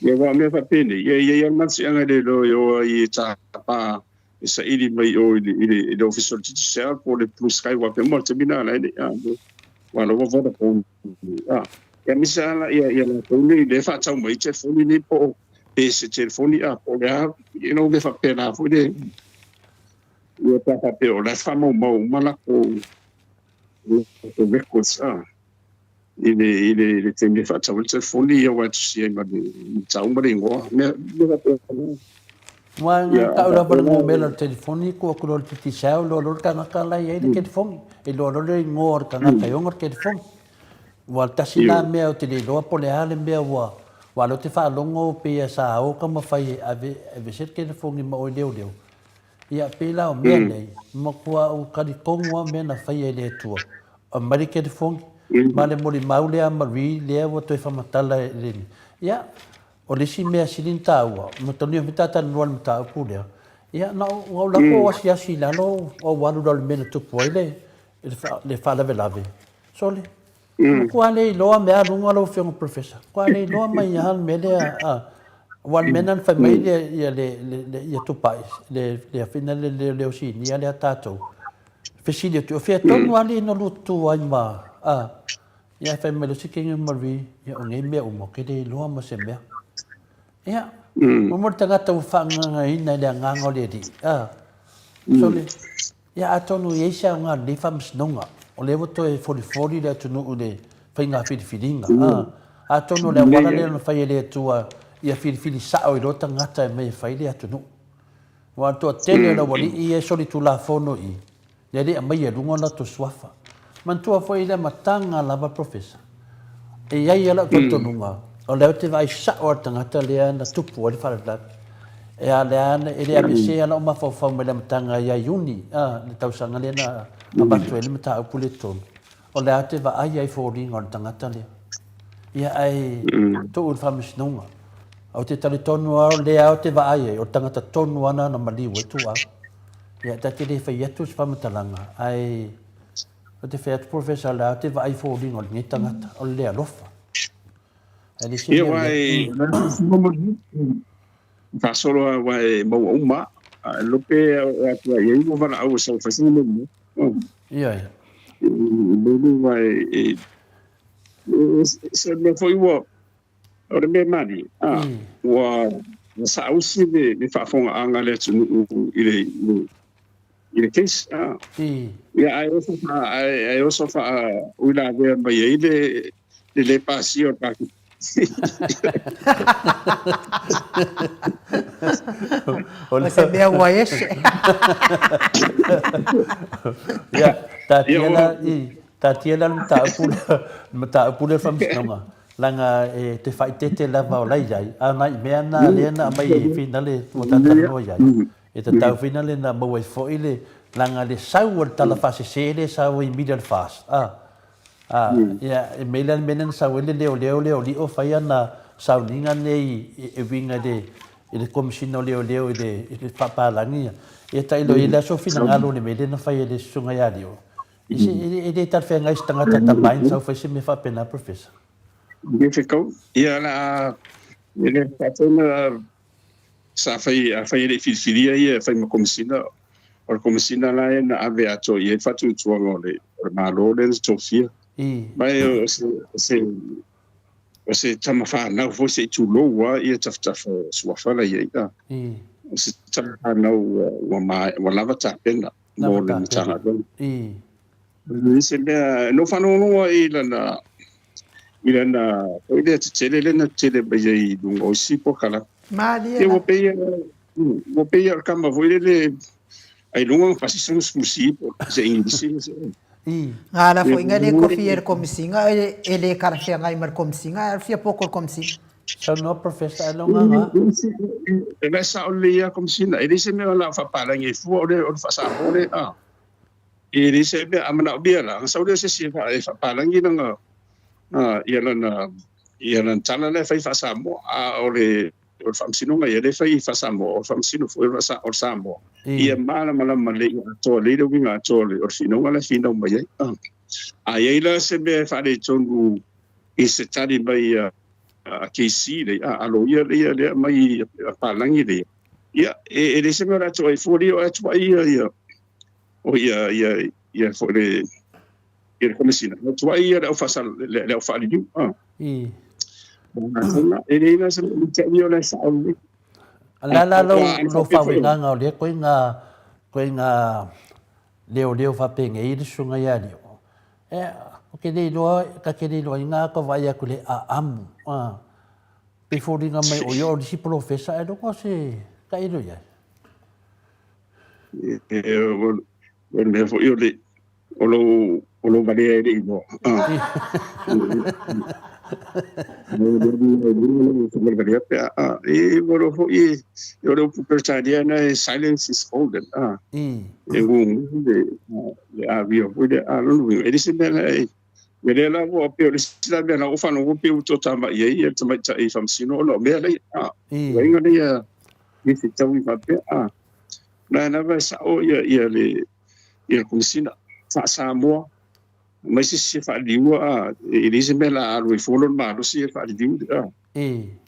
ia wa me fa pene ia matsi anga le lo yo I tapa sa ili mai o ile official teacher for the blue sky wa pe mo te bina la wa lo vo da po ia misala ia la ko ni le fa tau mai te foni ni po e se telefoni po le me fa pena fo de ia pa pe o la fa mo mala ko records ele tem de fazer o telefone e eu acho que ainda está brinco Wan ka ora por mo melo telefoni ko ko ti sao lo ka na kala ia de telefoni e lo le ngor ka na ka ngor telefoni wa ta sina me o te lo po le ale me wa lo te fa longo pe sa o ka ma fai ave ser telefoni ma o leo ia pela o me nei mo ko o ka di kongo me na fai le tu o mari telefoni ma le moli maulea mari lea wa toi whamatala le ni. Ia, o le si mea silin tāua, ma tonu a mitata nual mata au lea. Ia, na o lako o asi lalo o waru le mena tupu ai le whalave lave. So le, kua le iloa mea runga lau whionga professor. Kua le iloa mai ihan me lea, wan menan whai mai le tupai, le whina le o si, ni a lea tātou. Fesili tu, o whia tonu ali no lutu ai maa. Ia fai melo si kengi marvi, ia o ngei mea umo, ke le loa ma se mea. Ia, umor tangata ufanga ina le nganga le di. So le, ia atonu eisa ngā le whamsnonga, o le wato e fori le atunu u le whai ngā whiriwhiringa. Atonu le wala le na whai le atua, ia whiriwhiri sao I lo tangata e mei whai le atunu. Wa atua tele na wali I e soli tu la fono I, le le a mai e runga na to swafa. Mantua foi le matanga lava professor. E ia ala tontonunga. O leo te vai sa o tangata lea na tupu o le wharatlat. E a lea e le ABC ala o mawhawhau me le matanga ia iuni. Le tausanga lea na abatu ele mata au pule tonu. O lea te vai ai fōringa o le tangata lea. Ia ai to ul whamisnunga. Au te tali tonu au lea o te vai ai o tangata tonu ana na maliu e tu au. Ia tate le whai atu si whamatalanga. Ai o te whea professor la te vai fōringa o le ngai tangata o le lea lofa. Ia wai whasoro wai mau uma lope atua iei mo wala au sa whasini mo. Ia ia. Lulu wai se me foi o le me mani. Wa sa ausi le whafonga anga le tunu I le case. Yeah, I also ula ve mai le pasio pa. Você vê o esse. Yeah, Tatiana mata pula famsnga. Langa te fai te lava o lai ai. Ana me na le na mai finale mo tata no ai. E te tau finale na mau e fo ile langa le sau o tala fase sele sau I middle fast. Ia e meilan menen sau ele leo li o fai ana sau ninga nei e winga de le komisino leo e le papalangia. E tai lo ile so fina ngalo le melen na fai ele sunga ya dio. Ele tar fe ngai stanga ta main so fa se me fa pena professor. Ia whekau. Ia la ele whatona sa whai ele whiwhiria ia whai makomisina. O komisina la e na ave ato i e whatu tuanga o le malo le tofia. Mai o se tama whanau fo se tulo wa i e taftafa suafala i eita. O se tama whanau wa lava tapena mo le mitanga doni. Se mea no whanonga i lana oile te tele le na tele bai i dunga o sipo kala. Malia. Mo peia kama voile le ai lunga pasisang musipo se ingisi se. Ngala foi ngale kofier komisinga ele karafia ngai mar komisinga fia poko komisinga. So no professor longa nga. Ele sa olia komisina ele se me la fa para ngi fu ole o fa sa ole a. Ele se be amana biela sa ole se fa para ngi nga ia tala le fa sa mo a ole o famsino nga ele fa sa mo o famsino fu o sa mo. Ia mala male to le do winga to le o fino ngala fino mai a ia se be fa le tongu i se tari mai a KC le a lo ia le mai palangi le ia e se me ra to i fori o to ia o ia fo le ia komisina to ia le fa sal le fa li e le se me le sa La lo fa winga nga le ko nga leo fa penge i sunga ya leo. O ke le lo ka ke le lo nga ko vai ku le a amu. Before nga mai o yo si professor e ko se ka i lo ya. Well me fo yo le o lo vale e mo. Silence is golden. Mas se fa liwa ele se mela ro folo ma ro se fa liwa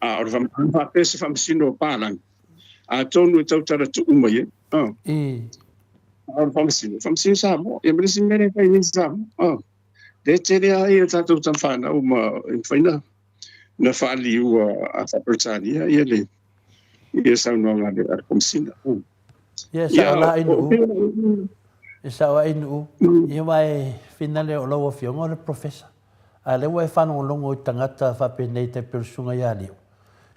o vam pa pese fam sino palang a tonu tau tu mai o fam sino sa mo e me se mele fa ni sa de tere ai tatu tam fa na uma faina na fa liwa a fa pertania ele e sa no nga de kom sina yes ala inu Isa wa inu i mai finale o lo fiongo le professor. Ale wa fano longo tangata fa penei te persunga ya liu.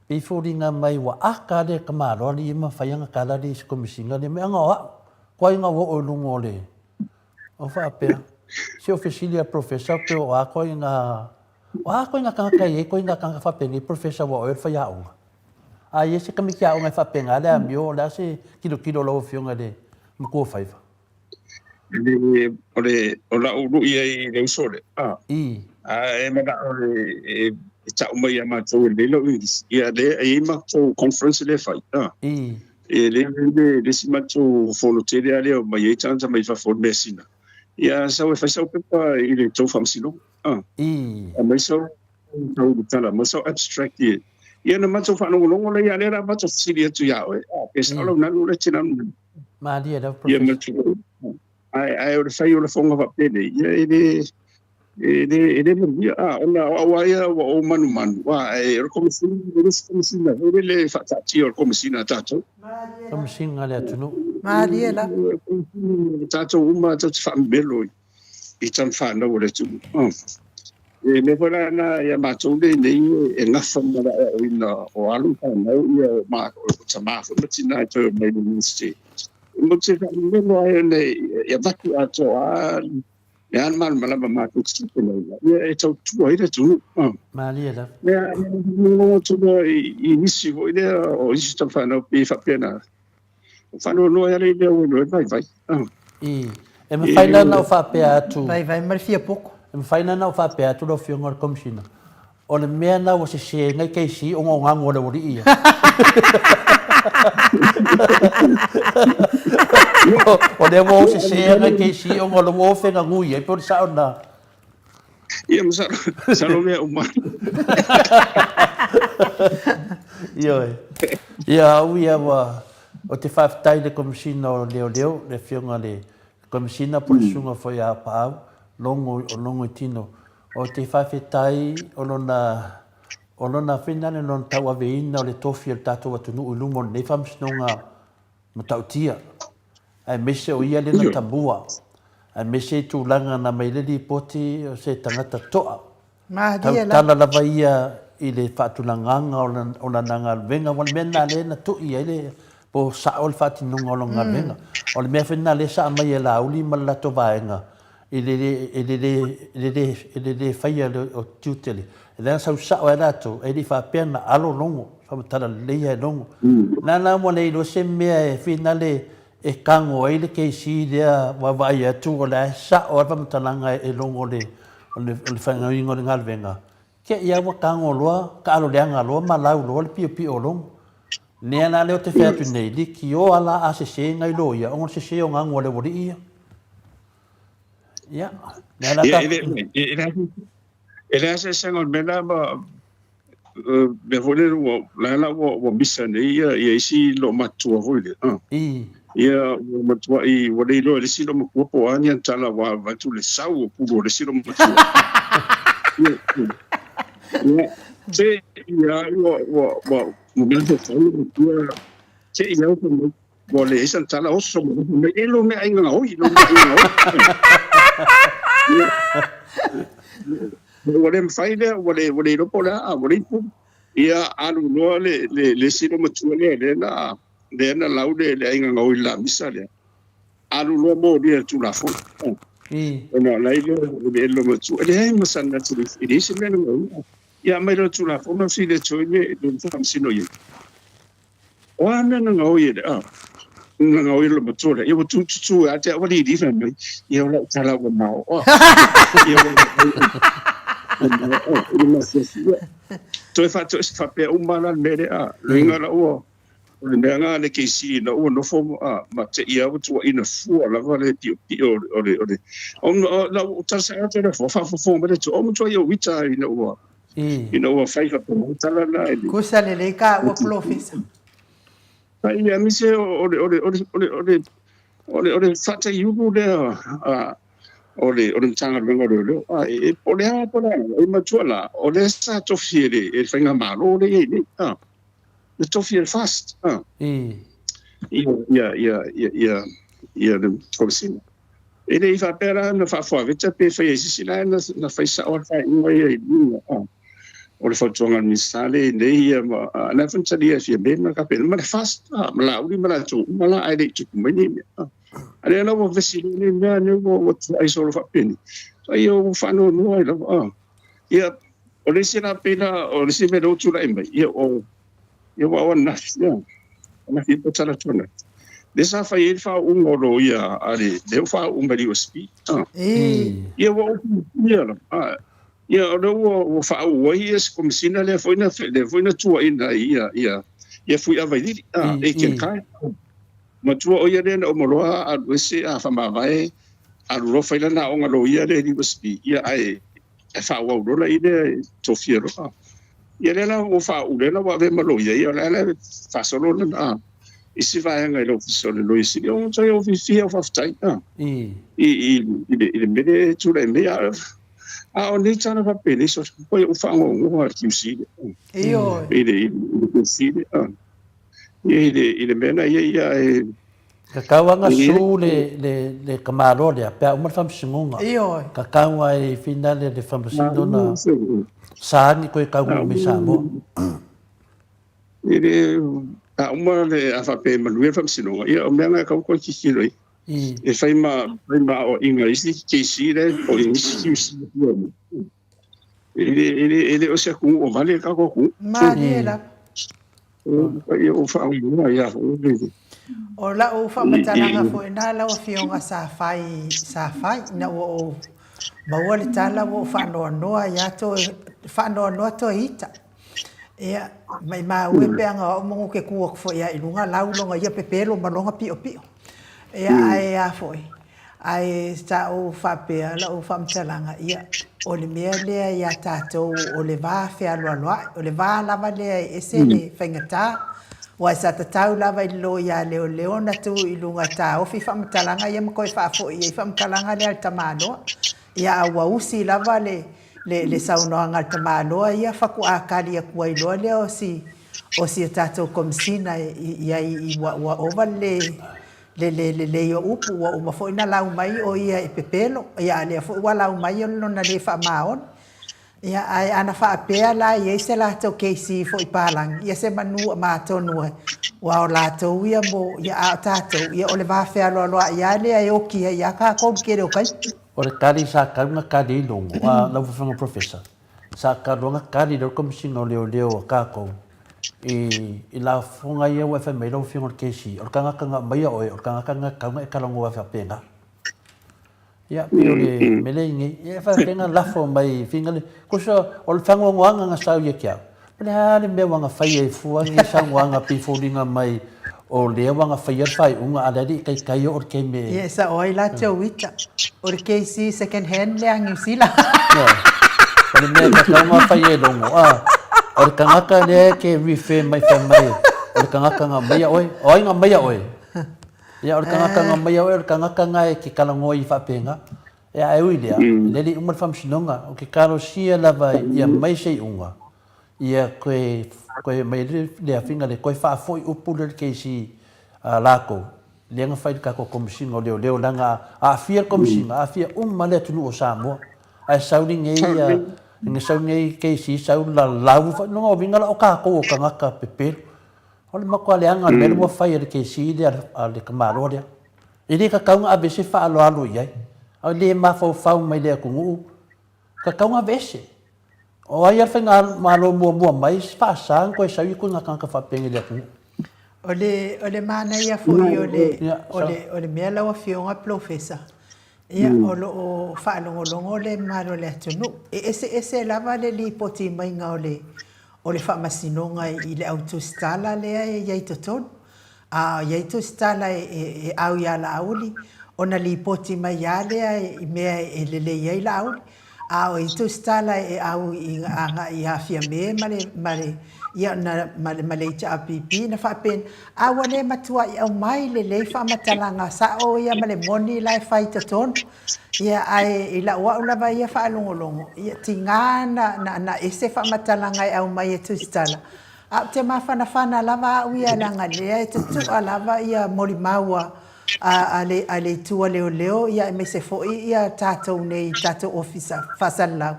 Before nga mai wa aka de kamaro ni ma fayanga kala di komisinga ni me nga wa. Ko nga wo o lungo le. O fa pe. Si oficialia professor pe wa ko nga ka ye ko nga ka fa penei professor wa o fa ya o. A ye se kamikia o nga fa penga le amio la se kilo lo fionga de mko faiva. Ola uru ia i le usole. E mana e tau mai ama tau le lo ia le e ma tau conference le fai. E le si ma tau fonotere ale o mai e tanta mai fa fon mesina. Ia sa e fai sau pepa i le tau famsino. A mai sau tau tala, ma sau abstract ia. Ia na ma tau whanongonongo le ia le ra ma tau siri atu ia oe. E sa alo nanu le tina. Ma dia da professor. Ai o fai o fonga va pele ele me ona o manu wa e komisina ele fa tati o komisina tato komisina le tunu Maria la tato uma tato fa belo i tan fa no le tu e me fora na ya mato de nei e nga fa na o alu fa no ia ma o tama fo tina to me ni sti Muchas veces ya vatu ato ya mal malaba ma tu ya eto tu ida tu Malia la ya no tu inicio ide o isto fa no pe fa pena fa no ya le no vai e me faina na fa pe atu vai mar fia pouco e me faina na fa pe atu lo fio ngor komsina o le mea na o se ngai kai si o ngango le ori ia O le mo se nga ke si o ngolo mo fe nga ngui e por sa ona. Ia masalo mea umar. Ia uia wa o te whaftai le komisina o leo le whionga le komisina por sunga foi a pau longo I tino o te whawhetai o lona whenane non tau aveina o le tofi al tatou atunu ulumo ne whamsinonga ma tautia ai mese o ia le na tabua ai mese tūlanga na meileli poti o se tangata toa tala lava ia I le whaatulanganga o na ngalvenga wale mena le na tui ai le po sa o le whaatinunga o le ngalvenga o le mea whenna le sa mai e la uli ma lato vaenga I le whaia o tiutele e lea sau sa o e rato e li whaapena alo longo whamatala leia e longo nana mo le ilo se mea e whina le e kango e le keisi lea wawai atu o le sa o e whamatalanga e longo le whaingaingo le ngalvenga ke ia wa kango loa ka alo leanga loa ma lau loa le pio o longo nea na leo te wheatu nei li ki o ala a se se ngai lo ia ongo se se o ngango le wori ia ia nea la ta Ele se sangon mena ma me vole la wo misa nei ia isi lo matua hoile ia matua I wole lo le silo mo ko ania tala wa tu le sau pulo le silo matua se ia wo me se se ia ko wole isan tala oso me elo me ainga hoi lo wale mfaile wale ropo la wale pu ia alu no le sino matua le na laude le ainga ngoi la misa le alu no mo dia tu la fo ona la ile le matua le ai masana tu ile se le no ia mai ro tu la fo no si le choile do fam sino ye o ana na ngoi le ngoi le matua le ia tu a te wali di fa mai ia la tala wa mau Toi fatto fa umana nere a ringa la o le nga le ke si na o no fo ma te ia o tu ina fu la vale ti o la o ta sa te fo fa ma tu o mo tu ia wita ina o fai fa po tala la kusa le ka o professor ai ia mi se o fata yugo le ole tanga vengo le e pole e machuala ole sa tofiere e fenga malo le le tofiere fast ia de cosina e le fa pera na fa fo vete pe fa isi na fa sa or fa ngoi ole fa tonga ni sale le ia na fa tsadia fi be na ka pe ma fast ma la uri ma la tu ma la ai de tu ma ni ale na wo vesili ni na ne wo ai solo fa peni so io fanno noi ia ole sina pena ole si me do tu la imba ia wa na na fi po tsala tona desa fa il fa un oro ia ale de fa un beli ospi ia wo ia o fa o ia come sina le foi na tu ina ia fui avai e ken kai matua o ia le o moloa a wese a famavae a rofa ila na onga lo ia le USB ia ai fa wa ro la ide tofiero ia le la o fa u le la wa ve malo ia le fa solo na isi va nga lo solo lo isi o so o fi o fa tai i mede tu le me a o ni tana fa pele so poi o fa o QC io ile mena ia kakawanga su le kamaro le pe uma famsingonga kakawa e finale le famsindona sani ko kawu misamo ile a uma le afa pe manuel famsinonga ia o mena ka ko kikiroi e fai ma o inglês que si le o inglês ele o se ku o vale ka ko ku o fa ia o la o fa matalanga fo ina la o fionga sa fai na o ba o le tala o fa no ya to fa no to ita ia mai maue pe anga o mo ke kuok fo ia ilunga laulonga ia pepelo malonga pio pio ia ai a foi ai sta o fa pe la o fam talanga ia o le mea lea ia tatou o le va fe alo alo o le va lava lea ese le fengata wa sa tatau lava i lo ia leo leona tu ilunga ta o fi fam talanga ia mo ko fa fo ia fam talanga le tamano ia wa usi lava le saunoanga tamaloa ia faku akali akua iloa le o si tatou komsina ia i wa ova le yo upu wa uma fo ina lau mai o ia e pepelo ia le fo wa lau mai o na le fa maon ia ai ana fa apea la ia se la to keisi fo ipalang ia se manu ma tonu wa o la to ia mo ia tatou ia o le va fe alo ia le ai o ki ia ka ko ke o kai o le kari sa karunga kari longo a lau whanga professor sa karunga kari lau komisinga o leo kako i la whunga ia wa whamei lau whingor keisi o kanga mai oe o kanga kaunga e kalango wa whapenga ia pio le melengi ia whapenga lafo mai whinga le kusa o le whango ngoanga nga sau ia kia pele hale mea wanga whai e fuangi sa ngoanga pifolinga mai o lea wanga whaiar whai unga alari kai o ke me ia sa oi la te wita o le keisi second hand le New Zealand o le mea kakaunga whai e longo o le kangaka lea ke rife mai whamai o le kangaka nga maya oe oi nga maya oe ia o le kangaka nga maya oe o le kangaka nga e ke kalango i whapenga ia e ui lea leli umar whamsinonga o ke karo sia lava ia mai sei unga ia koe mai lea whinga le koe whaafoi upu le keisi lako lenga whai kako komisinga o leo langa a fia komisinga a fia lea tunu o Samoa ai sauri ngei nge sauri ngei keisi sauri la lau nonga o vinga la o kako o kangaka pepelu o le makua leanga le mua whai le keisi le le kamaro lea i le kakaunga a vese wha alo iai au le mawhau mai lea kungu kakaunga vese o ai ar whenga malo mua mai whaasang koe sauri kuna kangaka whapenge lea kungu o le mana ia foi o le mea laua fionga professor ia o lo whaalongolongo le malo le atunu ese lava le li poti mai nga o le whaamasinonga i le autostala lea e iai toton iai autostala e au ia la auli ona li poti mai ia lea i mea e lele iai la auli o autostala e au i hafia me male ia na maleita apipi na whapen awa le matua i au mai le whamatalanga sa o ia male moni lai whai taton ia ai i la ua ulava ia whaalongolongo ia tingana na ese whamatalanga i au mai e tustala te mawhana lava au ia langa lea e tutu a lava ia mori maua a le tua leo ia me se foi ia tatou nei tatou officer fasalau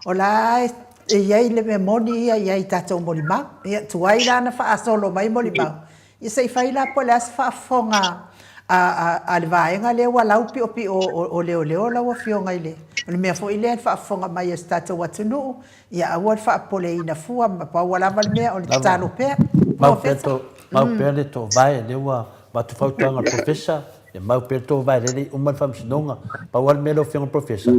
o la iai le me moni iai tatou molimau ia tuai lana faasolo mai molimau ia sei fai la po le as faafoga a le vaega lea ua lau piopi o leoleo lau afioga i le o le mea foʻi lea faafoga mai e tatou atunuu ia aua le faapoleina fua ma paua lava le mea o le tatalo pea mau pea le toʻavae le ua matufautuaga le profesa e mau pea le toʻavae lele uma le faamasinoga paua le mea le ofioga profesa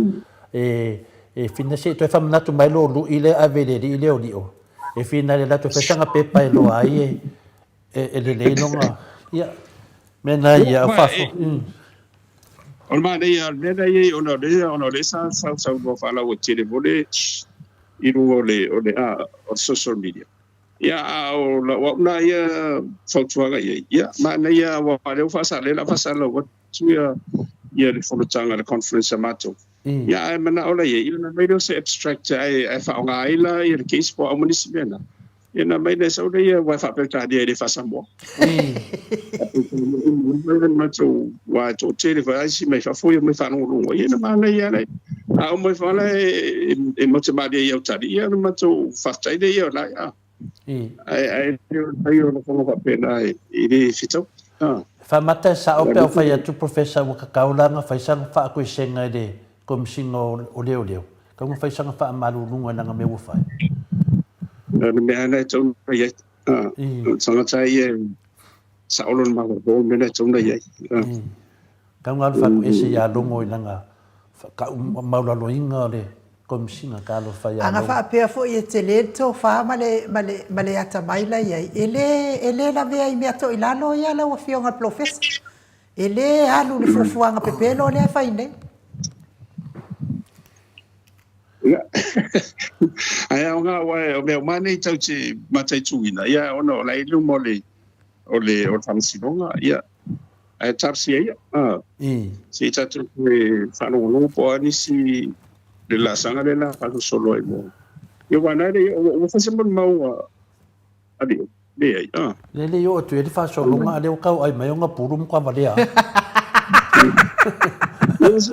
e fina se to famanatu mai lo lu ile aveleli ile olio e fina le lato fesanga pepa e lo ai e le longa ia mena ia fafo o ma le ia mena ia ono le sa go fala o tele vole i ru o social media ia o la na ia fautuaga ia ma na ia wa le fa sa le wa ia le fonotanga le conference amato ia mana ola ia ina mai se abstract ai fa nga ila ia le case po municipal ina mai le so ia wa fa pelta dia le fa sambo ma to wa to tele fa si mai fa foi mai fa no ina mana ia le a mai fa le e mo te ma dia ia tari ia ma to fa tai dia la ai no fa pena i le fito fa mata sa o pe fa ia tu professor wa kaulanga fa sang fa ko senga de komisingo o leo ka mo fa sang fa malulunga nga me wo fa me ana tau ia sanga tai sa olon ma do me na tau ia ka ngal fa ese ya longo nga ka maula loinga le komisina ka lo fa ya anga fa pe fo ye talento fa male ata mai la ye ele la ve ai meto ilalo ya la wa fionga professor ele alu le fufuanga pepelo le fa ine ai nga wa o me mane tau che matai tuina ia ono lai lu mole o tamsinonga ia ai tapsi ia si tatu fa no po ani si de la sanga de la fa solo mo yo wana de o fa semble mau adi le le yo tu e fa solo nga le ka ai mai nga purum kwa valia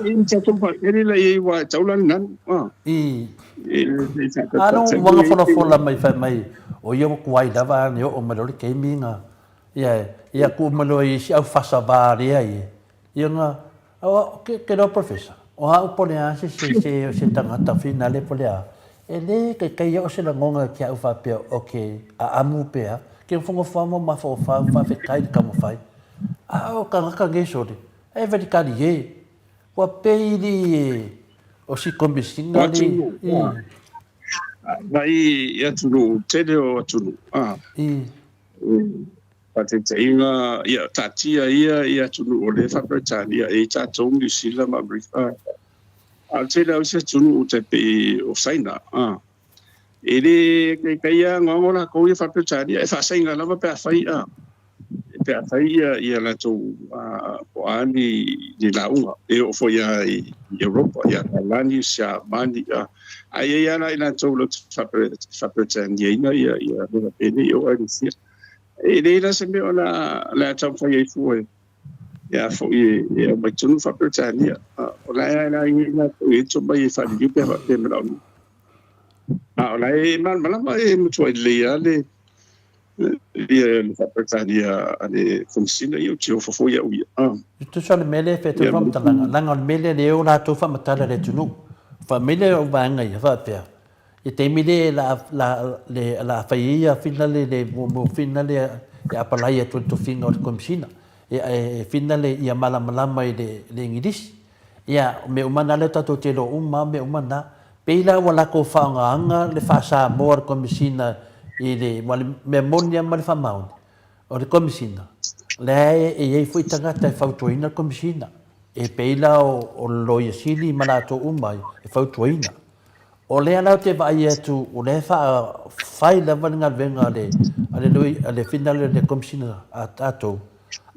in tatu pa ele la ye wa taulan nan ano wanga fola mai fa mai o yo kuai dava ni o malori ke minga ia ku maloi si au fasa ba ia nga o ke do professor o ha pole a se tangata finale pole a ele ke yo se la ngonga ki au fa pe okay a amu pe a ke fongo famo ma fa fe kai como fai o ka ngesori e vedi kadi ye wa peidi o si kombisinga li vai ia tulu tele o tulu Patetainga ia tatia ia tulu o le whapretania e tātou New Zealand ma Amerika. A tēnā o se tulu o te pe o saina. E le keia ngongora kou ia whapretania e whasainga lava pe a whai a. Pe a whai ia la tau o ani ni launga. E o fo ia i Europa, ia Lani, Sia, Mani. A ia ana i la tau lo whapretania ina ia mea pene i o ani sia. E leila se me ona la tau fai ai fuoi. Ia foi e mai tunu whapretania. O la ia ina e to mai fa di pe pe me lau. O la e malama e mutua i lea le ia whapretania ane komisina i o tio fofoi au ia. Tu sole mele fe tu rom talanga. Langa mele le o la tu whamatara le tunu. Famile o vanga ia whapea. E te mire la whaia finale le mo finale e apalai tu finga o komisina. E finale ia malamalama i le ngidisi. Ia me umana le tato te lo me umana. Peila wala ko whaanga le whasa moa o komisina i le memonia ma le whamauni. O le komisina. Le e fui tangata e whautuina komisina. E peila o loia sili malato umai e whautuina. O le ala te vai atu o le fai lava nga venga le finale le komisina a tato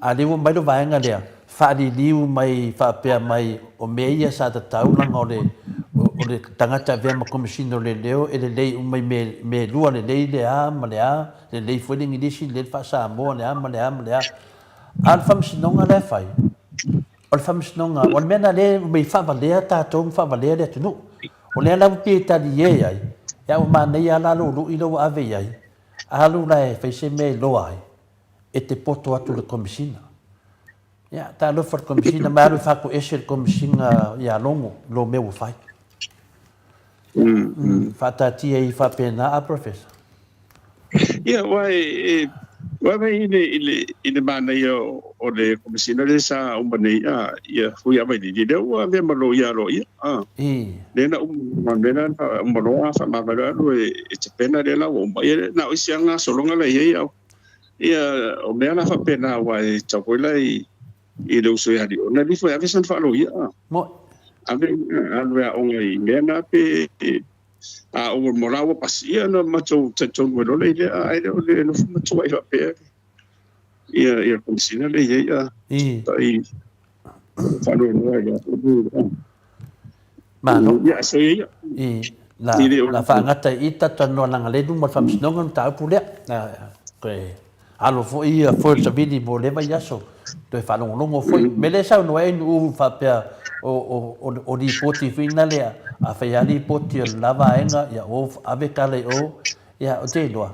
a le mai do vai nga le fa di liu mai fa pe mai o meia sa ta tau langa o le tangata ve ma komisina le leo e le lei mai me lua le lei le a ma le lei foi ni disi le fa sa mo le a ma le a al fam sinonga le fai o fam sinonga o mena le mai fa valea tato fa valea le tunu o le ala pe ta di ye ai ya o mana ya la lu i lo ave ai alu la e fese me lo ai e te poto atu le komisina ya ta lo for komisina ma lu fa ko esel komisina ya longo lo me o fai fa ta ti ai fa pena a professor ia wai ile mana o le komisina le sa umbane ia fui ava ni de o ave malo ia lo ia nena umalo fa ma va lo e te pena de la o mai na o sianga solonga le ia o me ana fa pena wai chapoila i le uso ia di ona di foi ave san fa lo ia mo ave o ngai nena pe o morawa pasia na macho chacho no le ai le no macho ai pe ia komisina le ia ai falo no ia mano ia so ia la fa ngata ita tano langa le dum fa msnonga ta pule ko alo fo ia fo sa vidi bo le vai aso to fa longo foi mele sa no ai u fa pe o di poti finale a fa ya di poti la va enga ya o ave kale o ya o te loa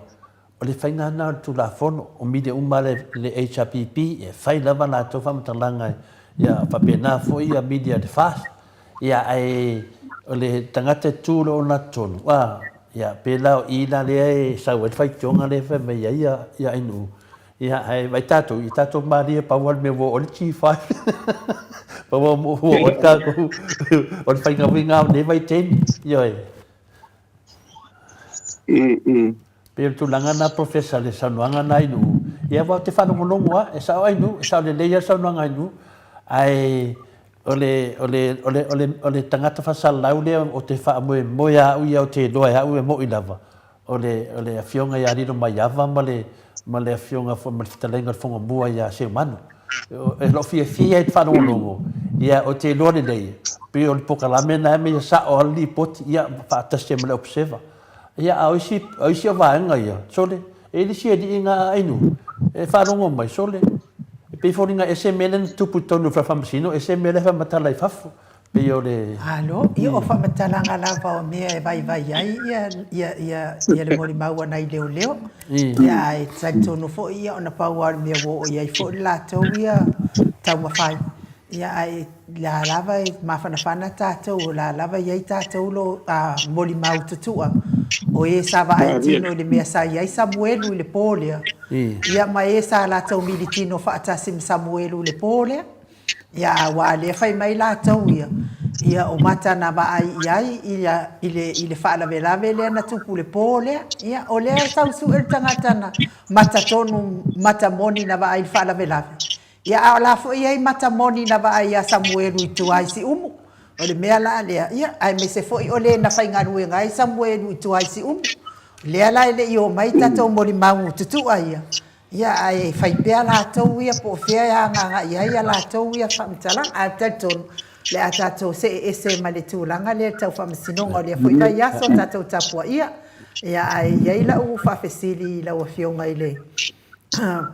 o le faina na tu la fono o mi de umale le HPP e fai la va na to fa mtalanga ya fa pe na fo ia media de fast ya ai o le tangata tu lo na ton wa ya pe la i la le sa we fai tonga le fa me ya inu ia ai vai tatou I tatou maria pa wal me wo o chief ai pa wo o ka ko o fai nga ne vai ten yo pe tu langa na professor le sanuanga na inu ia va te fanu monongo e sa ai nu sa le le sa nuanga inu ai ole tangata fa salau le o te fa mo ya u ya o te do ya u mo ilava ole afionga ya rino mai ava male afionga fo mal fitalenga fo bua ya se manu e lo fia e fa no ia o te lo le pe o poka la mena me sa o li pot ia fa taste me observa ia a oisi va nga ia sole e li sia di nga ainu e fa no mai sole pe foringa SML tu putonu fa famsino SML fa matala I fafu pe yo le alo io fa matala nga lava o me vai ai ia le mori mau na leo ia e tsaito no fo ia ona power me wo ia fo la to ia tau mafai ia ai la lava ma fana tato la lava ia tato lo mori mau tutua o e sa va tino le mea sa ia Samuelu le polia ia mai sa la tau militino fa tasim Samuelu le polia ia wa le fai mai la tau ia o mata na ba ai ile fa la vela vele na tupu le polia ia o le tau su el tangata mata tonu mata moni na ba ai fa la vela ia la fo ia mata moni na ba ai Samuelu tu ai si umu o le mea la lea ia ai me se foi o le na fai ngaru ngai Samuelu tu ai si lea la le io mai tatou mori mau tutu ia ia ai fai pea la tau ia po fea ia nga ia la tau ia famtala a tatou le a tatou se male tulanga le tau famsinonga le foi vai ia so tatou tapua ia ai ia la u fa fesili la o fionga ile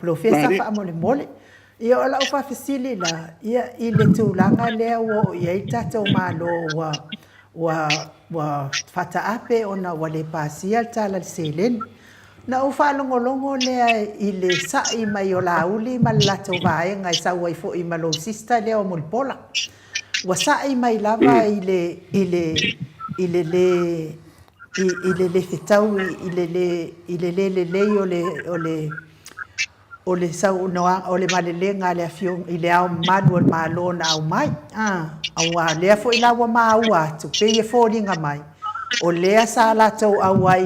professor fa mole ia ola ufa fesili la ia ile tulanga le o ia tatou malo wa fata ape ona wale pasia tala selen na ufa longolongo le ile sai mai ola uli malato vai ngai sa wai fo I malo sista le o mulpola wa sai mai lava ile le fitau o le sau noa o le malelenga le afiong I le au manual malona au mai au le fo I lawa mau atu pe e foringa mai o le sa la tau au ai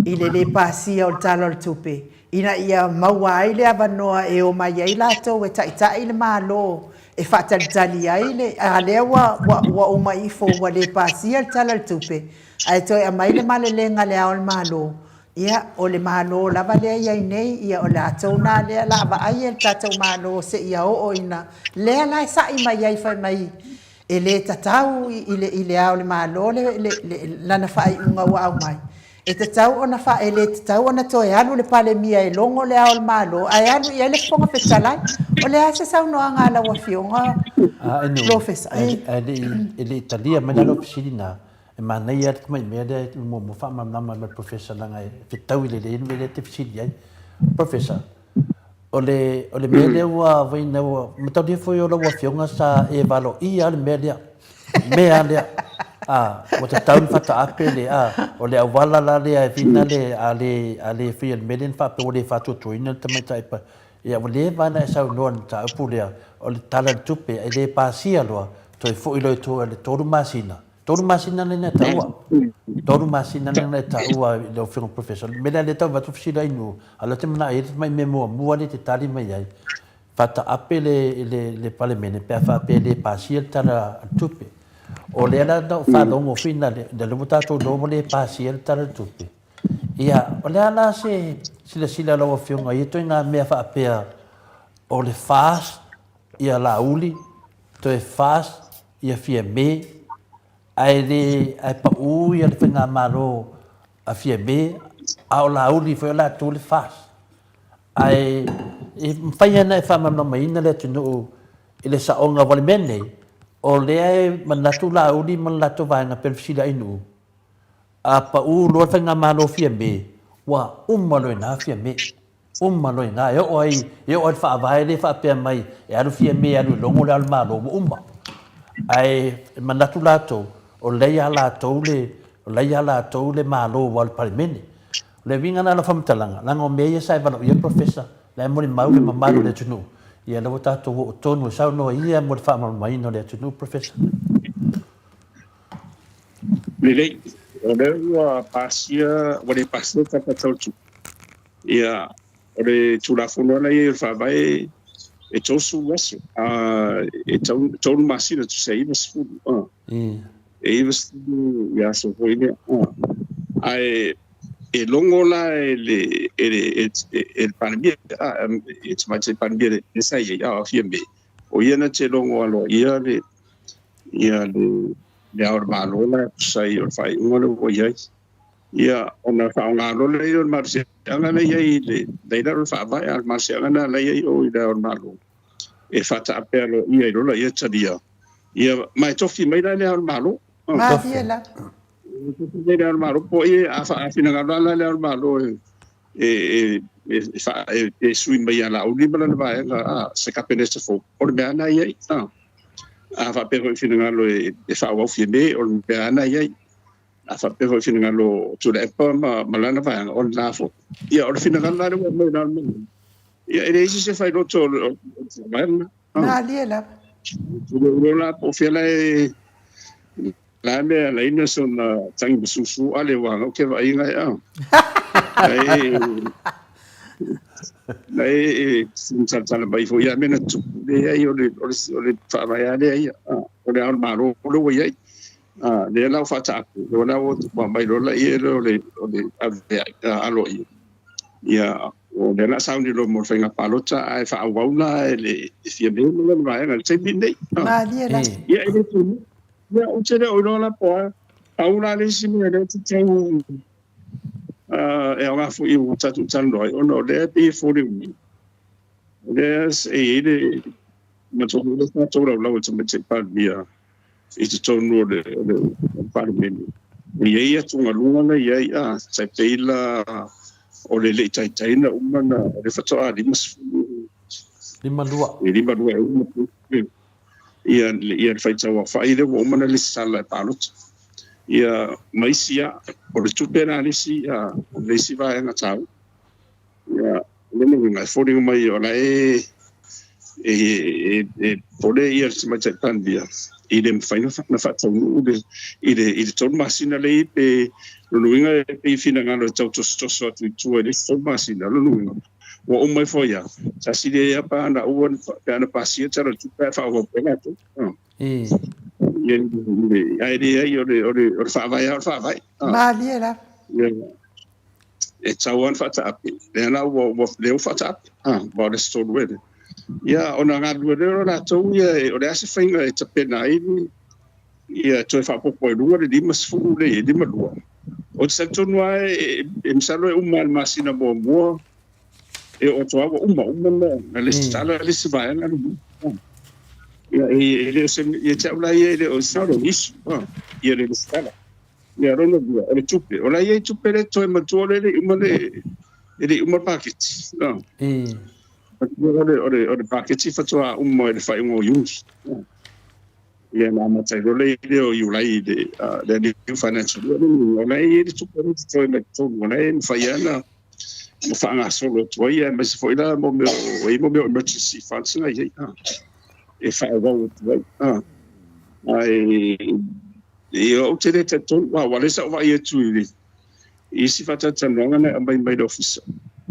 ile le pasia o talo le tupe ina ia mau ai le avanoa e o mai ai la tau e tai le malo e fatalitali ai le a le wa o mai fo wa le pasia o talo le tupe ai toi a mai le malelenga le au malo ia o le malo lava le ia nei ia o le atou na le lava ai e tatou malo se ia o ina le la sai mai ai fai mai e le tatau ile ao le malo le lana fai unga wa au mai e tatau ona fa e le tatau ona to e alu le pale mia e longo le ao le malo ai alu ia le fonga fetalai o le ase sau no anga la wa fionga professor ele Italia me na oficina e mana ia mai me de mo fa ma ma professor langa e fitau ile me te fisili ai professor ole mele wa vai na mata de foi o wa fionga sa e valo ia le mele me ale o te taun fata apele o le awala la le fina le ale fiel melen fa pe o le fa tu ina te mai tai pa ia o le va na sa no ta pule o le tala tupe e le pasia lo to foi lo to le toru masina le na taua toru masina le na taua le fiong professor me le tau va tu fisi dai no ala te mana e mai memo mo le te tali mai ai fata apele le parlemene pe fa pe le pasia tala tupe o le ala da fa longo fina de le mutato do le pasia tala tupe ia o le ala se sila lo fiong ai to nga me fa pe o le fast ia la uli to e fast ia fie me ai pa u ia le fina maro a fie me a la uli foi la tu le fast ai e fai na fa ma no mai na le tunu ile sa onga vale mene o le manatu la uli manatu va na per fila inu a pa u lo fina maro fie me wa malo na fie me malo na yo fa vai le fa pe mai e alu fie me alu longo le al malo ai manatu la to o leia la toule malo wal parmene le vinga na la famtalanga la ngo me sai ba ia professor le mo ni mau le mamalu le tunu ia le wata to tonu sa no ia mo fa ma mai no le tunu professor Lele, o pasia, o le pasia kata tautu. Ia, o le tulafono na ia fa vai e tosu wasu. E tau masina tu sei mas fu. E mas ia so foi ai e longo la el panbia it's much panbia e sai ia fiembe. O ia na che longo alo ia le le aur malola sai or fai ngolo o ia ia ona fa ngalo le or marse anga le ia le dar fa vai al marse anga le ia o ida or malo e fata apelo ia rola ia tabia ia mai tofi mai le or malo ma fiela le or malo po ia fa fina ngalo le or malo e sui mai ala o libra le vai se capenese fo or bana ia a fa pe fina ngalo e fa wa fiende o pe ana ia a fa pe fina ngalo tu le pa malana fa on la fo ia o fina ngalo le mo na ia e se fa lo to na liela lo la po fiela la me la ina son tang bususu ale wa o ke va inga ya Lai sinceramente bai foi a mena tu de aí o fa vai ali o le al maro o lo ia le la fa ta o la o mai lo la ia lo le alo ia o le la sound lo mo fenga palota ai fa wa una le si me lo vai na se binde ma liela ia ele tu ia o tere o lo la po a una le si me le tu e nga fu I tatu tano o no le pe fu le there's a much of the total of levels of the part via it's a tono de parmen ia tunga lunga ia sai peila o le tai na umana le fato a dimas lima dua ia fai tau fai le umana le sala palot ia maisia o le tupena lisi le si vai na tau ia le ngai fori mai o la pole ia si mai tan dia I dem fai na fa tau i ton masina le pe lo nuinga pe fina ngalo tau to tu le ton masina lo nuinga o mai foi ya sa si le pa na o na pasia tara tu pa fa o pena tu ai o fa vai ma liela e tauan fa tap le na o le fa tap ba le sto wede ia ona nga duere na tau ia o le ase fainga e tapena ia toi fa popo e lua le dimas fu le dima lua o se tonu ai e msalo e uma masina mo e o toa uma na le stala le se vai na ia ele se ia tau la ia le o sa do is ia le stala ia rono dua le chupe o la ia chupe le toi matole le uma packet o package fatua ummo le fai ngo yus ia na matai le o yulai de new financial o nei de tu per tu le tu nei fai ana mo fa nga solo tu ia mas foi lá mo meu emergency funds na ia e fa o tu ai o te te tu wa le sa va ia tu i si fata tanonga na mai office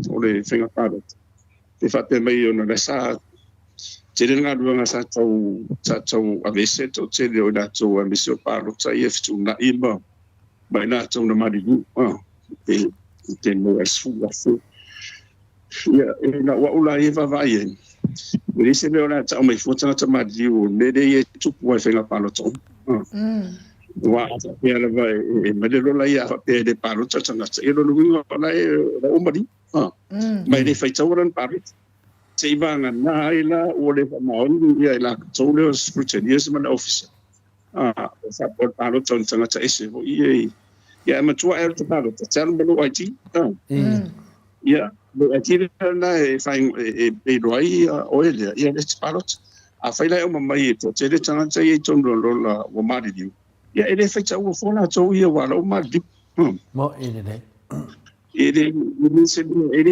o le finga pilot e fate mai ona le sa te renga ruanga sa tau a vese to te le ona to a misio paro sai e fitu na ima mai na tau na mari te no esu afu ia na wa ula e va vai e se le ona tau mai futa na mari o ne de e tupu e fenga palo to wa ia le vai e me le la ia pe de palo tanga e lo luinga na e o mari mai le fai tauran parit se vanga na ila o le maon ia ila tole scrutineers man officer sa por palo tanga ese ia ma tua er to palo tsan belo IT ia lo IT na e fai e roi o ele ia le palo a fai la o mai to te le tanga e tondo lo o mari di ia ele fai tau fona to ia wala o mari mo ele ele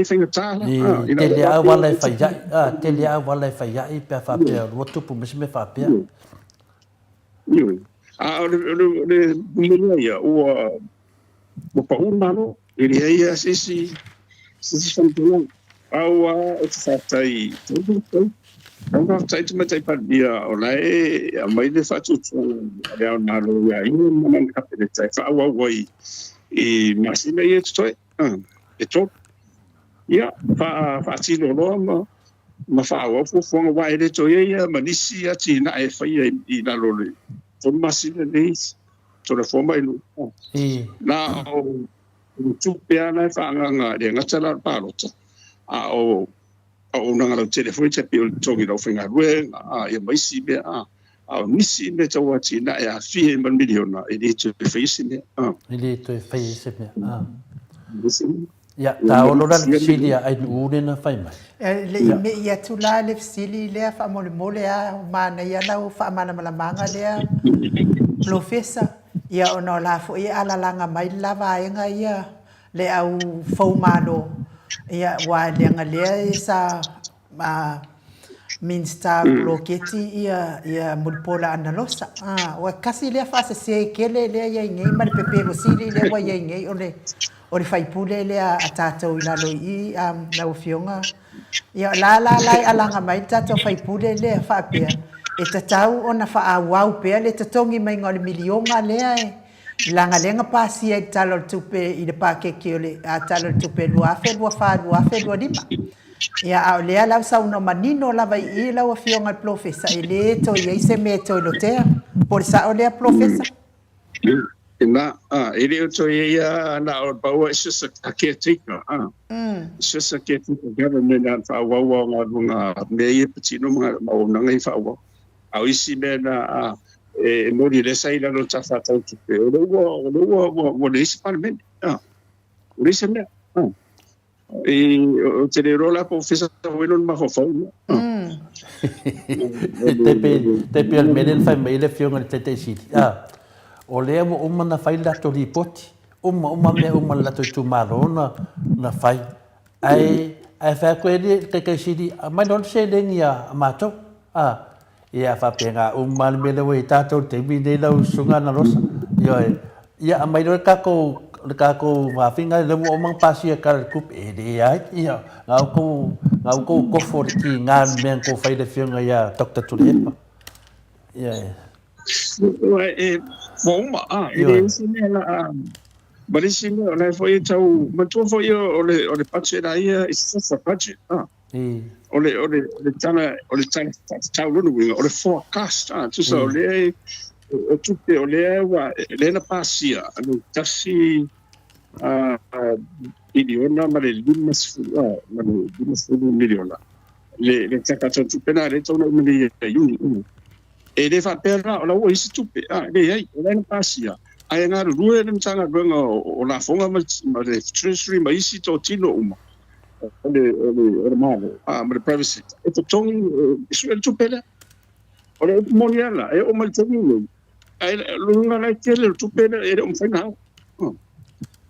whengatala. Ni tele a wala e whaia, tele a wala e whaia i pia whapea, rua tupu misi me whapea. Ioi. Ole bumilea ia, ua paunalo, ele ia sisi whantulang. Aua, o te whatai, ang whatai tu matai padia, o lai, a mai le whatutu, a leo nalo ia, ina manan kapere tai, whaawa wai, i masina ia tutoi, e tō. Ia, whaatilo loa ma whaawa, fufonga wai le to ia, manisi ati na e whaia i nalo le. Tō masina neis, tō le foma ilu. Na o tūpea nai whaanganga, le ngatala pārota. O nangara telefoni te pio tongi no whenga rue, ia maisi mea, o nisi me tau ati na e a fie man miliona, e le tu e whaisi mea. E le tu e whaisi mea. Ia, tā olora le fsili a ainu ure na whai mai. Le ime ia tula le fsili lea wha mole mole a, mana ia lau wha mana malamanga lea, profesa, ia ono la fo ia alalanga mai lava enga ia, le au faumano, ia wa lenga lea sa minsta bloketi ia mulpola analosa wa kasi lea fa se kele lea ia ngai mal pepe sili lea wa ia ngai ole fai pule lea atato ila loi na ufionga ia la alanga mai tato fai pule lea fa pe e tatau ona fa awau pe le tatongi mai ngol milionga lea langa lenga pasi e talo tupe i le pakeke ole a talo tupe lua fa lua lima ia a lea lau sa uno manino lava i lau a fionga profesa e le to i se me to i lotea por sa o lea profesa na ele to ia na o baua is just a caretaker it's just a caretaker government and fa wa nga me e petino ma na ngai fa wa au isi me na e mori le sai la no tsa ta tu pe o lo le isi parlement o isi me e te le rola professor bueno ma fa te pe al menen fa me le fionga te siti o lea mo uma na fai lato ripoti uma la tu malo na fai ai fa ko te ke sidi ma non se lengia mato ia fa penga me le we tato te mi de la sunga na rosa yo ia mai do ka ko ma finga le mo mang pasi ka kup e de ai ia ngau ko for ki ngan men ko fai le finga ia dr tulepa ia Foma, ele ensina but it's in there for you to but for you or the budget ia is just a budget or the time or the forecast to so le tu pe ole wa le na pasia no tasi miliona ma le limas miliona le takato tu pena le tono milioni e le fa pera o la o isi tupe le ai le na pasia ai nga rue le mtanga benga o la fonga ma le treasury ma isi to tino uma le malo ma le privacy e to tongi su le tupe le o le moniala e o mal tongi ai lu nga la tele tupe le e o mfena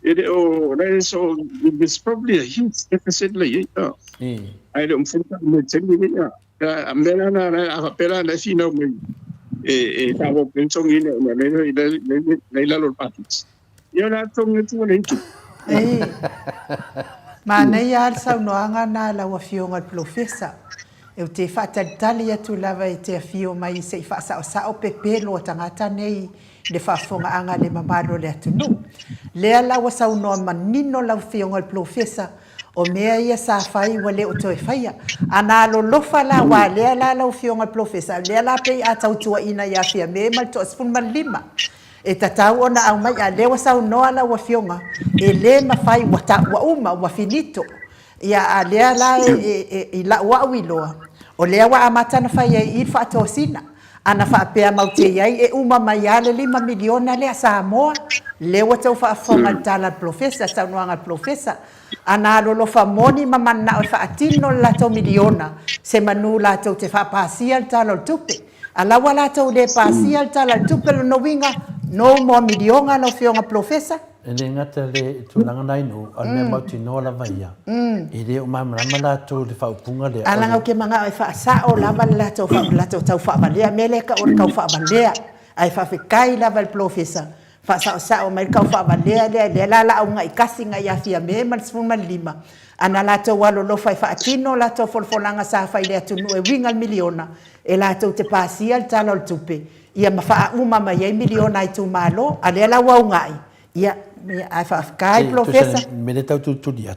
e o le so it's probably a huge deficit le ai le mfena me tongi a mena na a pera na fina mo tavo pensong ina le la lor patis yo na tong tu le tu ma nei al sa no anga na la wa fionga professor e te fata tali tu lava e te fio mai se fa sa o pepelo tangata nei le fa fonga anga le mamalo le tu no le ala wa sa no manino la fionga professor o mea ia sa fai wale o toi faia ana lo lofa la wa le la fionga professor le la pe a tau tua ina ia fia me mal to spun mal lima e tatau ona au mai a le wa sa no ala wa fionga e le ma fai wa ta wa uma wa finito ia a le la e la wa wiloa o le wa amata na fai i fa to sina ana fa pe mau te ai e uma mai ale 5 miliona le sa mo le wa tau fa fonga tala professor sa no anga professor ana lo fa moni mamana o fa atino la to miliona se manu la to te fa pasial talo tupe ala wala to le pasial tala tupe no winga no mo miliona no fionga professor le ngata le tulanga nai no al me mau tino la vaia e le o mamrama la to le faupunga le alanga o ke manga e fa sa o lava la to tau fa valea mele ka o ka fa valea ai fa fe kai lava el professor fa sa o mai ka fa valea le la unga i kasi nga ya fia me mal sfuma lima ana la to walo lo fa atino la to folfolanga sa fa ile atu no e winga miliona e la to te pasia al talo al tupe ia mafa uma mai e miliona i tu malo ale la wa ngai ia ai fa kai professor me le tau tu dia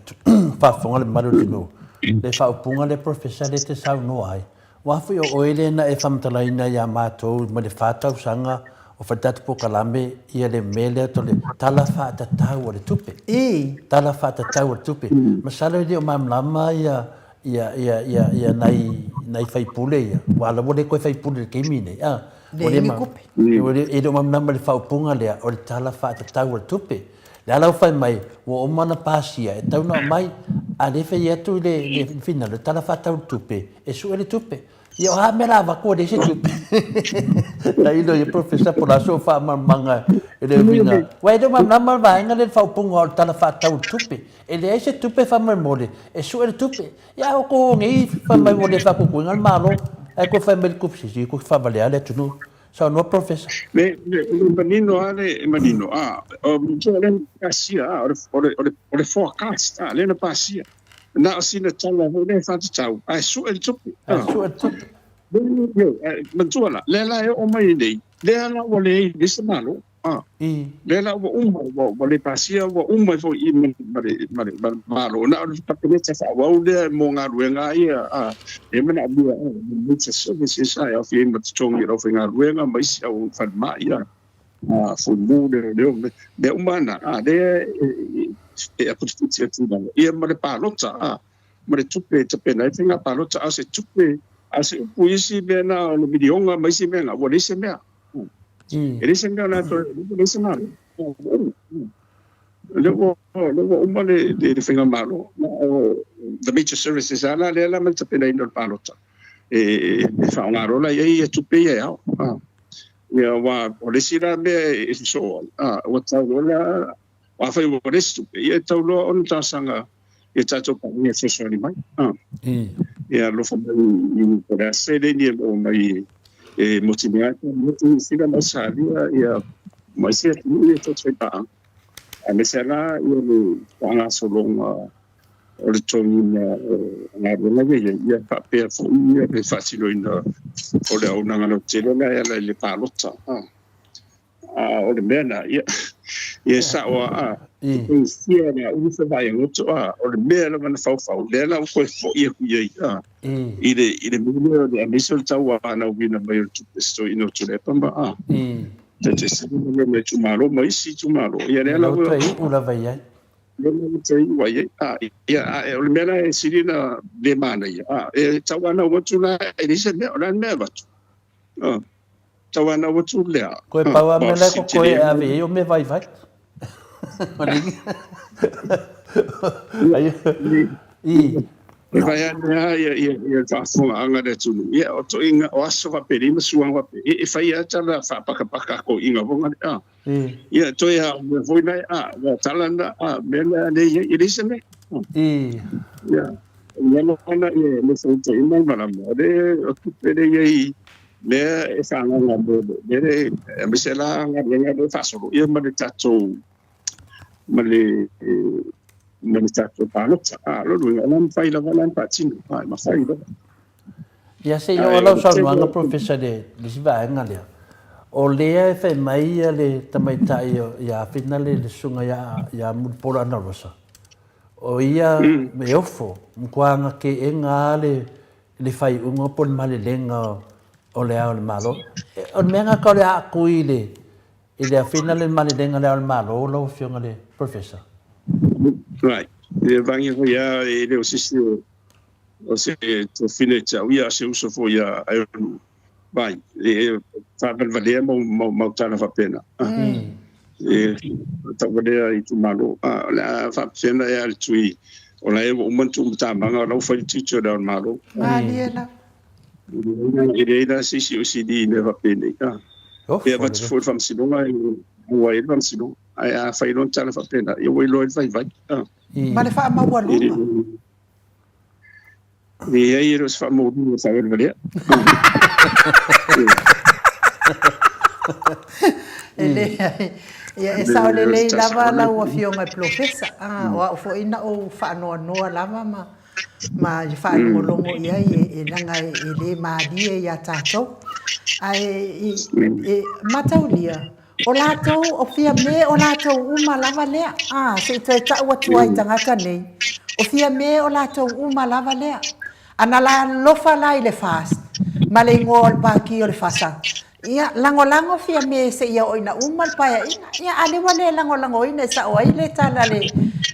fa fonga le malu tino le fa punga le professor le te sau no ai wa fu o ele na e famtala ina ya mato me le fa tau sanga o fatatu po kalame ia le mele to le tala fa ta tau le tupe tala fa ta tau le tupe masalo di o mam lama ia nai fai pule ia wala wole ko fai pule ke mine ole ma e do mam lama le fa punga le o le tala fa ta tau le tupe le ala fai mai o mana pasia e tau na mai a le fai atu le fina le tala fa tau tupe e su le tupe ia ha me lava ko de se tupe la ilo ye professor por la sofa manga ele vina wai do mam lama vai ngale fa punga o tala fa tau tupe ele ese tupe fa mai mole e su le tupe ia o ko ngi fa mai mole fa ko ngal malo e ko fa mel kupsi ko fa vale ale tu no so no professor le manino o mjelen pasia o forecast le na pasia na sina tala ho le fa tau ai su el tupe mentuala le la o mai nei le la o le disamalo le la o le pasia o mai fo I malo na o tapene sa wa o le mo nga ruenga ia e mena bua le services sai of in but strong you of nga ruenga mai sa o fa mai ia fo mo de umana de e a posizione tibalo ia ma le palota ma le tupe na tinga palota se tupe ase puisi bena o le vidionga mai si bena o le se mea ele se ngana to le se malo le umale de finga malo the major services ala le la mal tupe na indol palota e fa una rola ia tupe ia ia wa o le sira be so o taulola wa fa o le tupe ia taulo on tasanga ia tato pa ia sesoni mai ia lo fa ni por sede ni o mai e motivata muito sira masalia ia mas ia ni to tsa a mesela ia ana solonga o le tonga na rona ia pa pe fo ia pe facilo ina o le ona ngalo telo na ia le palota o le mena ia sa o sia na u se vai ngoto o le mena mana fau le la ko fo ia ku ia ile mena de amisol tawa na wina mai o tu sto ino tu le pamba te se me tu malo mai si tu malo ia le la o la vai le tei wai ia o le mena e sirina le mana ia e tawa na o tu na e se me o la me va tawana watu lea ko e pawa mena ko e ave o me vai vai ia tafonga anga de tunu ia o to inga o aso va peri masuanga pe e fai ata la fa paka ko inga vonga ia to ia voi na va talanda mena ne ia diseme ia no ana ia no so to inga mana mo de o tu pere ia le e sanga nga de misela nga de fasolo ia ma de tato palota lo non fai la valan patino ma fai lo ia se yo lo so no professor de lisiva ngale o le fe mai le tamaita ia finale le sunga ia mulpola na rosa o ia me ofo mkwanga ke engale le fai ungo pon male lenga o le ao le malo o menga ko le akuile ile a final le mani denga le ao le malo lo fionga le professor right e vangi ho ya e le osisi o se to fine cha ia se uso fo ya vai e fa per valer mo tana fa pena e ta vale i tu malo la fa pena ya le tui o la e o mantu manga lo fa teacher da malo aliela Ele ainda assistiu o CD, né, para pena. ia mat fo fam sinonga wa e fam sinonga ai a fai non tala fa pena ia wai loin vai ma le fa ma wa lu ia ia ros fa mo du sa ver valia ele ia e sa le lava la o fionga professor wa fo ina o fa no lava ma fa no longo ia e langa e le ma dia ia tato ai mataulia o lato o fia me o lato uma lava lea se te ta wa tuai tangata nei o fia me o lato uma lava lea ana la lofa lai le fast ma le ngol pa ki o le fasa ia lango fia me se ia oina uma pa ia ale wale lango ina sa o ile tala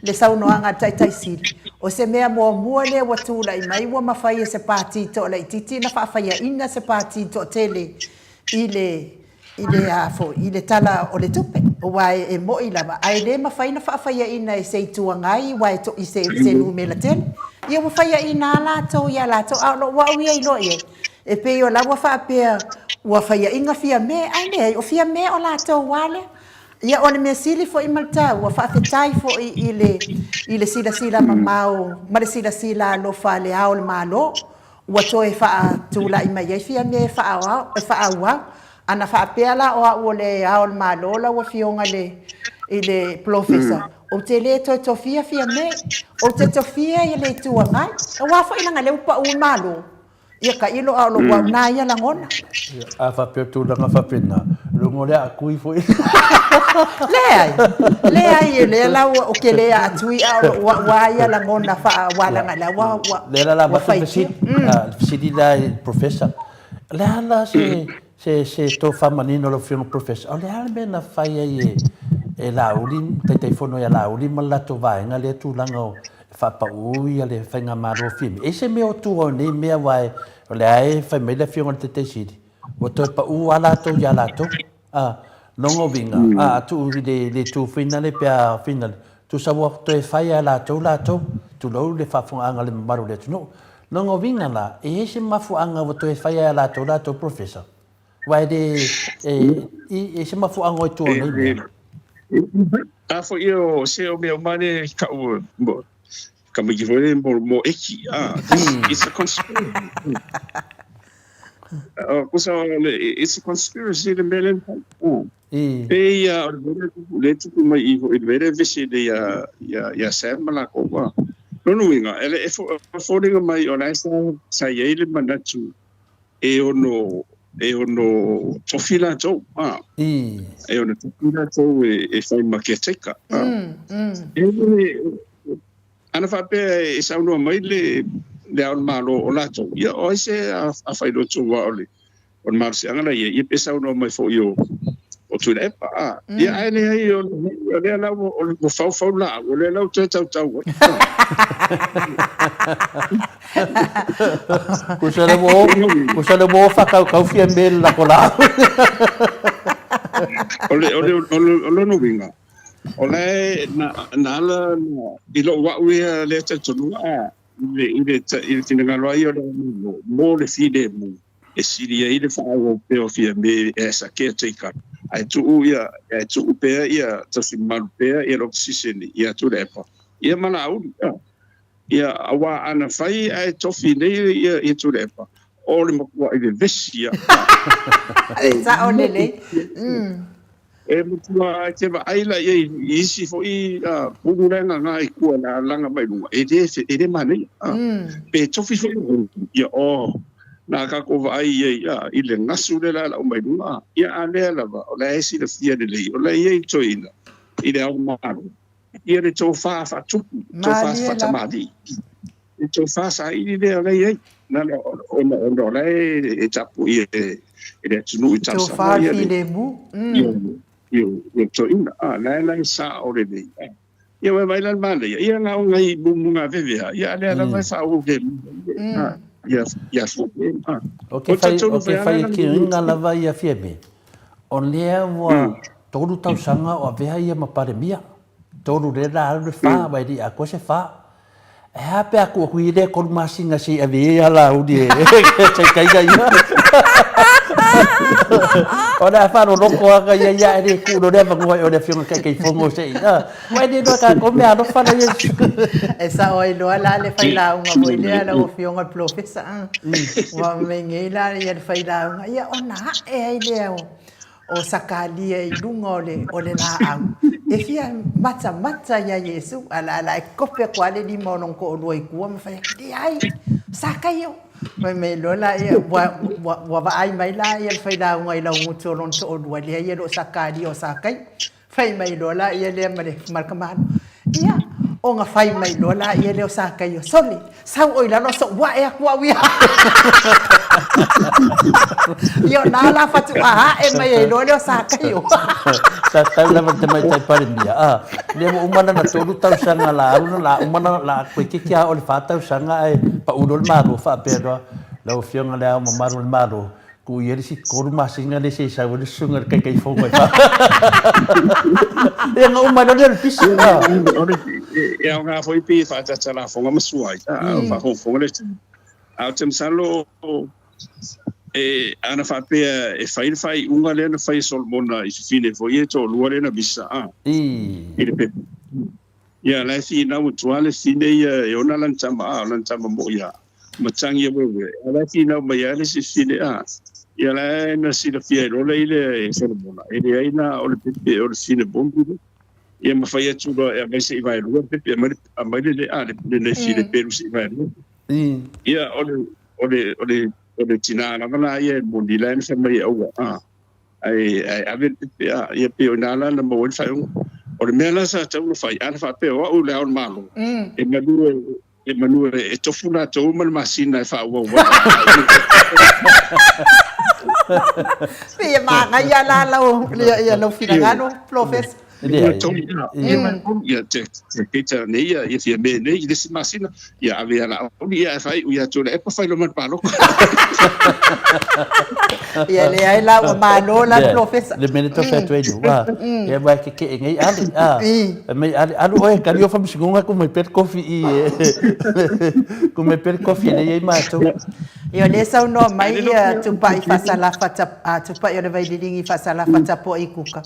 le saunoanga tai sili o se mea mua le watu la i mai wa mafai se pati to la titi na fa faia ina se pati to tele ile afo ile tala o le tupe o wai e mo ila ba ai le mafai na fa faia ina e se tuangai wai to i se nu me la tele ia wa faia ina la to ia la to a lo wa ia ilo ia e pe o la wa fa pe wa faia inga fia me ai le o fia me o la to wale ia o le mesili fo i malta wa fa fetai fo ile sila mamau ma le sila lo fa le ao le malo wa to e fa tula i mai fia me fa wa ana fa pela o le ao le malo la wa fionga ile professor o te le to fia me o te to fia ile tua ngai wa fa ina le pa o malo ia ka ilo ao lo wa na ia la ngona a fa pe tu la fa pena lo ngole a kui foi le ai le la o ke le atui wa ia la ngona fa wa la ngala wa le la ma fa si di la professor la se to fa manino lo fio professor le al ben na fa ia e la uli te fono ia la uli ma la to va nga le tu la ngo fa pa ui ale fa nga maro film e se me o tu o ne me vai le ai fa me le fio te sidi o to pa u ala to ya la to non o vinga tu le tu finale pe finale tu sa wo to e fa ya la to tu lo le fa fo anga le maro le no non o vinga la e se ma fu anga wo to e fa ya la to professor wai de e se ma fu anga tu o ne a fo io se o me mane ka o ka me givore mo eki it's a conspiracy it's a conspiracy the melon le tu mai i vere visi de ya semala ko wa no winga ele fo dinga mai ona sa yele manatu e ono tofila to e ono tofila to e fai maketeka ana fa pe e sa no mai le al malo o lato ia o se a fai do tu wa ole on marsi anga ia pe sa no mai fo io o tu le pa ia ai io le la o fa la o le la tu tau Kusa le mo fa ka fia mel la kola ole no winga ole na la ilo wa we le tu ile tinga lo io mo le fide mo e siria ile fa o pe o fia me esa ke tika ai tu pe ia tu si mal pe ia oxygen ia tu le pa ia mana au ia awa ana fai ai tofi nei ia tu le pa o le mo ile vesia sa o le e mutua te va ai la i si fo i pugurenga nga i kua na langa mai lunga e de mane pe tofi fo ia o na ka ko vai i le ngasu le la o mai lunga ia ale la va o la esi le fia de le o la ia i toina i le au maru ia le tofa fa tupu tofa fa tamadi i tofa sa i le la ia na o la e tapu i le tunu i tasa tofa fi le mu io toina la sa o le ia vai la male ia nga ngai bunga vevea ia le la vai sa o ke ia fo okay fai ki nga la vai ia fiebe on le wa toru tau sanga o vea ia ma pare mia toru le la le fa vai di a ko se fa e ha pe aku ku ile ko masinga si ave ala u di e kai kai Ona fa no loko ka ia ni ku no le vango o le fiona kai fongo sei. Mai ni no ka ko me ano fa no Yesu. Esa oi loa la le faila unga mo ile la o fionga profesa. Wa mengela ia le faila unga ia ona e ile o sakali e lunga o le la au. E fia mata ia Yesu ala e kope kwa le di monon ko o i kua ma fai di ai. Sakai yo. Me lola ia wa ai mai la ia le faila unga i la unga lon to o le ia lo sakali o sakai. Fai mai lola ia le markaman. Ia o nga fai mai lola ia le o sakai o soli. Sau oi la no so wa e akua wi. Yo nala fatu e mai lo le o sakai o. Sa tau la te mai tai pare mia. Le mo umana na tolu tau sanga la una umana la ko ki o le fatau sanga e pa uno le maro fa pero la o fionga le o maro le maro. Ku yeri si koru masinga le se sa wole sunga kai fongo fa. E nga umana le pisi. E nga foi pi fa ta la fonga masua. Fa fonga le. Au tem salo e ana fa pe e fai unga le na fai solmona i fine foi e to luare na bisa le pe ya la si na u tuale fine e ona lan chama mo ya machangi e la si na ma ya le si fine ya la na si la fie lo le solmona e le ina o le pe o le fine bombu e ma fai tu e ma se vai lo pe ma le fine pe lu si vai ya o le tina na na ia mo di len se mai au ai ave ia pe ona la na mo fa o le mela sa tau fai ana fa pe o le on malo e manu e tofu na to mal masina fa o Pe ma nga ia la lo finagano professor. Ia te kita nei ia fia me nei de masina ia ave ala ia fai ia tole e pa fai lo man palo ia le ai la ma no la professor le menito fa tu wa e vai que ngai ali me ali o ka io fa msinga come per coffee come per coffee le ia ma to io le sa no mai tu pa i fa sala fa tu pa io le vai lingi fa sala fa po i kuka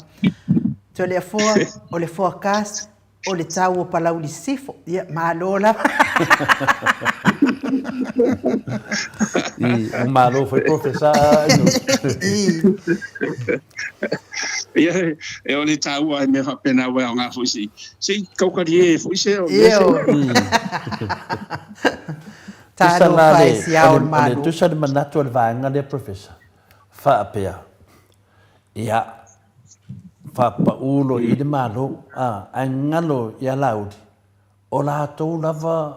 to le foa o le forecast o le tau o palau li sifo ia malola o malo foi professor ia e o le tau ai me fa pena wa nga foi si kaukari foi se o talo fai sia o malo tu sa de manato le vanga le professor fa apea ia fa pa ulo i de malo angalo ia laudi o la to lava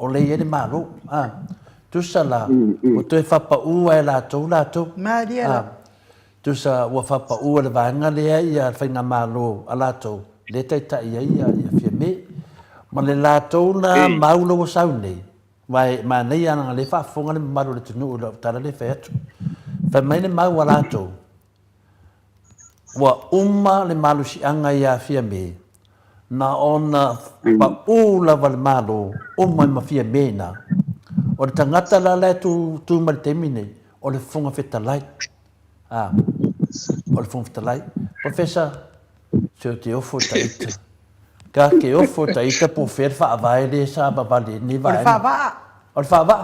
o le i de malo tu sala o te fa pa u e la to Maria tu sa wa fa pa u le vanga le ia fa nga malo ala to le tai tai ia fie me ma le la to na maulo sa nei vai ma nei ana le fa fonga le malo le tunu lo tala le fetu fa mai le mau ala to wa umma le malu si anga ia fia me na ona pa ula val malo umma ma fia me na o le tangata la le tu mal temine o le funga feta lai o le funga feta lai professor se te ofo taita ka ke ofo taita po fer fa vai le sa ba vale ni vai o fa va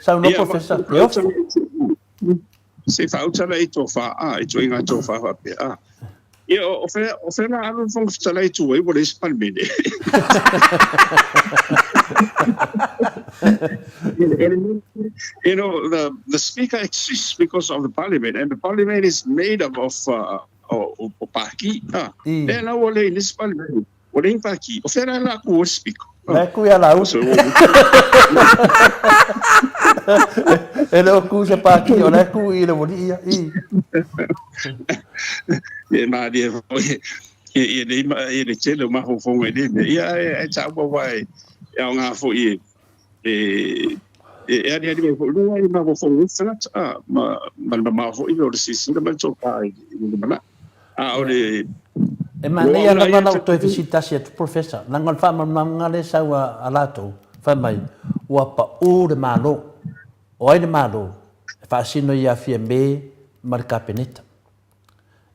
Sa no professor. Se fa uta la ito fa e to inga to fa pe ia o fe na alo fong tala itu e wole spalmene you know the speaker exists because of the parliament and the parliament is made up of paki then I wole in this parliament wole in paki o fe na la ku speak ku ya la uso ele ku se paki o la ku i le woli e ma dia e le chelo ma ho fo e ia e cha bo vai e nga fo e dia di fo lu ai ma fo sana ma fo i lo si singa ma so pai ma o le e ma nei ana na to visita se tu professor na ngol fa ma ngale sa wa alato fa mai ua pa u de malo oi de malo fa sino ia fia me mar kapeneta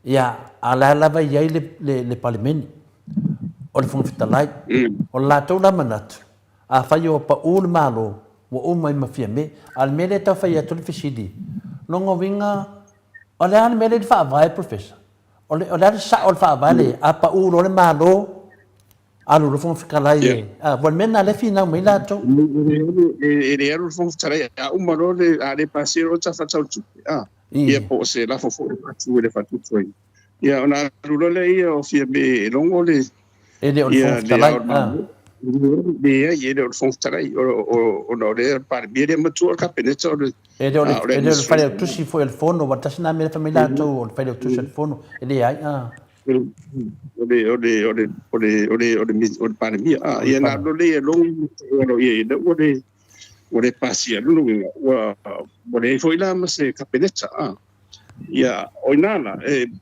ia ala lava ia le palimeni o le fonfitalai o la tau la manatu a fai o pa u de malo wa o mai mafia me al mele ta fai atu le fisidi longo winga o le an mele fa vai professor o le sa o fa vai a pa u lo le malo alu lo fonfitalai a vol mena le fina mai la tau ele era o fonfitalai a uma lo le a le pasero ta fa tau ia po se la fo tu le fa tu foi ia ona lo le ia o fia me longo le ele o fonfitalai ele o fonfitalai o no le par bia ma tu ka peneta o ele o fai tu si foi il fono wa tasna me famiglia tu o fai tu si il fono ele ai o pandemia ia na lo le long o ia o le pasia lu o le foi la ma se capeneta ia oinana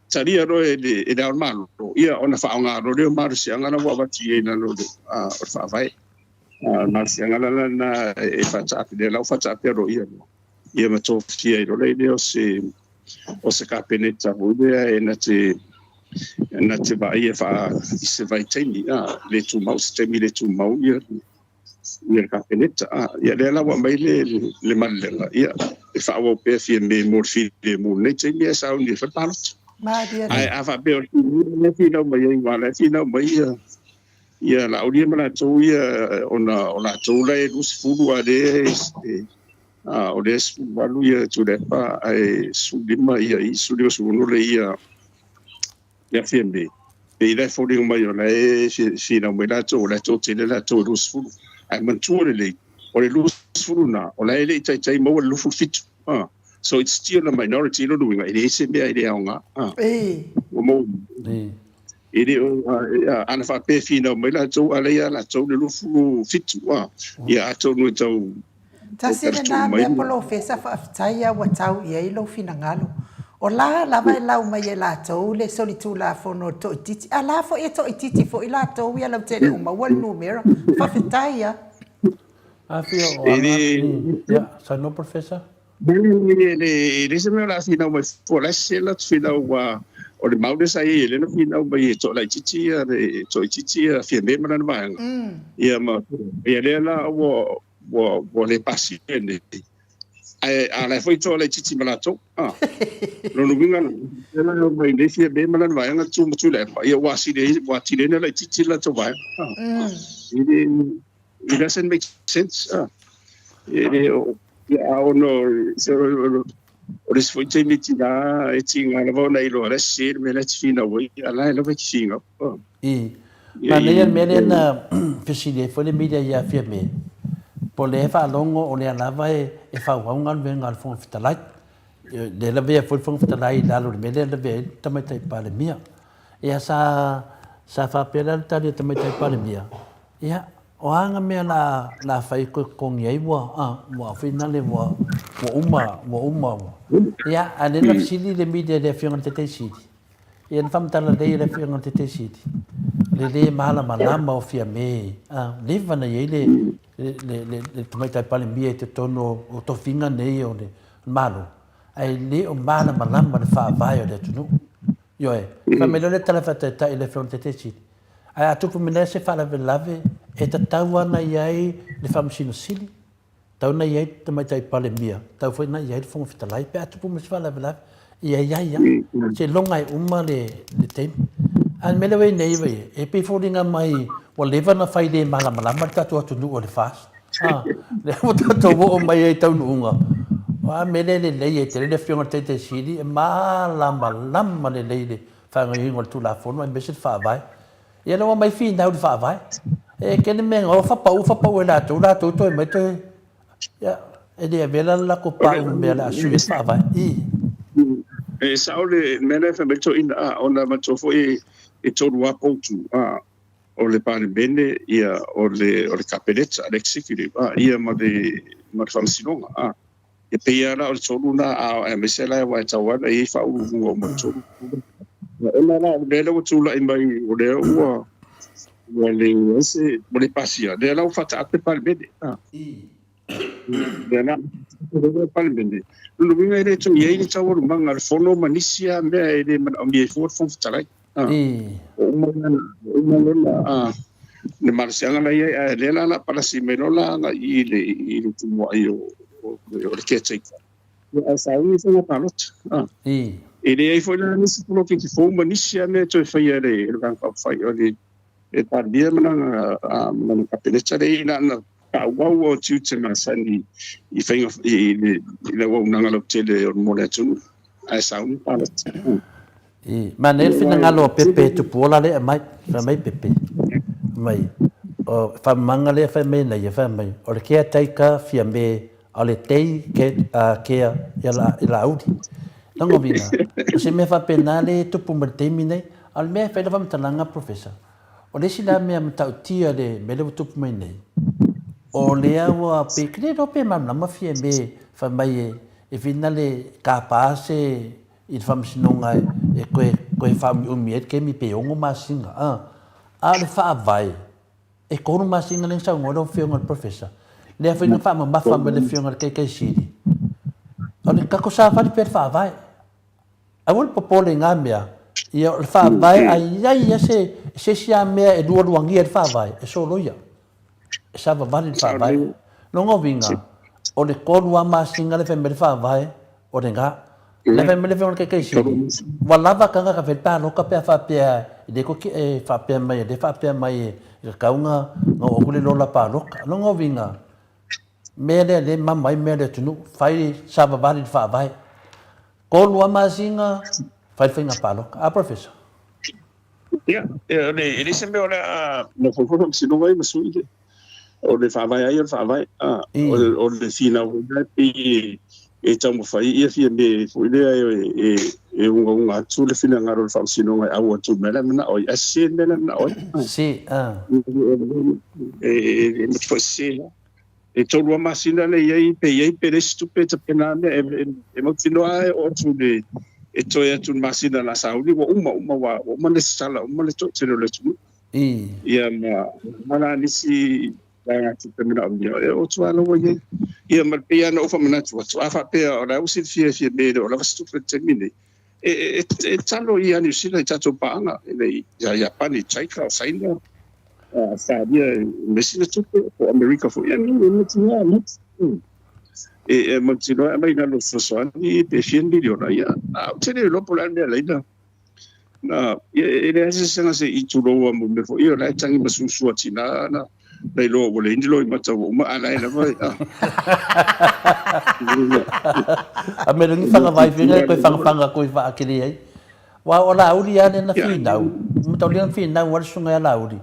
taria ro e da malo ia ona fa nga ro le mar sia nga na wa ti na lo o fa vai na sia nga na e fa cha de la fa cha pero ia ma to fia ro le o se capeneta o e na te vai e fa se vai teni le tu mau se mi le tu mau ia capeneta ia le la wa mai le malela ia e fa o pe fi me mo fi de mo ne te mi sa ni fa pa ai a fa be le fi no mai wa le fi no mai ia la o dia mala to ia ona to le lus fudu ade o des valu ia tu de pa ai su di mai ia su di su no le ia fi me pe le fo di mai ona fi no mai la to te le la to lus fudu ai man tu le o le lus furuna o le tai mo le lufu fit so it's still a minority no doing it is me idea nga o mo ele ana fa pe fina mai la to ale ya la to le lufu fit ya to no to ta se na me polo fesa fa taia wa tau ia lo fina ngalo o la vai lau mai la to le solitu la fo no to titi ala fo e to titi fo ila to ia la tele uma wal numero fa fitaia afio ya sa no professor ele se me la fina mai fo la se la fina wa o le mau de sai ele no fina mai to la titi to titi fi me mana na mai ia ma ia la wo le passione ala foi to le titi malato no winga no mai le fia be malan vai nga tu le ia wasi le le titi la to vai it doesn't make sense no o le foi te miti da e tinga la vona ilo le sir me le fina voi ala le vai singa ma le me na fisile foi le media ia fia me po le fa longo o le lava e fa wanga venga al fon fitalai de la via fon fitalai la lo me le ve tamai tai pa le mia e sa fa pela ta de tamai tai pa le mia ia o anga me la fai ko kong yai wa fina le wa uma ia ale la sili le media de fiona te sili e en fam tala de le fiona te sili le mala malama o fia me le vana ye le tomai tai pale mia te tono o to finga nei o le malo ai le o mala malama le fa vai o le tunu yo fa me le tala fa ta ile fiona te sili ai atu pu mena se fa la lave e ta tawa na yai le fam sino sili tau na yai tomai tai pale mia tau foi na yai fo fitalai pe atu pu me fa la lave ia se longai uma le tem an mele we nei we e pe foringa mai o leva na fai le mala ta to tu o le fas le o to o mai e tau nunga wa mele le e te le fiona te sili e mala le fa ngai ngol tu la fono e bese fa vai ia no mai fin dau fa vai e ke ne men o fa pa o la to to mai te ia e de vela la ko pa o me la su fa vai e saule mele fa beto in ona ma to foi e todo o aponto o le pane bene ia o le capeneta l'executive ia ma famsilonga e pe ia o todo na a mesela wa tawana e fa o mo todo ela na le o tula i mai o le le se le pasia de la fata ate palmede de na palmede lu mi mere to ye ni tawo manga fono manisia me de man ambi for fon tarai o manga le marsianga na ye le la para si merola na i le tumo ayo o le ketse ya sa ni se na palot ele aí foi lá nesse falou que foi uma nicha né to foi ele kan fa foi ele e tardia mana mana kapeleta dei na ka wa tute na sani I foi ele o nanga lo tele o mole tu ai sa un palot ma nel fina ngalo pepe tu pola le mai pepe mai o fa mangale fa me na fa mai o le ke taika fia me ale tei ke ila audi Lango vina. Se me fa penale to pumberte mine, al me fa fa mtalanga professor. O le sila me mta tia de mele to pumene. O le awa pe kre do pe mam na mafia me fa mai e finale capase il fam sinonga e ko fam umiet ke mi pe ongo masinga. Le fa vai. E kono masinga le sa ngodo fiong professor. Le fa fa ma fa me le fiong ke sidi. Ole kako sa fa per fa vai. Awul popole ngambia. Ia fa vai ai se sia me e dua ngia fa vai. E solo ia. Sa va vai fa vai. Longo vinga. Ole konwa masinga le fembe fa vai. Ole nga. Le fembe le fembe ke si. Wala va kanga ka fe pa no ka pe fa pe de ko ki fa pe mai de fa pe mai ka unga no okule lo la pa no. Longo vinga. Mele le mamai mele tunu fai saba bari fa vai kon wa masinga fai finga palo professor ele sempre olha no fofono se não vai mas o le fa vai aí o fa vai o le fina o e tamo fai ia fia me foi le e un tu le fina ngaro fa se não vai o tu mele na o assim mele na o si e me foi e tolu masina le ye pe stupe te pena e mo tino ai o tu de e to ya tu masina la sauli wa uma le sala uma le to te le tu ia mana nisi ya tu pena o tu ala wo ye ia mal pe ana o fa mana tu afa pe ora o si fie me o la stupe te mine e talo ia ni sila ta to panga e ya pani chaika saina sabia mesina tudo o America foi não tinha e montino a mai na lo sosani de 100 milhões aí tele lo polar me lá na ele é assim se itulo o me foi eu lá tangi masusu atina na dai lo o le indilo i mata o ma ala ela vai a me ngi fanga vai vinga ko fanga ko va akili ai wa ola uri ane na fina mo taulian fina wa sunga la uri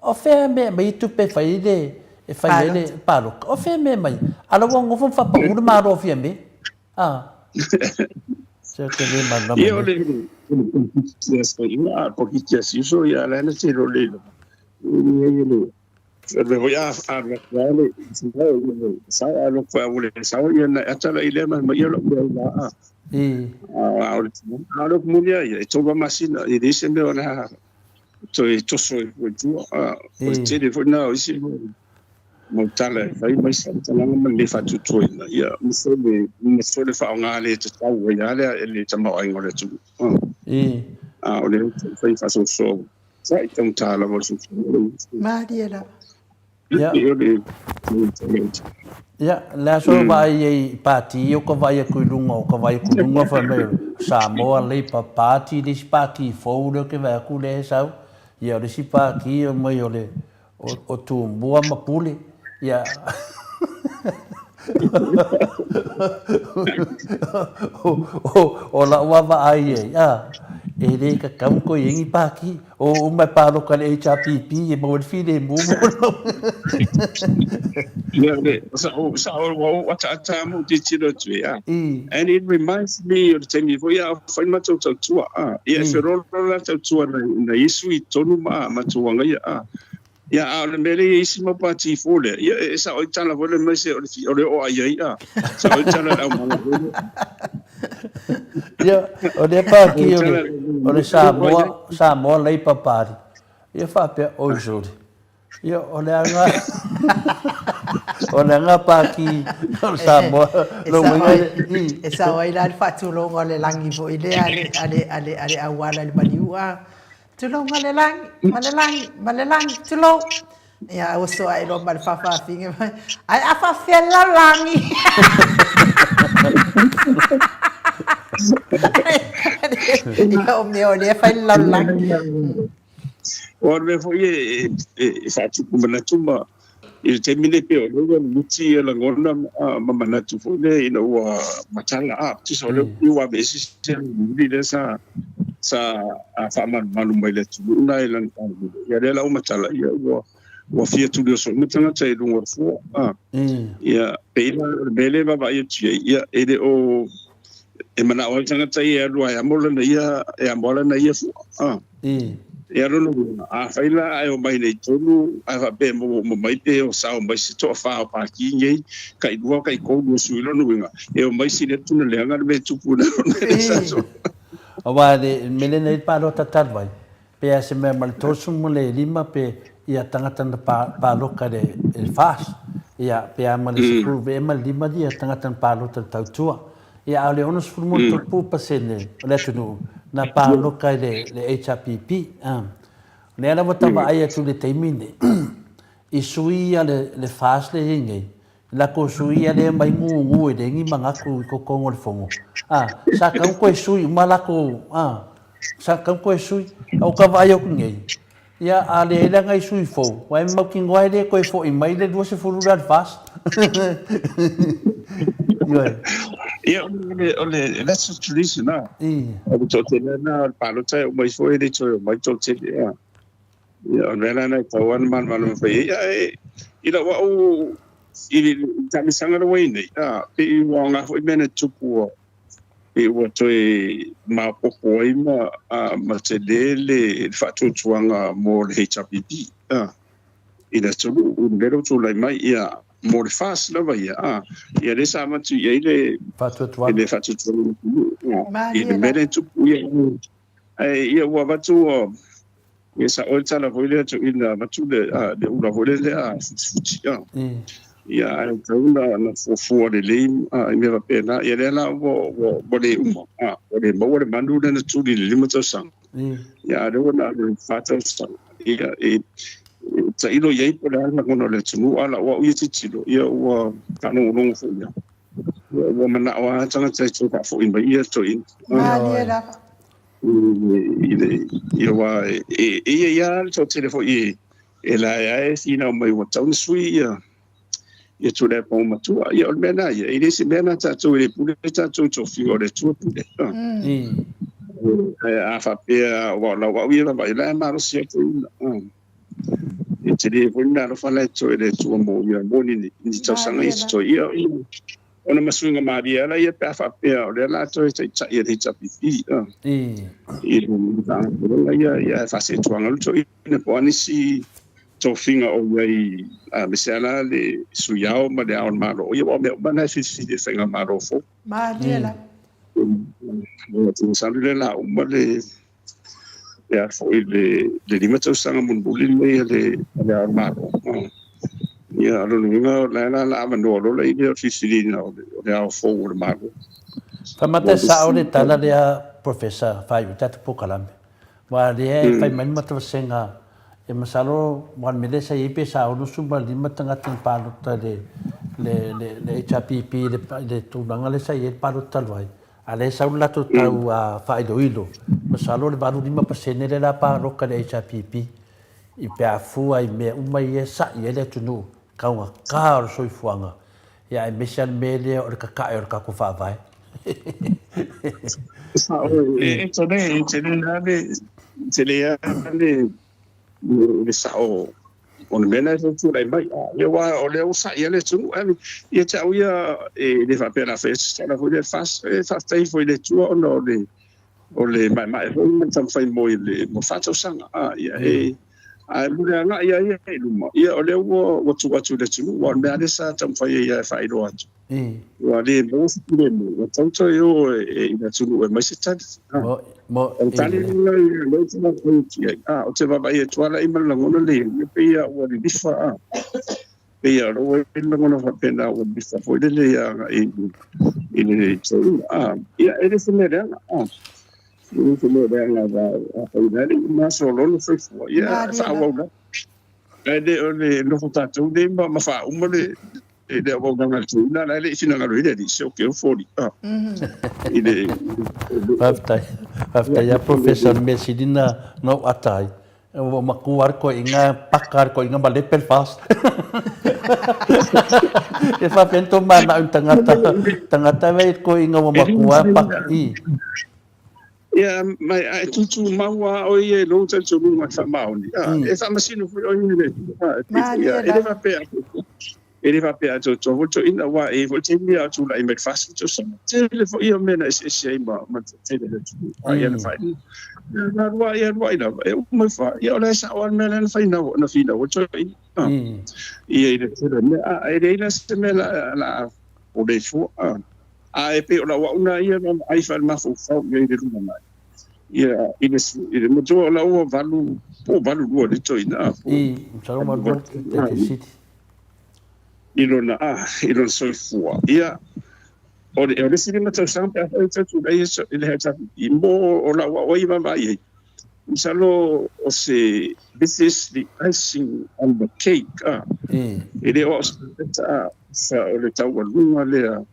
o fe me mai tu pe fai de e fai le palo o fe me mai ala wongo fo fa pa ur ma ro fe me se que le manda me io le porque assim só ia lá na tiro le le voy a arreglarle sa lo fue a volver sa y en hasta la ilema me yo lo ahora como ya esto va más sin y dicen me van a to soy yo pues tiene fue no isi mo tale fai mai sa tala me le fa tutto ya mi so le fa nga le to ta wo ya le tama ai ngore tu ole fai fa so sai tong tala mo so Mariela. Ya, la so vai e pati o ko vai ku lunga fa me Samoa le pati dis pati fo le ke va ku le sa ya le si pati o mai o le o tu boa mapule ya o la wa va ai ya e le ka kam ko yengi paki o mai palo ka le HPP e mo fi de mo and it reminds me of the time before ya find my total tour if you roll that tour na isu tonu ma tuanga ya ale mele isi ma pati fole ya esa o tala vole me se o ai sa o tala au ma ya o de pa ki o le Samoa le papari ia whapea oisori. Ia o le anga. O le anga paki o Samoa. E sa wai la whatulonga le langi po i le ale awala le maliua. Tulonga le langi, ma le langi, tulong. Ia o so ai lo mal fafa finge. Ai afa fela langi. Ia o me o le fela langi. O me foi sa tu mana tuma il termine pe o lo muti la ngona mana tu foi le ina wa matala a tu so le wa besi se ni le sa fa manu mai le tu na ile ya le la o matala ya wa fia tu le so mutanga tai lungo fo ya pe la bele ba ya tu ya ele o e mana o tanga tai ya lo ya mola na ya fo e aro no a faila ai o mai nei tonu a va be mo mai pe o sa o mai se to fa pa ki ngai kai dua kai ko no suilo no winga e o mai si le tunu le anga me tupu na no sa so o va de melena pa lo tatar vai pe a se me mal tosu mo le lima pe ia tangata pa lo ka de el fas ia pe a mal se pu ve mal lima dia tangata pa lo ta tua ia ale onos fu mo to pu pa se ne le tunu na pa lo ka le HRPP le ana votava ai tu le taimine i suia le fas le ngai la ko suia le mai ngu e ngi manga ko kongo le fongo sa ka ko sui mala ko sa ka ko sui au ka vai o ngai ia ale la ngai sui fo wai mo ki ngoi le ko fo i mai le do se fo rural fas ia ole let's tradition na o to te na pa lo tai o mai foi de to mai to te ia on vela na tawan man foi ia wa o i tami sanga no wei pe wa nga foi mena tupu e wa to ma popo i ma te le fa tu tuanga mo le HPP ina to un vero to lai mai ia mo le fas la vai ia le sa matu ia le fatu ia mele tu ia wa batu ia sa olta la voile tu ina matu de una voile le futi ia tauna na fo de le me va pena ia le la wo le umo le mo le mandu na tu le limito sang ia le na fatu sang ia ta ilo yai pole ana kono le tunu ala wa uye titilo ia wa kanu longo fo ia wa mana wa tanga tai to ka fo in ba ia to in Mariela ia wa ia to telefo e la ia ina mai wa tau sui ia to le po matu ia o mena ia ile se mena ta to le pule ta to figo le to pule a fa pe wa la wa ia ba ila ma ro sia to te le vona no fala to le to mo ia mo ni to sanga i to ia ona masunga maria la ia pa fa pe o le la to te ia te pipi ia fa se to anga to ina po ani si to finga o ia a mesala le suyao ma le on maro ia o me bana si de finga maro fo Mariela o salule la o le ya foi le limito sanga mun bulin me le armado ya lo ninga la mando lo le ile fisili na le au fo o mago Pamata sa o le tala le professor fai tatu pokalambe wa le fai man mata senga e masalo wan mele sa ipe sa o no sumba lima tanga tan palo ta le HPP le tu banga le sa ye palo talwai ale sa la to tau fai do ilo masalo le baru 5% le la pa roka le HPP i pe afu ai me uma ye sa ye le tunu kaunga ka so i fuanga ya e mesian mele o ka o ka ko fa vai le sao on mena tu lai mai le wa o le usa ia le tu ia cha ia le fa pena fes la foi le fas tai foi le tu o le mai mai man tam fai mo le mo fa to sanga ia ai mure nga ia luma ia ole wo tu le tu wa me ale sa tam fa ia fa ido atu wa le mo le mo tanto yo ina tu e mai se tani mo tani le tu na ko o te baba ia tu ala ima la ngona le pe ia wa le difa pe ia ro e la ngona fa pena wa difa foi le ia le tu ia ele se me era Ini semua yang ada apa ini masuk lalu sesuatu ya sawah ada oleh nufut tu dia mafa umur dia orang dengan tu nak lagi sini nak lagi jadi okey fori ini After ya profesor Mesidina no atai makuar ko inga pakar ko inga balepel fast e fa pento mana tangata vai ko inga makuar pak Ya, mai tu maua o ye lo tsa tu ma fa mau ni. E fa masino fu o ni le. Ya, ele va pe a to ina wa e vo te mi a tu la i met fast to so. Te le fo io mena e ma te le tu. Ya na fa. Na wa ina. E mo fa. Ya la sa wan mena na fa ina na fina o to ina. Ia ile te le a ele ina se mena la o de fu e pe ola wa una ia na ai fa ma fu fa ia de luma mai ia ile mo to la o valu lo de to ina so ma go te city ilona ilon so fu ia o de sini ma to sampa e tu dai so ile ha ta imbo ola wa ia ma ia salo o se this is the icing on the cake ile o sa o le tau lunga le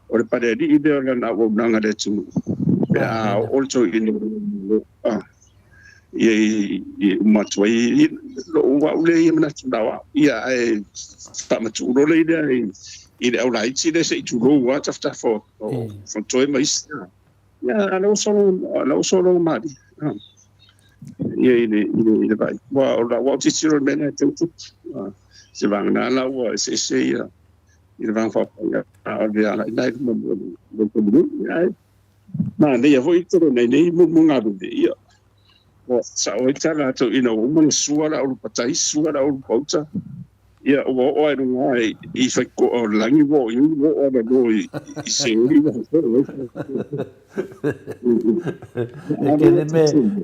o le pare di ide o na o nanga de tu also in ye matwai lo wa le ye na tulawa ia e pa matu lo le ide au lai ti de se tu lo wa tafta fo toi mais ya lo solo mari ye ide vai wa ti siro mena tu se van na la wa se ya il va fa ya la mo na ne ya foi toro nei mo ngadu de ia o sa o tala to ina o mo suara o patai suara o pauta ia o ai ngai I fa ko o langi wo I o da do I se uri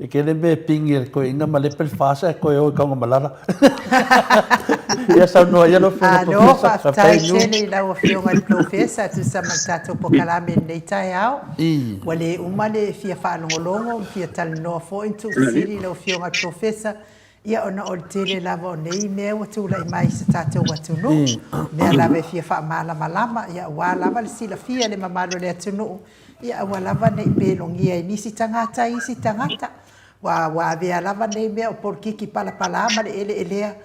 Ekele me pingir ko inga malepel fasa ko o ka malala ya sa no ya no professor ka tai tele la o fio ngal professor tu sa matato po kalame nei tai au wale umale fia fa longo fia tal no fo into siri la o fio ngal professor ia ona o tele lava nei me o tu la mai se tato watu no me lava fia fa mala malama ia wa lava le sila fia le mamalo le tunu ia wa lava nei pelongia ni si tangata wa vea lava nei me o por kiki pala ma le ele ia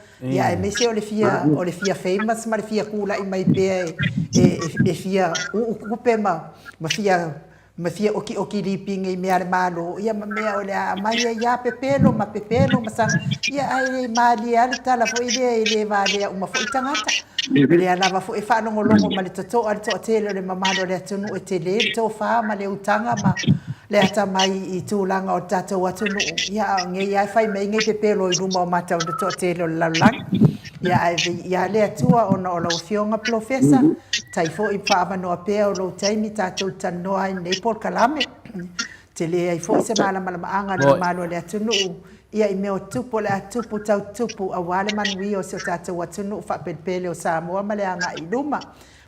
e me se o le fia famous ma le fia kula I mai pe e fia kupe ma fia oki ripingi mea le malo ia mea o le mai ia pepelo ma sa ia ai mali ale tala fo ile vale uma fo tangata le lava fo e fa no longo ma le toto al to tele le mamalo le tunu e tele to fa ma le utanga ma le ata mai I tūlanga o tatou atunu ia nge ia fai mai nge pepelo I luma o mata o to tele o lalang ia le atua ona o lau fionga professor tai fo I whaava noa pea o lau taimi tatou tanoa I nei por kalame te le ai fo I se malama anga le malo le atunu ia I meo tupo le atupu tau tupu a wale manui o se o tatou atunu whapelpele o Samoa ma le anga I luma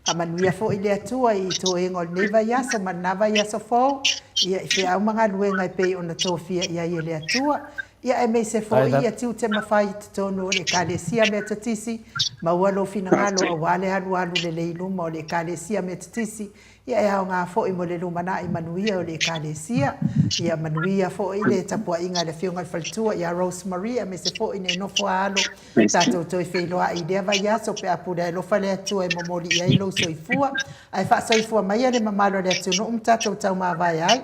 a manuia fo I le atua I to engol neva yaso manava yaso fo ia I fea au mga luenga I pei ona tofia ia I le atua ia e mei se fo ia tiu te mawhai tonu o le kalesia me tatisi maua lo fina ngalo a wale halu le leiluma o le kalesia me tatisi ia e hao ngā fo I mo le lumana I manuia o le kalesia ia manuia fo I le tapua inga le fionga faltua ia Rosemary a me se fo I ne nofo alo tatou toi feiloa I lea vai aso pe apura e lofa le atua e momoli ia I lo soifua ai fa soifua mai le mamalo le atunu tatou tau mawai ai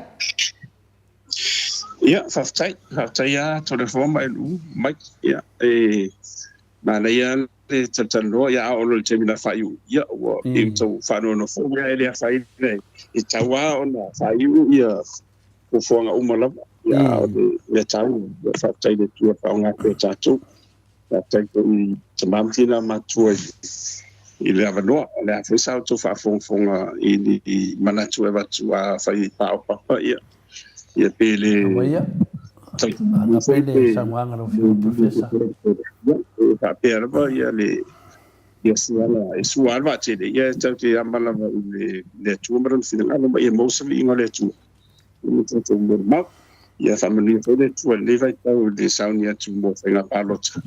ia faftai ia telefon mai lu mai ia mana ia le tatalo ia o le temina fai ia o I to fano no fo ia le fai le I tawa ona fai ia o fonga umala ia le tau faftai le tua fa nga ko tatu tai ko I tamamtina matua I le avanoa le afu sa to fa fonga I manatu watu a fai pa papa ia pele Awaia. Ana pele samwanga no fiu professor. Pa pele ba ia le ia suala suala te ia te amala le tumaran final ba ia mostly ngale tu ni te mo ia family fele tu le vai tau de saunia tu mo fenga palota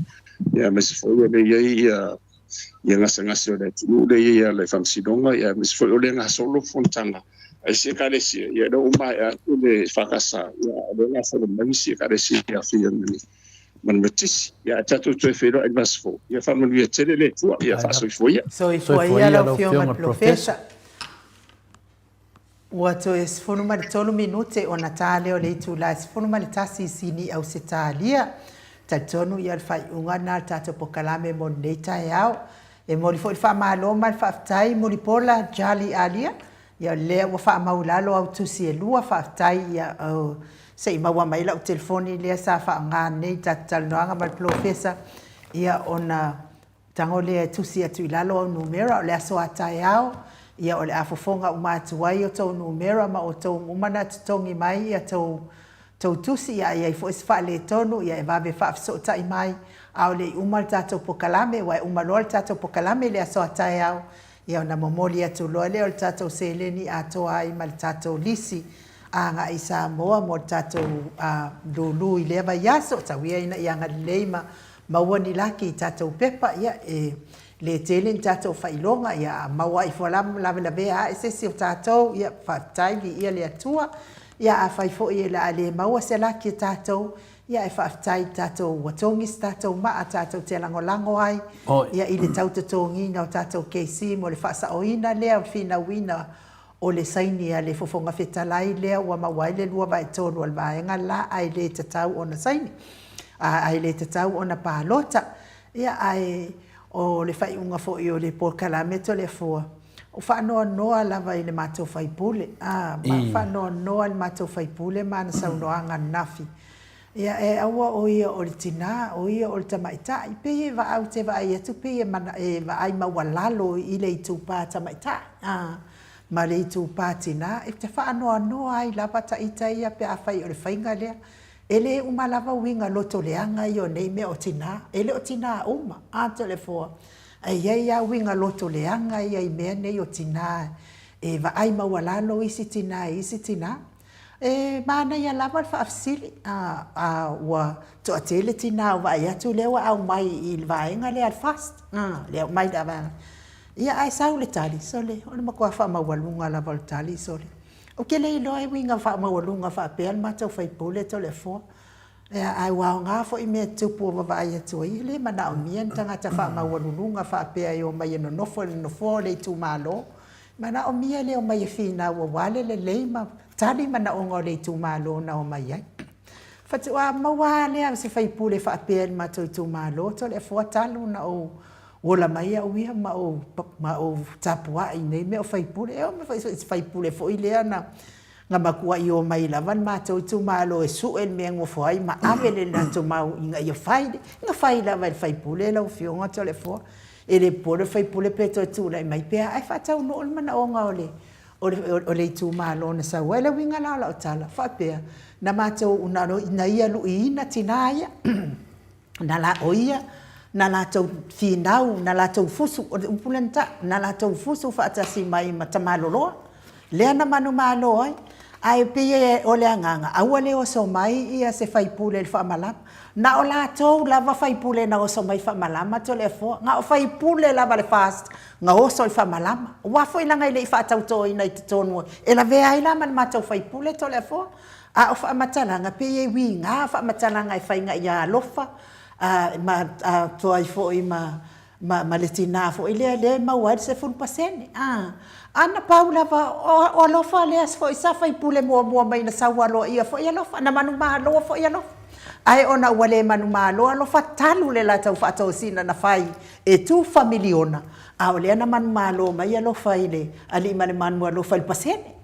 ia mes foi le ia ngasa le tu le ia le famsidonga ia mes foi le ngasa lo fontanga ai se karesi ia do uma ia le fakasa ia le ngasa le mangisi karesi ia fia man metis ia tatu tu fero ai mas fo ia family tele le tu ia fa so foi ia lo fiona professor Wato e sfono ma tolu minute o Natale o le tu la sfono ma tasi sini au setalia tatonu ia fai unga na tato pokalame mo neta yao e mo fo fa malo ma fa tai mo pola jali alia ia le wa fa maulalo au tu si lua fa tai ia sei ma wa mai la telefoni le sa fa nga nei tatal noanga ma professor ia ona tango le tu si atu lalo numero le so atai yao ia ole afofonga umatuai o tau numera ma o tau umana tongi mai ia tau tusi ia ia fo isfa le tonu ia vabe fa so tai mai au le umal tato pokalame wa umalol tato pokalame le so tai au ia na momoli atu lo le o tato seleni ato ai mal tato lisi anga isa moa mo tato lulu ile va yaso tawia ina ia ngaleima mawani laki tato pepa ia le tele tato failonga ia maua I folam la bea ese si tato ia fatai ia le atua ia a fai fo ia la le maua se la ki tato ia e fatai tato watongi tato ma tato te lango ai ia I le tau tongi na tato KC mo le fasa oina le fina wina o le saini le fofonga fetalai le wa mawai le lua vai tonu al vaenga la ai le tatau ona saini ai le tatau ona palota ia ai o le fai unga fo I o le polkalame to le fo o fa noa lava I le matou fai pule fa noa le matou fai pule ma na saunoanga nafi ia e aua o ia o le tina o ia o le tamaita I pe va au te va ia tu pe mana e va ai mawalalo I le tupa tamaita ma le tupa tina e te fa noa ai lava ta ita ia pe a fai o le fainga lea ele uma lava winga loto leanga I o nei me o tina ele o tina uma a telefo ai ia winga loto leanga ia I me nei o tina e va ai mawalalo isi tina e mana ia lava fa afsili wa to atele tina wa ia tu lewa au mai I vaenga le al fast le mai dava ia ai sau le tali sole ona makua fa mawalunga lava le tali sole o ke le loe winga fa mawalunga fa pel matou fai pole to le fo ai wa nga fo I me tupu va ia tu I le mana o mien tanga ta fa mawalunga fa pe yo mai no fo le tu malo mana o mia le o mai fina wa wale le ma tali mana o ngole tu malo na o mai ai fa tu a mawale se fai pole fa pel matou tu malo to le fo talu na o ola mai au ia ma o tapua I nei me o fai pule e o me fai pule fo I lea na nga makua I o mai lavan ma tau tu malo e su el me ngo fo ai ma avele na tu mau inga ia fai lava fai pule la o fionga to le fo e le pole fai pule pe to tu lai mai pe ai fa tau no mana o nga o le tu malo na sa wela winga la o tala fa pe na ma tau una no ina ia lu ina tinaya na la oia na la tau finau na la tau fusu o upulenta na la tau fusu fa atasi mai matamalolo le na manu malo ai pe o le nganga awale o so mai ia se fai pule fa malam na o la tau lava fai pule na o so mai fa malam to le fo nga o fai pule lava le fast nga o so fa malam wa foi la ngai le fa tau to ina i tonu e la ve ai la man matau fai pule to le fo a o fa matala nga pe wi nga fa matala nga fai nga ia lofa to ai fo I ma le tina fo le ma wa se fun pasene ana paula va o lo fa le as fo sa fai pule mo mai na sa wa lo ia fo ia lo fa na manu ma lo fo ia lo ai ona wale manu ma lo fa talu le la tau fa tau sina na fai e tu familiona a ole na manu ma lo mai ia lo fa ile ali manu lo fa il pasene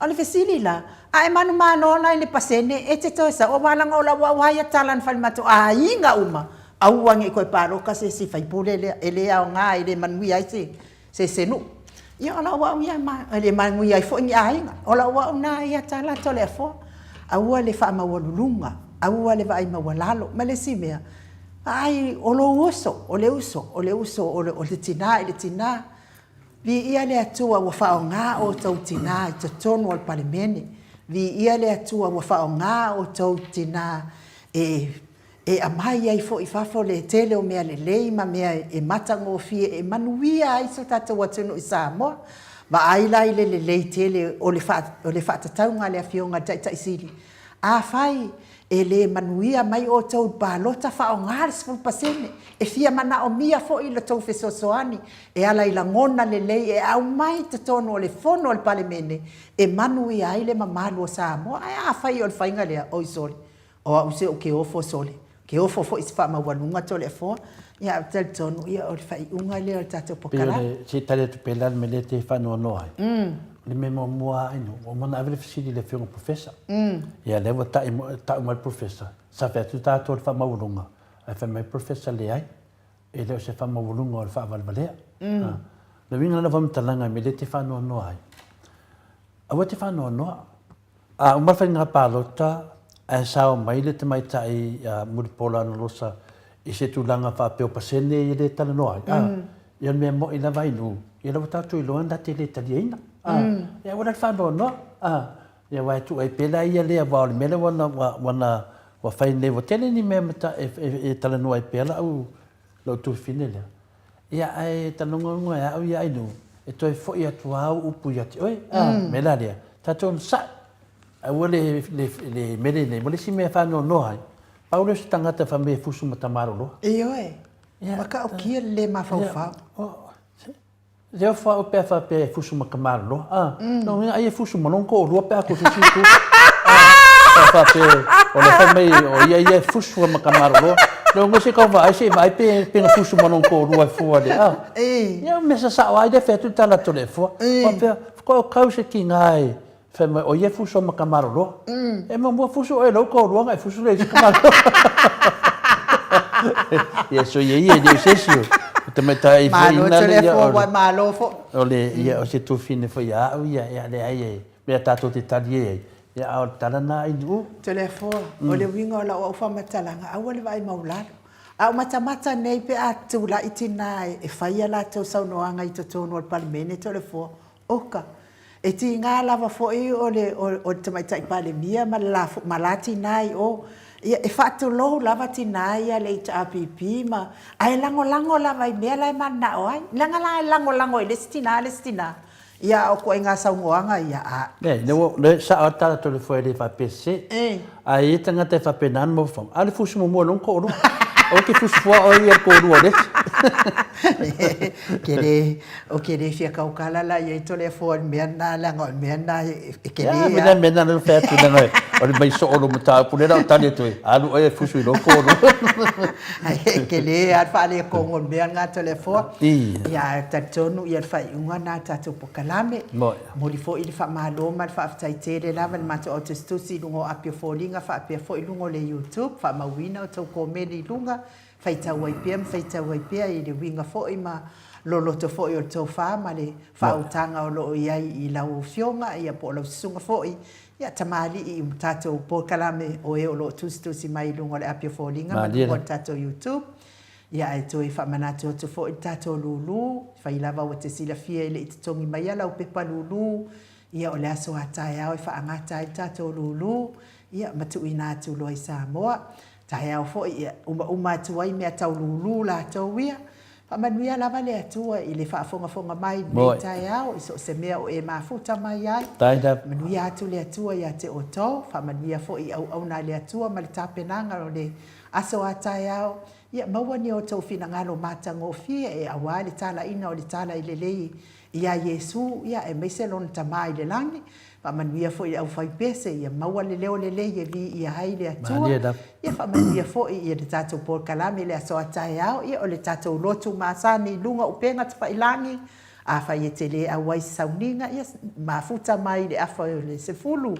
ole fesili la ai manu ma lo na ile pasene e te to sa o wala ngola wa ya talan fal mato inga uma au wangi koe paroka se faipule ele au ngā ele manui ai se senu. Ia ola wau ia ma ele manui ai fo ni ainga. Ola wau na ia tala tole fo. Aua le wha mawalulunga. Aua le vai mawalalo. Ma le si mea. Ai o le uso o le tina. Vi ia le atua wa wha o ngā o tau tina i te tonu al palimene. Vi ia le atua wa wha o ngā o tau tina e amai ai fo i fafo le tele o mea le leima mea e matango fie e manuia ai so tatou atunu i Samoa. Ma ai lai le lei tele o le whaatataunga le afionga taisiri. A fai e le manuia mai o tau balota wha o ngāre sifuru pasene. E fia mana o mia fo i le tau fesosoani. E ala i langona le lei e au mai te tono o le fono o le palemene. E manuia ai le mamalu o Samoa. Ai a fai o le whainga lea o i sole. O a use o ke ofo sole. Ke ofo fo i se wha mawanunga to le fo. Ia o tali tonu ia o le whai unga lea o le tatou pokara. Pio se tale tu pelal me le te whanua noai. Le me mua ino. O mana avele fisiri le whiunga professor. Ia lewa ta umar professor. Sa whea tu tātou le wha maurunga. Ai wha mai professor le ai. E leo se wha maurunga o le wha avalvalea. Le winga na wamitalanga me le te whanua noai. Awa te whanua noa. Umar whai ngā pālota. Ai sao mai le te mai tai muripola na losa. I se tūlanga wha peo pasene i le tala noai. Ia mea mo i la vainu. Ia lawa tātou i loa nda te le tali eina. Ia wana whanua noa. Ia wai tu ai pela ia lea wao le mele wana wa whain lewa tele ni mea mata e tala noa i pela au lau tu fine lea. Ia ai talonga ngai au ia ainu. E toi fo ia tu au upu ia te oi. Mela lea. Tātou na sa. Aua le mele nei. Mo le si mea whanua noa ai. Paulo se tangata wha me fusu matamaro loa. E oe. Maka o kia le mawhauwhau. Leo wha o pēr wha pēr fusu makamaro loa. No, ai e fusu manonko o lua pēr ko tusiku. Wha pēr o le wha mei o ia e fusu makamaro loa. No, ngai se kau vai se vai pēr fusu manonko o lua e fua le. Ia mesa sa o ai de whetu tala to le fua. Wha pēr, ko kau se ki ngai. Fema o ia fuso makamaro loa. E mua fuso e lau ko lua ngai fuso le makamaro. Ia so ia de sesio. Te mai tai malo telefo wa malo fo. O le ia o se tu fine fo ia le ai. Me tato te tali ia au talana i du. Telefo o le winga la o fa matalanga. Au le vai maulano. Au mata nei pe atu la itinai e faia la tau saunoanga i totono al palimene telefo. Oka. E ti ngā lava fo'i o te maitai pale mia ma la tinai o e whatu lohu lava tinai a le ita apipi ma ai lango lava i mea lai mana o ai langa lango i lestina ia o koe ngā saungoanga ia a le sa o tala to le fo'i le whapese ai e tangata e whapenan mo whang ale fusu mo mua nong ko oro o ke fusu fua o i ko oro le Kere fia kaukala la ia tole fo mena la ngol mena kere mena no fa tu na noi o le mai so o mo ta pulera o tani tu alu e fusu no ko ro kere al fa le ko ngol mena tole fo ia tatonu ia fa unga na tatu pokalame mo li fo il fa malo mal fa tai tele la mal mato o testusi lungo apio fo linga fa apio fo lungo le YouTube fa mawina o to ko meni lunga faita wai pia i le winga fo'i ma loloto fo'i o tau wha ma le whautanga o loo iai i lau fionga i a po lau sunga fo'i ia tamali i tatou pokalame o e o loo tusi mai lungo le apio fo'linga ma lungo tatou YouTube ia e toi whamanatu o tu fo'i tatou lulu whailava o te sila fia i le i tongi mai ala o pepa lulu ia o le aso atai au i whaangata i tatou lulu ia matu i nātu loa i Samoa tae au fo ia uma tuai mea tau lulu la tau ia pa manuia lava le atua i le whaafonga mai nei tae au i so se mea o e mafuta mai ai manuia atu le atua ia te o tau pa manuia fo i au na le atua ma le tapenanga o le aso a tae au ia maua ni o tau fina ngalo matango fia e awa le tala ina o le tala i le lei ia Yesu ia e meise lona tamai le langi pa manuia fo i au fai pese ia maua le leo le lei e vi ia hai le atua ia pa manuia fo i le tatou por kalame le aso atae au ia o le tatou lotu masani lunga upenga tapa ilangi a fai e te le awai sauninga ia mafuta mai le afa le sefulu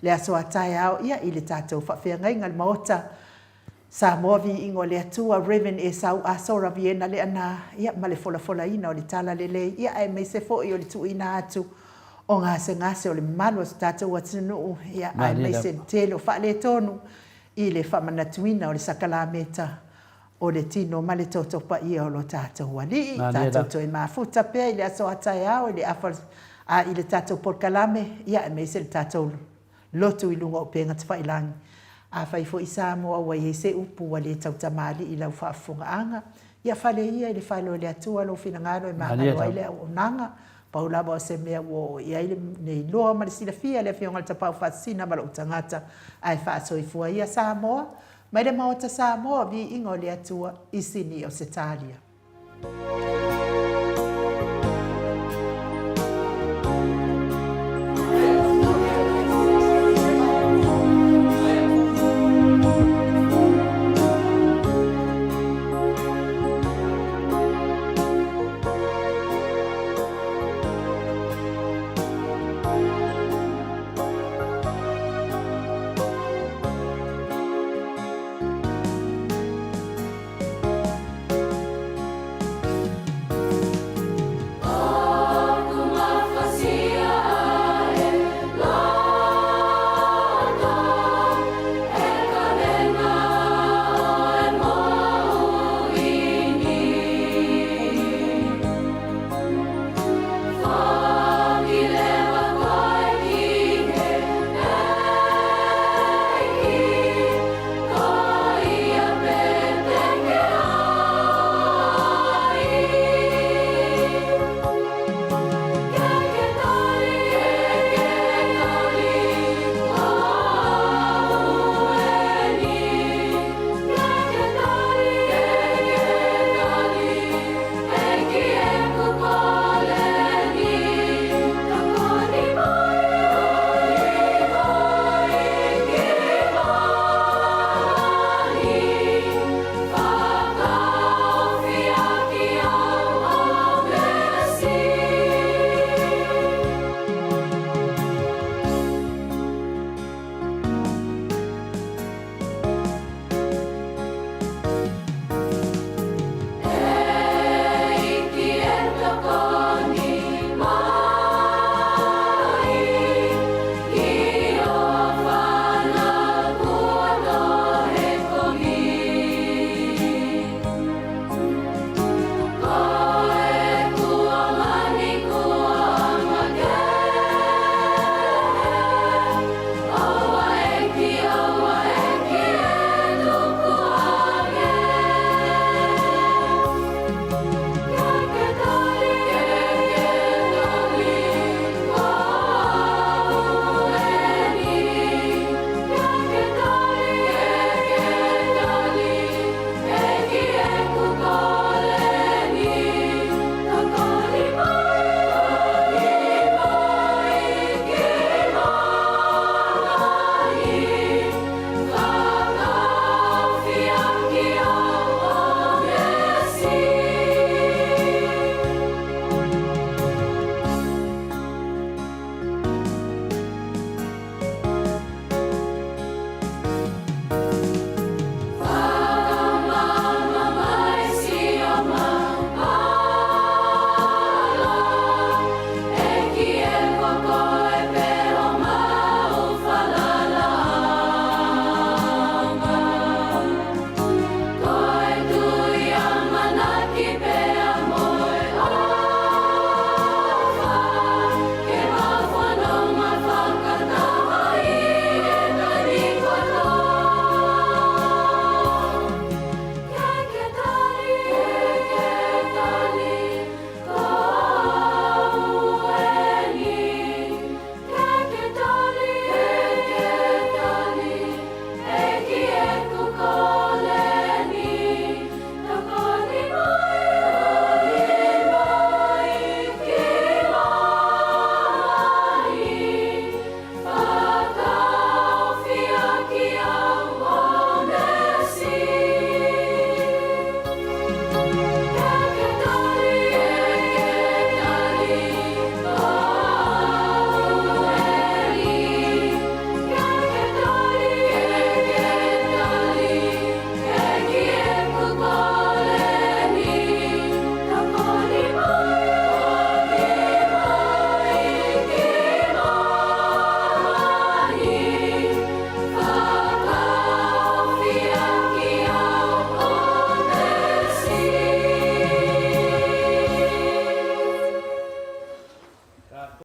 le aso atae au ia i le tatou whawhiangainga le maota Samoa vi ingo le atua Raven e sau asora viena le ana ia male fola ina o le tala lele ia e me se fo i o le tu ina atu o ngase o le manu o tata o atinu ia ai me se tele o fa le tonu i le fa manatuina o le sakalameta o le tino male toto pa ia o lo tata wali tata to e mafuta pe ile aso atai au ile afal a ile tata por kalame ia me se tata lotu i lunga o penga te whailangi. A whai fo i Samoa wa i se upu wa le tau tamali i lau whaafunga anga. Ia whale ia i le whailo le atua lo whina ngaro i mahalo ai le o nanga. Paulaba o se mea wo i aile nei loa ma le sila fia le fionga le tapau whaasina ma la utangata ai whaaso i fua ia Samoa. Mai le maota Samoa vi ingo le atua i sini o se talia.